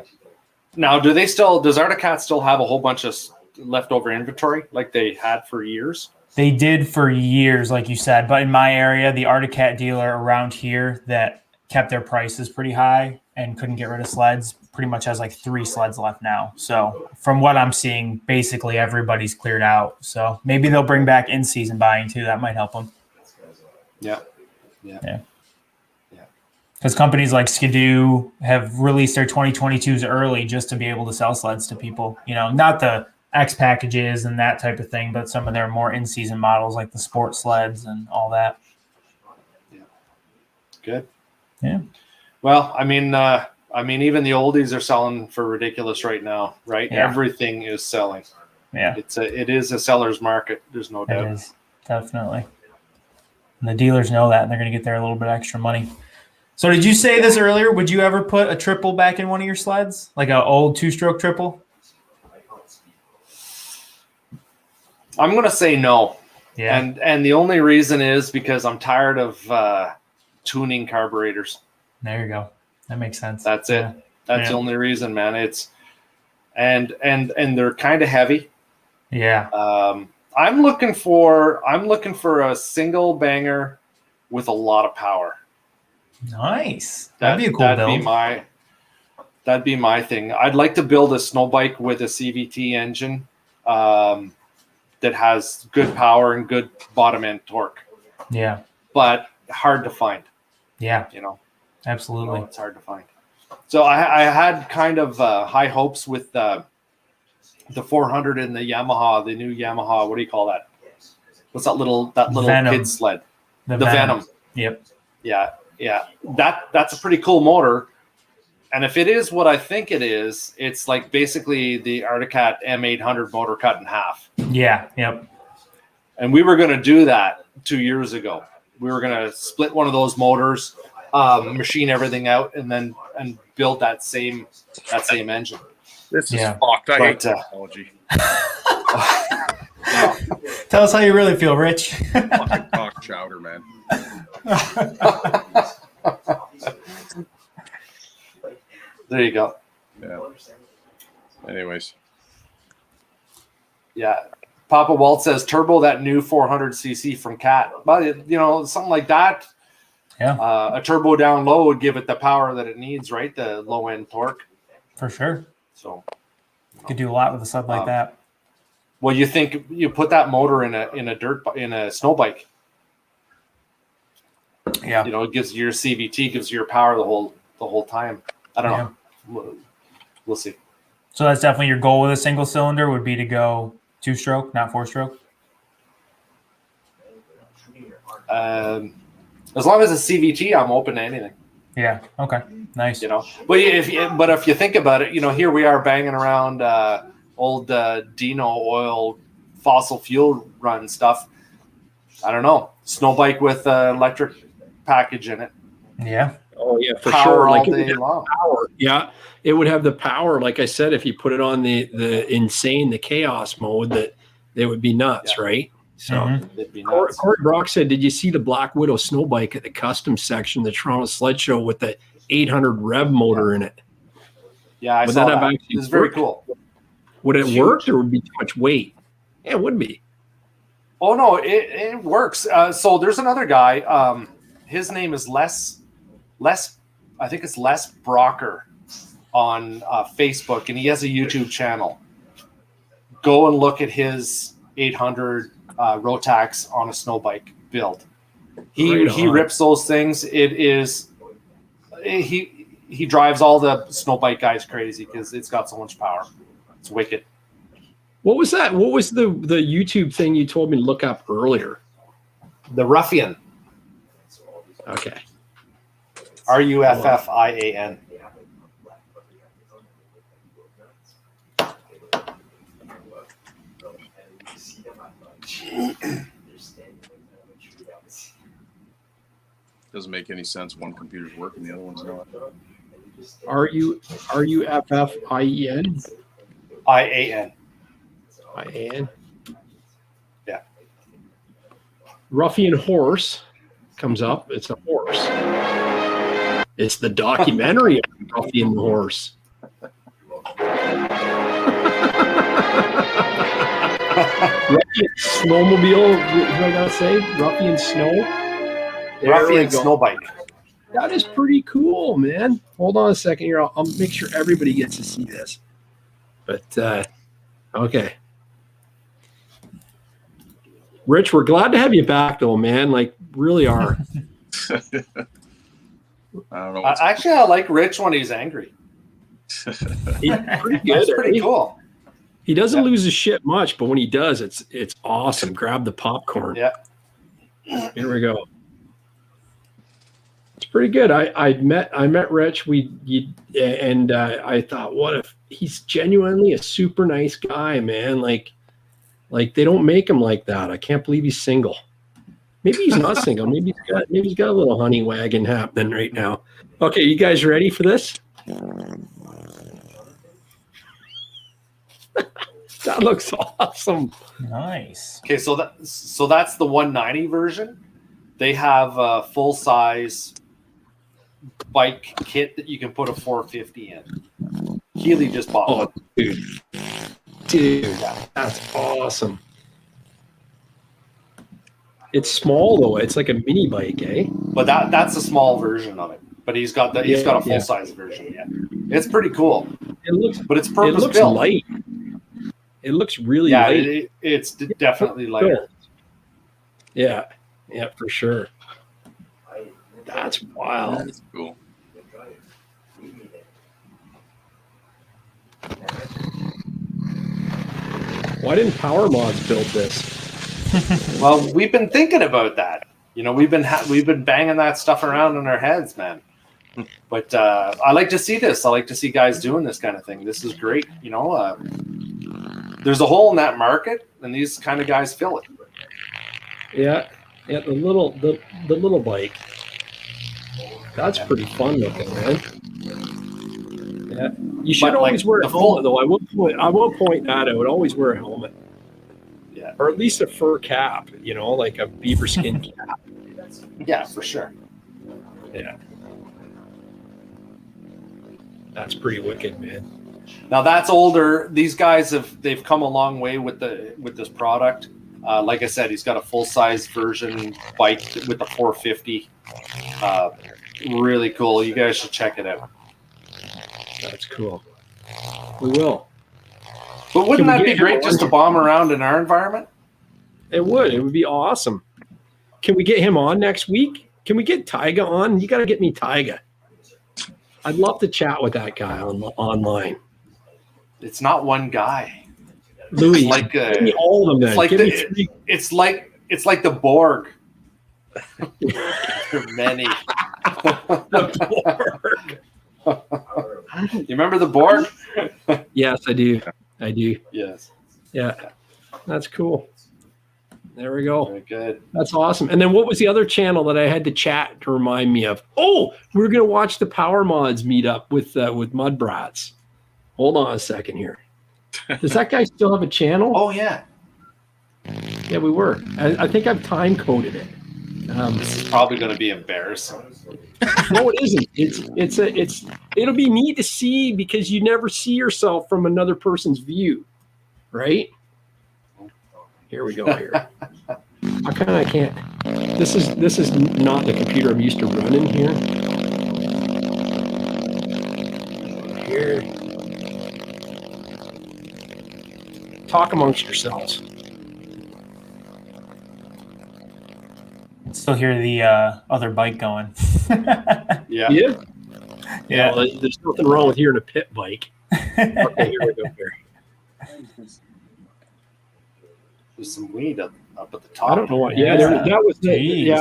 Now, does Arctic Cat still have a whole bunch of leftover inventory like they had for years? They did for years, like you said. But in my area, the Arctic Cat dealer around here that kept their prices pretty high and couldn't get rid of sleds pretty much has like 3 sleds left now. So from what I'm seeing, basically everybody's cleared out. So maybe they'll bring back in-season buying too. That might help them. Yeah. Because companies like Skidoo have released their 2022s early just to be able to sell sleds to people. You know, not the X packages and that type of thing, but some of their more in-season models like the sport sleds and all that. Yeah. Good. Yeah. Well, I mean, even the oldies are selling for ridiculous right now, right? Yeah. Everything is selling. Yeah. It is a seller's market. There's no doubt. It is, definitely. And the dealers know that, and they're going to get their little bit extra money. So did you say this earlier? Would you ever put a triple back in one of your sleds? Like an old 2-stroke triple? I'm going to say no. Yeah. And the only reason is because I'm tired of tuning carburetors. There you go. That makes sense. That's it. That's the only reason, man. It's and they're kind of heavy. Yeah. I'm looking for a single banger with a lot of power. Nice. That'd be a cool build. That'd be my thing. I'd like to build a snow bike with a CVT engine that has good power and good bottom end torque. Yeah. But hard to find. Yeah. You know. Absolutely. It's hard to find. So I had kind of high hopes with the 400 and the Yamaha, the new Yamaha. What do you call that? What's that little Venom. kid sled? The Venom. Yep. Yeah. That's a pretty cool motor. And if it is what I think it is, it's like basically the Arctic Cat M800 motor cut in half. Yeah. Yep. And we were going to do that 2 years ago. We were going to split one of those motors, machine everything out, and build that same engine. This is fucked. I hate technology. Tell us how you really feel, Rich. Fucking cock chowder, man. There you go. Yeah. Anyways. Yeah. Papa Walt says turbo that new 400cc from Cat. But something like that. Yeah. A turbo down low would give it the power that it needs, right? The low end torque. For sure. So you could do a lot with a sub like that. Well, you think you put that motor in a snow bike. Yeah. It gives you your CVT, gives you your power the whole time. I don't know. We'll see. So that's definitely your goal with a single cylinder would be to go 2-stroke, not 4-stroke. As long as it's CVT, I'm open to anything. Yeah. Okay. Nice. But if you think about it, here we are banging around old Dino oil fossil fuel run stuff. I don't know. Snow bike with electric package in it. Yeah. Oh yeah, for power sure. all Like day long. Power. Yeah, it would have the power. Like I said, if you put it on the chaos mode, that they would be nuts, right? So It'd be nuts. Corey Brock said, "Did you see the Black Widow snow bike at the custom section, of the Toronto Sled Show, with the 800 rev motor in it?" Yeah, I Would saw that have that. actually It's very worked? cool. Would it Huge. work, or would it be too much weight? Yeah, it would be. Oh no, it works. So there's another guy. His name is Les. I think it's Les Brocker on Facebook, and he has a YouTube channel. Go and look at his 800 Rotax on a snow bike build. He rips those things. It is he drives all the snow bike guys crazy because it's got so much power. It's wicked. What was that? What was the YouTube thing you told me to look up earlier? The Ruffian. Okay. Ruffian. Doesn't make any sense. One computer's working, the other one's not. Ruffian? IAN. IAN. Yeah. Ruffian horse comes up. It's a horse. It's the documentary of Ruffian the horse. Ruffian Snowmobile, what do I gotta say? Ruffian Snow. There we Ruffian go. snow bike. That is pretty cool, man. Hold on a second here. I'll make sure everybody gets to see this. But, okay. Rich, we're glad to have you back, though, man. Like, really are. I don't know. Actually, I like Rich when he's angry. He's pretty good. That's pretty cool. He doesn't lose his shit much, but when he does, it's awesome. Grab the popcorn. Yeah. Here we go. It's pretty good. I met Rich. I thought, what if he's genuinely a super nice guy, man? Like they don't make him like that. I can't believe he's single. Maybe he's not single. Maybe he's got a little honey wagon happening right now. Okay, you guys ready for this? That looks awesome. Nice. Okay, so that's the 190 version. They have a full size bike kit that you can put a 450 in. Keely just bought one. Dude, that's awesome. It's small though. It's like a mini bike, eh? But that's a small version of it. But he's got got a full size version. Yeah, it's pretty cool. But it's purpose it looks built. light. It looks really light. It's definitely lighter. Yeah, for sure. That's wild. That's cool. Why didn't PowerModz build this? Well, we've been thinking about that. You know, we've been banging that stuff around in our heads, man. But I like to see this. I like to see guys doing this kind of thing. This is great. You know, there's a hole in that market, and these kind of guys fill it. Yeah, the little bike. That's pretty fun looking, man. Yeah, you should always wear a helmet, though. I will point that out. Always wear a helmet. Yeah, or at least a fur cap. You know, like a beaver skin cap. Yeah, for sure. Yeah, that's pretty wicked, man. Now that's older. These guys they've come a long way with this product. Like I said, he's got a full size version bike with the 450. Really cool. You guys should check it out. That's cool. We will. But wouldn't that be great just to bomb around in our environment? It would. It would be awesome. Can we get him on next week? Can we get Tyga on? You got to get me Tyga. I'd love to chat with that guy online. It's not one guy. Louis, it's like give me all of them. Then. It's like the Borg. There are many. The Borg. You remember the Borg? Yes, I do. Yes. Yeah, that's cool. There we go. Very good. That's awesome. And then what was the other channel that I had to chat to remind me of? Oh, we were going to watch the PowerModz meetup with Mudbrats. Hold on a second here. Does that guy still have a channel? Oh, yeah. Yeah, we were. I think I've time coded it. This is probably going to be embarrassing. No, it isn't. It'll be neat to see because you never see yourself from another person's view, right? Here we go. Here, I can't. This is not the computer I'm used to running here. Here, talk amongst yourselves. Still hear the other bike going. Yeah. Yeah. Well, there's nothing wrong with hearing a pit bike. Okay, here we go. Here. There's some weed up at the top. I don't know what. Yeah, that was the. Yeah,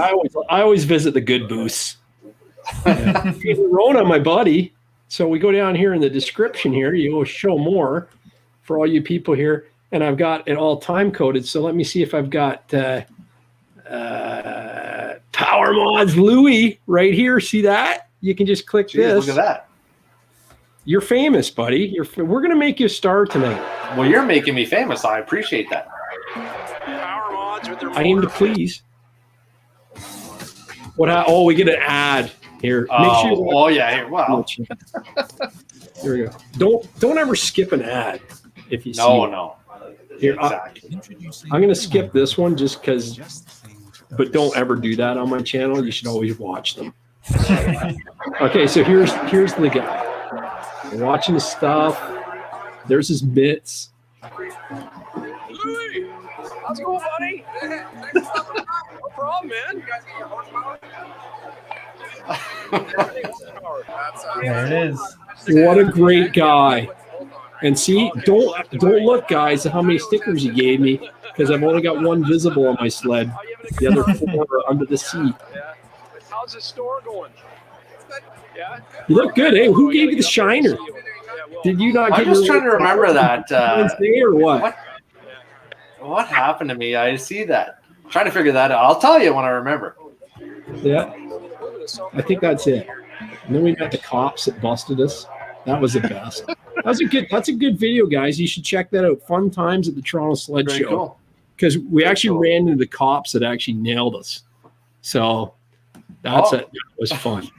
I always visit the good booths. Yeah. Rona, my buddy. So we go down here in the description here. You will show more for all you people here, and I've got it all time coded. So let me see if I've got PowerModz Louie right here. See that? You can just click this. Look at that. You're famous, buddy. We're gonna make you a star tonight. Well, you're making me famous. I appreciate that. I aim to please. Oh, we get an ad here. Here. Wow. Here we go. Don't ever skip an ad if you see. No. Here, Exactly. I'm going to skip this one just because, but don't ever do that on my channel. You should always watch them. Okay, so here's the guy. We're watching his stuff. There's his bits. Louie, how's it going, buddy? No problem, man. There it is. What a great guy. And see, don't look, guys, at how many stickers he gave me, because I've only got one visible on my sled. The other 4 are under the seat. Yeah. How's the store going? Yeah. You look good, eh? Who gave you the shiner? Did you not get I'm just your trying to remember that. Wednesday or what? What happened to me? I see that. I'm trying to figure that out. I'll tell you when I remember. Yeah. I think that's it. And then we met the cops that busted us. That was the best. That's a good video, guys. You should check that out. Fun times at the Toronto Sled Very Show. cool. Because we Very actually cool. ran into the cops that actually nailed us. So that's Oh. it. That was fun.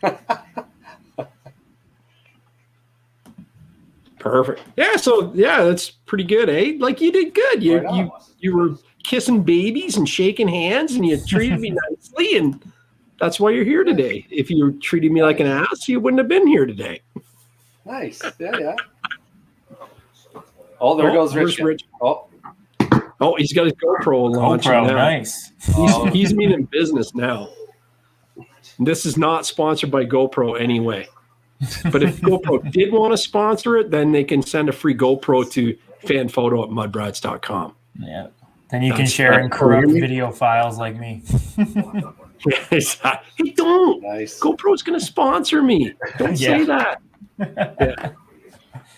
Perfect. Yeah, so yeah, that's pretty good, eh? Like you did good. You were kissing babies and shaking hands and you treated me nicely, and that's why you're here today. If you were treating me like an ass, you wouldn't have been here today. Nice. Yeah. Oh, there goes where's Rich. Oh, He's got his GoPro launching GoPro, now. nice. He's meaning business now. This is not sponsored by GoPro anyway. But if GoPro did want to sponsor it, then they can send a free GoPro to fanphoto@mudbrats.com. Yeah. Then you can That's share not and corrupt crazy. video files like me. Hey, don't. nice. GoPro's going to sponsor me. Don't say Yeah. that.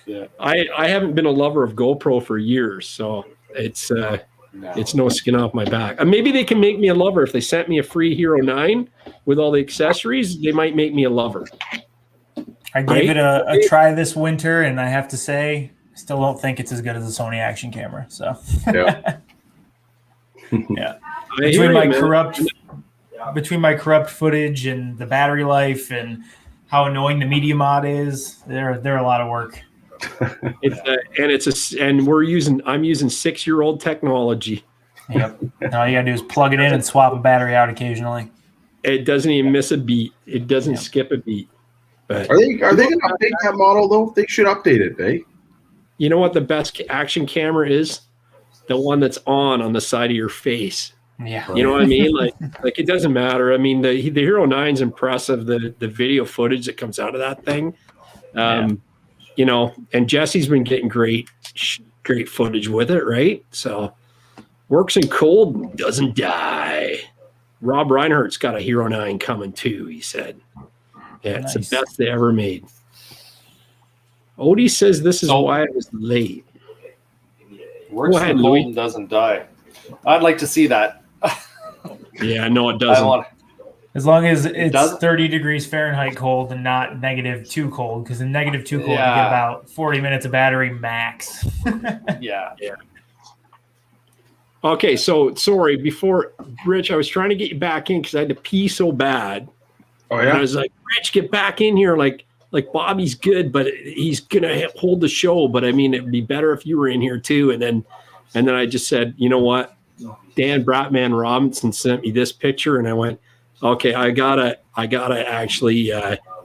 Yeah. I haven't been a lover of GoPro for years, so it's no skin off my back. Maybe they can make me a lover if they sent me a free Hero 9 with all the accessories. They might make me a lover. I gave it a try this winter, and I have to say, I still don't think it's as good as a Sony action camera. So, Yeah. yeah. I hear you, man. Between my corrupt footage and the battery life and how annoying the media mod is, they're a lot of work. I'm using 6-year-old technology. Yep. And all you gotta do is plug it in and swap a battery out occasionally. It doesn't even miss a beat. It doesn't skip a beat. But Are they going to update that model though? They should update it, eh? you know what the best action camera is? The one that's on the side of your face. Yeah. You know what I mean? Like it doesn't matter. I mean, the Hero 9's impressive. The video footage that comes out of that thing. You know, and Jesse's been getting great footage with it, right? So works in cold, doesn't die. Rob Reinhardt's got a Hero 9 coming too, he said. Yeah, it's Nice. the best they ever made. Odie says this is why I was late. Works Go ahead, in Louie. cold and doesn't die. I'd like to see that. Yeah, no, it I doesn't. want. As long as it's doesn't? 30 degrees Fahrenheit cold and not -2 cold, because in -2 cold you get Yeah. about 40 minutes of battery max. Yeah. Okay, so sorry. Before Rich, I was trying to get you back in because I had to pee so bad. Oh And I yeah. was like, Rich, get back in here. Like Bobby's good, but he's gonna hold the show. But I mean, it'd be better if you were in here too. And then I just said, you know what? Dan Bratman Robinson sent me this picture, and I went, okay, I gotta actually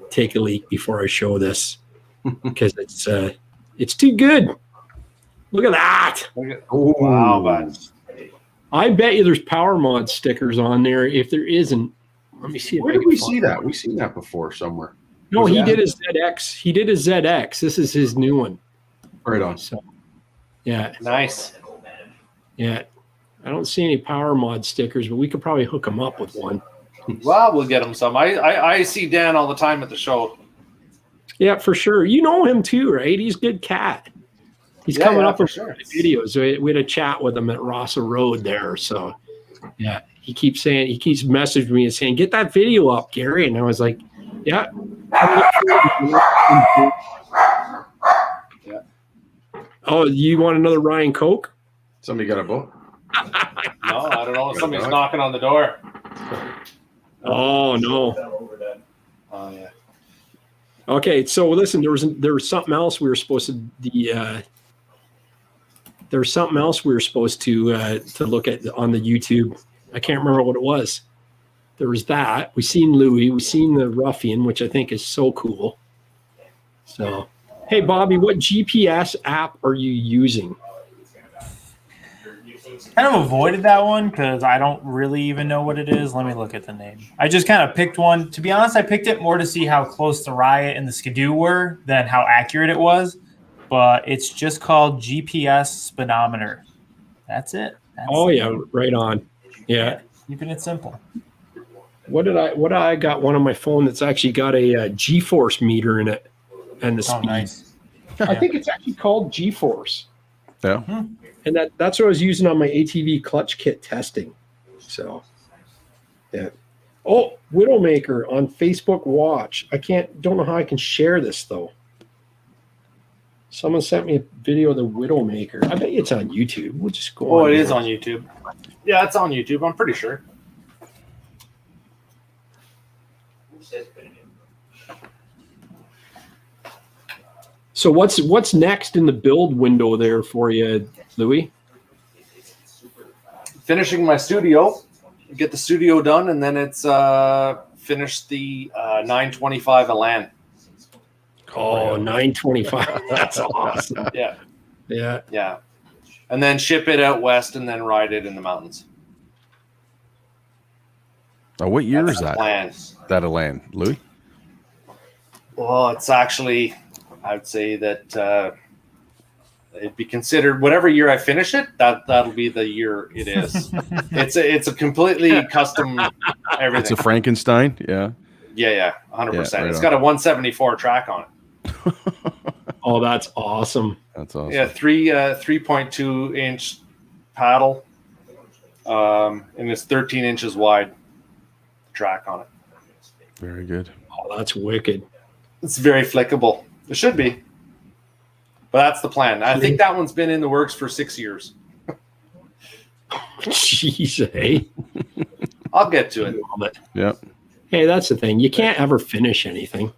take a leak before I show this because it's too good. Look at that. Ooh. Wow, man. I bet you there's PowerModz stickers on there. If there isn't, let me see. If Where I did can we find see it. that? We've seen that before somewhere. No, he Yeah. did his ZX. He did his ZX. This is his new one. Right on. So, yeah. Nice. I don't see any PowerModz stickers, but we could probably hook him up with one. Well, we'll get him some. I see Dan all the time at the show. Yeah, for sure. You know him too, right? He's a good cat. He's Yeah, coming yeah, up for with sure. videos. We had a chat with him at Rossa Road there. So, yeah, he keeps messaging me and saying, get that video up, Gary. And I was like, yeah. Yeah. Oh, you want another Ryan Coke? Somebody got a book. No, I don't know. Somebody's knocking on the door. Oh, no. Oh, yeah. Okay, so listen, there was something else we were supposed to there's something else we were supposed to look at on the YouTube. I can't remember what it was. There was that. We seen Louie. We seen the Ruffian, which I think is so cool. So, hey, Bobby, what GPS app are you using? Kind of avoided that one because I don't really even know what it is. Let me look at the name. I just kind of picked one. To be honest, I picked it more to see how close the Riot and the Skidoo were than how accurate it was. But it's just called GPS speedometer. That's it. Right on. Yeah. Keeping it simple. What did I got one on my phone that's actually got a G-force meter in it and the speed. Nice. I think it's actually called G-force. Yeah. And that's what I was using on my ATV clutch kit testing. So, yeah. Oh, Widowmaker on Facebook Watch. Don't know how I can share this though. Someone sent me a video of the Widowmaker. I bet it's on YouTube. We'll just go on. Oh, it is on YouTube. Yeah, it's on YouTube. I'm pretty sure. So what's next in the build window there for you, Louie? Finishing my studio, get the studio done, and then it's finish the 925 Elan. Oh, 925. That's awesome. Yeah. Yeah. Yeah. And then ship it out west and then ride it in the mountains. Oh, what year That's is the that? plan. That Elan, Louis? Well, it's actually, I would say that it'd be considered whatever year I finish it. That'll be the year it is. it's a completely custom everything. It's a Frankenstein. Yeah. Yeah, 100%. Yeah, right It's on. got a 174 track on it. Oh, that's awesome. That's awesome. Yeah, 3.2 inch paddle, and it's 13 inches wide track on it. Very good. Oh, that's wicked. It's very flickable. It should be, but that's the plan. I think that one's been in the works for 6 years. Jeez, hey. I'll get to it. Yeah. Hey, that's the thing. You can't ever finish anything.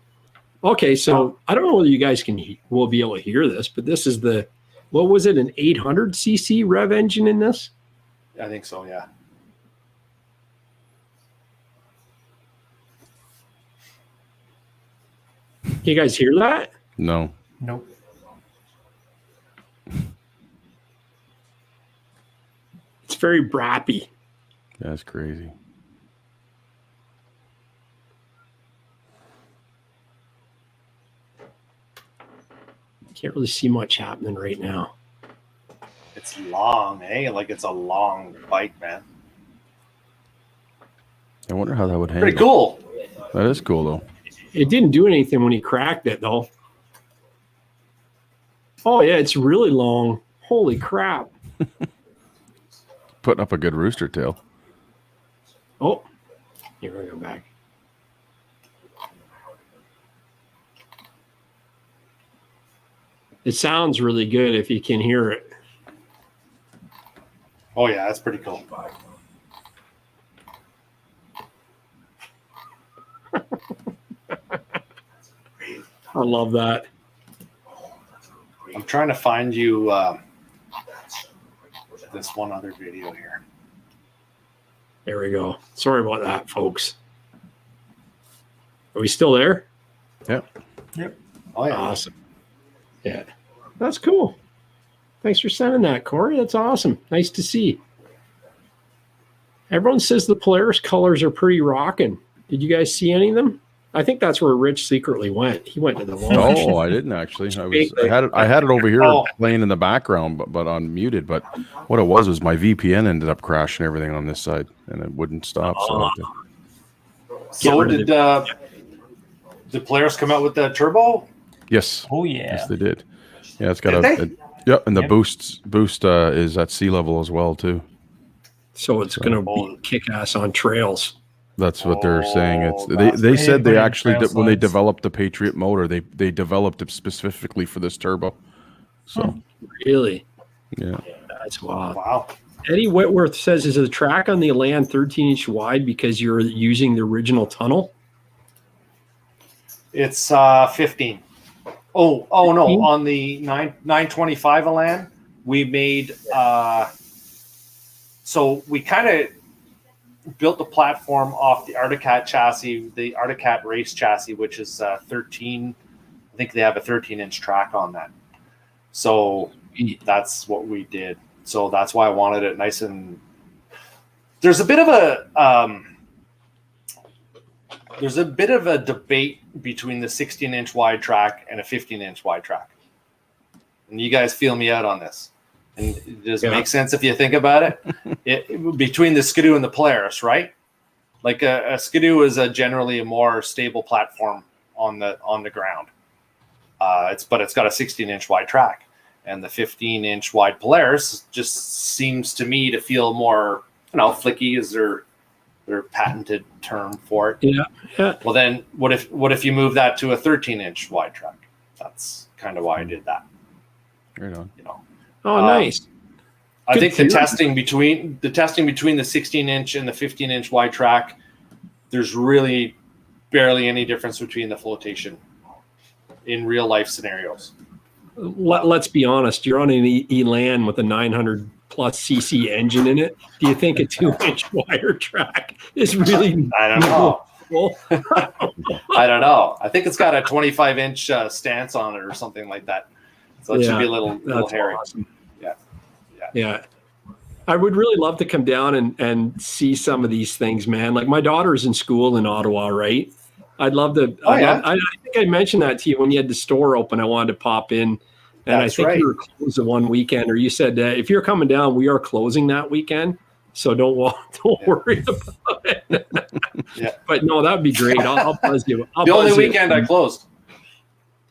Okay, so I don't know whether you guys will be able to hear this, but this is what was it, an 800cc rev engine in this? I think so, yeah. You guys hear that? No. Nope. It's very brappy. That's crazy. Can't really see much happening right now. It's long, eh? Like it's a long bike, man. I wonder how that would handle. Pretty cool. That is cool, though. It didn't do anything when he cracked it, though. Oh, yeah, it's really long. Holy crap. Putting up a good rooster tail. Oh, here we go back. It sounds really good if you can hear it. Oh, yeah, that's pretty cool. I love that. I'm trying to find you this one other video here. There we go. Sorry about that, folks. Are we still there? Yep. Oh, yeah. Awesome. Yeah. That's cool. Thanks for sending that, Corey. That's awesome. Nice to see. Everyone says the Polaris colors are pretty rocking. Did you guys see any of them? I think that's where Rich secretly went. He went to the launch. Oh, I didn't actually. I had it over here playing in the background, but unmuted. But what it was my VPN ended up crashing everything on this side, and it wouldn't stop. So did Polaris come out with the turbo? Yes. Oh yeah. Yes, they did. Yeah, it's got and the Yep. boost is at sea level as well too. So it's going to be kick-ass on trails. That's what they're saying. It's that's they said they pretty actually trail when they slides. developed the Patriot motor, they developed it specifically for this turbo. So Really? yeah. That's wild. Wow. Eddie Whitworth says, is the track on the Elan 13-inch wide because you're using the original tunnel? It's 15. Oh no, 15? on the 925 Elan, we made so we kind of built the platform off the Articat chassis, the Articat race chassis, which is 13. I think they have a 13-inch track on that. So that's what we did. So that's why I wanted it nice and. There's a bit of a debate between the 16-inch wide track and a 15-inch wide track. And you guys feel me out on this. And does it make sense if you think about it? Between the Skidoo and the Polaris, right? Like a Skidoo is generally a more stable platform on the ground. But it's got a 16-inch wide track, and the 15-inch wide Polaris just seems to me to feel more, flicky is their patented term for it. Yeah. Well, then what if you move that to a 13-inch wide track? That's kind of why I did that. Right on. Oh, nice. I think the testing between the 16-inch and the 15-inch wide track, there's really barely any difference between the flotation in real life scenarios. Let's be honest. You're on an Elan with a 900 plus cc engine in it. Do you think a 2-inch wire track is really? I don't know. I don't know. I think it's got a 25-inch stance on it or something like that. So it should be a little hairy. Awesome. Yeah. I would really love to come down and see some of these things, man. Like my daughter's in school in Ottawa, right? I'd love to. I think I mentioned that to you when you had the store open. I wanted to pop in. And I think you were closed the one weekend, or you said if you're coming down, we are closing that weekend. So don't worry about it. But no, that would be great. I'll buzz you. The only weekend I closed.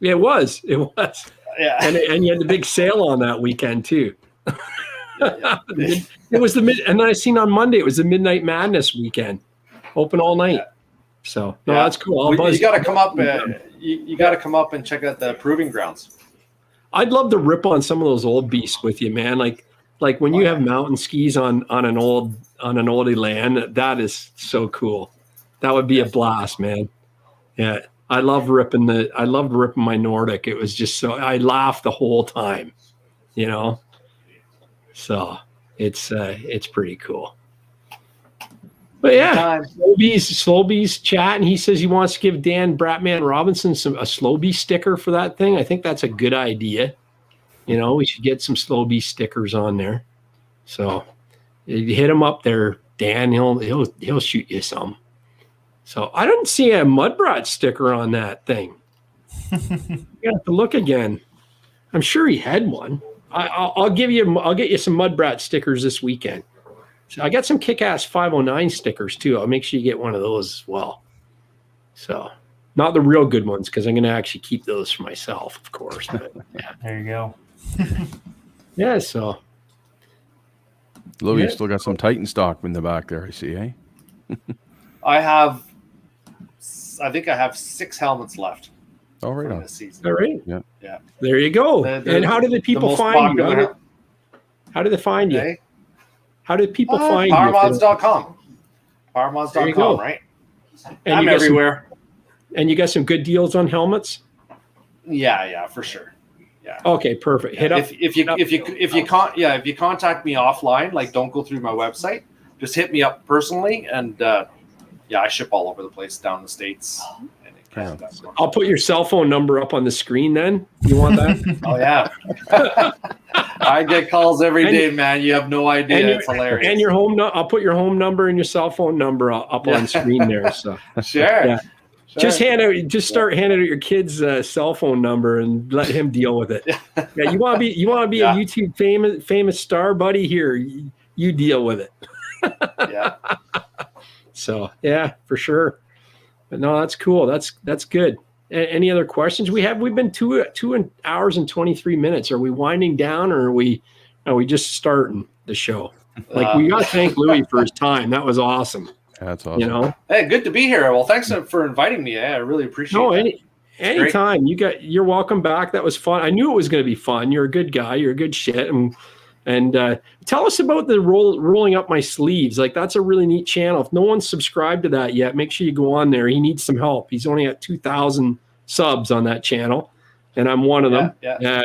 Yeah, it was. Yeah. And you had the big sale on that weekend too. It was and then I seen on Monday it was the Midnight Madness weekend, open all night. So that's cool. You got to come up. You got to come up and check out the proving grounds. I'd love to rip on some of those old beasts with you, man. Like when you have mountain skis on an old Elan, that is so cool. That would be a blast, man. Yeah. I loved ripping my Nordic. It was just I laughed the whole time, So it's pretty cool. But yeah, Slowbee's chat, and he says he wants to give Dan Bratman Robinson a Slowbee sticker for that thing. I think that's a good idea. We should get some Slowbee stickers on there. So you hit him up there, Dan. He'll shoot you some. So I don't see a Mudbrats sticker on that thing. You have to look again. I'm sure he had one. I'll get you some Mudbrats stickers this weekend. So I got some Kick-Ass 509 stickers too. I'll make sure you get one of those as well. So not the real good ones, because I'm going to actually keep those for myself, of course. But, there you go. Yeah. So Louie, still got some Titan stock in the back there, I see, eh? I think I have 6 helmets left. Oh, right on. This season. All right. Yeah. There you go. And how do the people find you? How do they find you? Okay. How do people find you? PowerModz.com. PowerModz.com, right? And I'm everywhere. And you got some good deals on helmets? Yeah, for sure. Yeah. Okay, perfect. Hit up if you contact me offline, like don't go through my website, just hit me up personally, and I ship all over the place down the States. I'll put your cell phone number up on the screen then. You want that? Oh, yeah. I get calls every day, man. You have no idea. It's hilarious. And your I'll put your home number and your cell phone number up on screen there. So Sure. Yeah. Sure. Start handing out your kid's cell phone number and let him deal with it. Yeah, you want to be a YouTube famous star, buddy? Here, you deal with it. Yeah. So yeah, for sure. But no, that's cool. That's good. Any other questions? We've been 2 hours and 23 minutes. Are we winding down, or are we just starting the show? Like we got to thank Louie for his time. That was awesome. That's awesome. Hey, good to be here. Well, thanks for inviting me. I really appreciate it. Anytime. You're welcome back. That was fun. I knew it was going to be fun. You're a good guy. You're a good shit. And tell us about the rolling up my sleeves. Like, that's a really neat channel. If no one's subscribed to that yet, make sure you go on there. He needs some help. He's only at 2,000 subs on that channel, and I'm one of them. Yeah.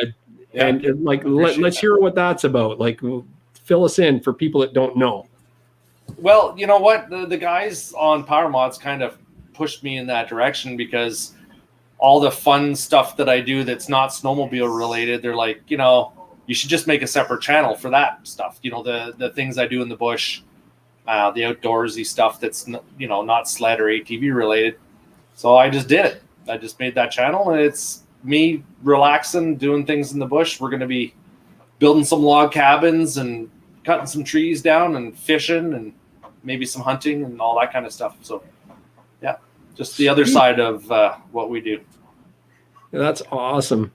Yeah. And like, let's hear what that's about. Like, fill us in for people that don't know. Well, you know what? The guys on PowerModz kind of pushed me in that direction because all the fun stuff that I do that's not snowmobile related, they're like, you know, you should just make a separate channel for that stuff. You know, the things I do in the bush, the outdoorsy stuff that's, you know, not sled or ATV related. So I just did it. I just made that channel, and it's me relaxing, doing things in the bush. We're going to be building some log cabins and cutting some trees down and fishing and maybe some hunting and all that kind of stuff. So yeah, just the other side of what we do. That's awesome.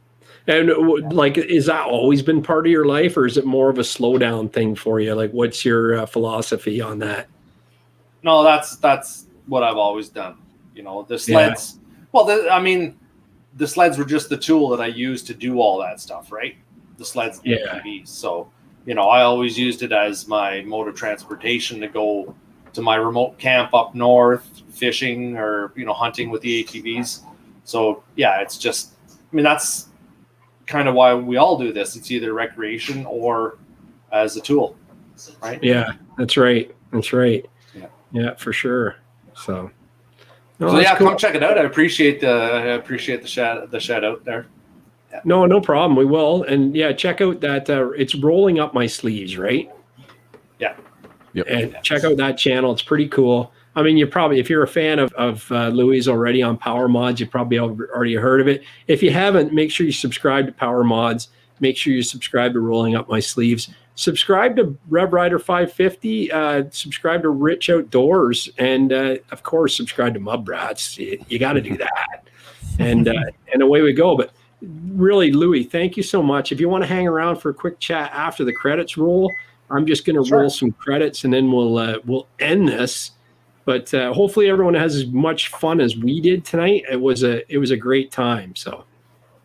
And like, is that always been part of your life, or is it more of a slow down thing for you? Like, what's your philosophy on that? No, that's what I've always done. You know, the sleds. Yeah. Well, I mean, the sleds were just the tool that I used to do all that stuff, right? The sleds, the ATVs. So, you know, I always used it as my mode of transportation to go to my remote camp up north, fishing or, you know, hunting with the ATVs. So yeah, it's just, I mean, that's kind of why we all do this. It's either recreation or as a tool, right? Yeah, that's right. That's right. Yeah, yeah, for sure. So, so yeah, cool. Come check it out. I appreciate the shout out there. Yeah. No problem. We will. And yeah, check out that. It's Rolling Up My Sleeves, right? Yeah. Yep. And check out that channel. It's pretty cool. I mean, you probably, if you're a fan of Louis already on PowerModz, you probably already heard of it. If you haven't, make sure you subscribe to PowerModz. Make sure you subscribe to Rolling Up My Sleeves. Subscribe to Rev Rider 550. Subscribe to Rich Outdoors, and of course, subscribe to Mudbrats. You got to do that, and away we go. But really, Louis, thank you so much. If you want to hang around for a quick chat after the credits roll, I'm just going to roll some credits, and then we'll end this. But hopefully everyone has as much fun as we did tonight. It was a great time. So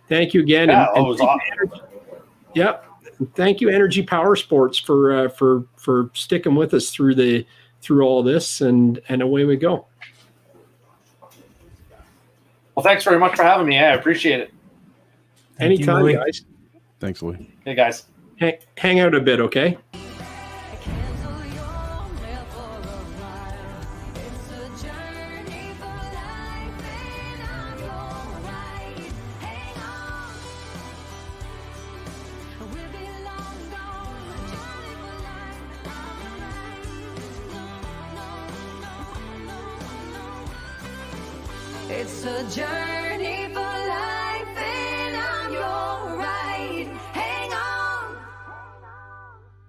thank you again. Yeah, it was awesome. Yep. Thank you, Energy Powersports, for sticking with us through all this, and away we go. Well, thanks very much for having me. I appreciate it. Anytime, guys. Thanks, Louis. Hey, guys. Hang out a bit, okay? It's a journey for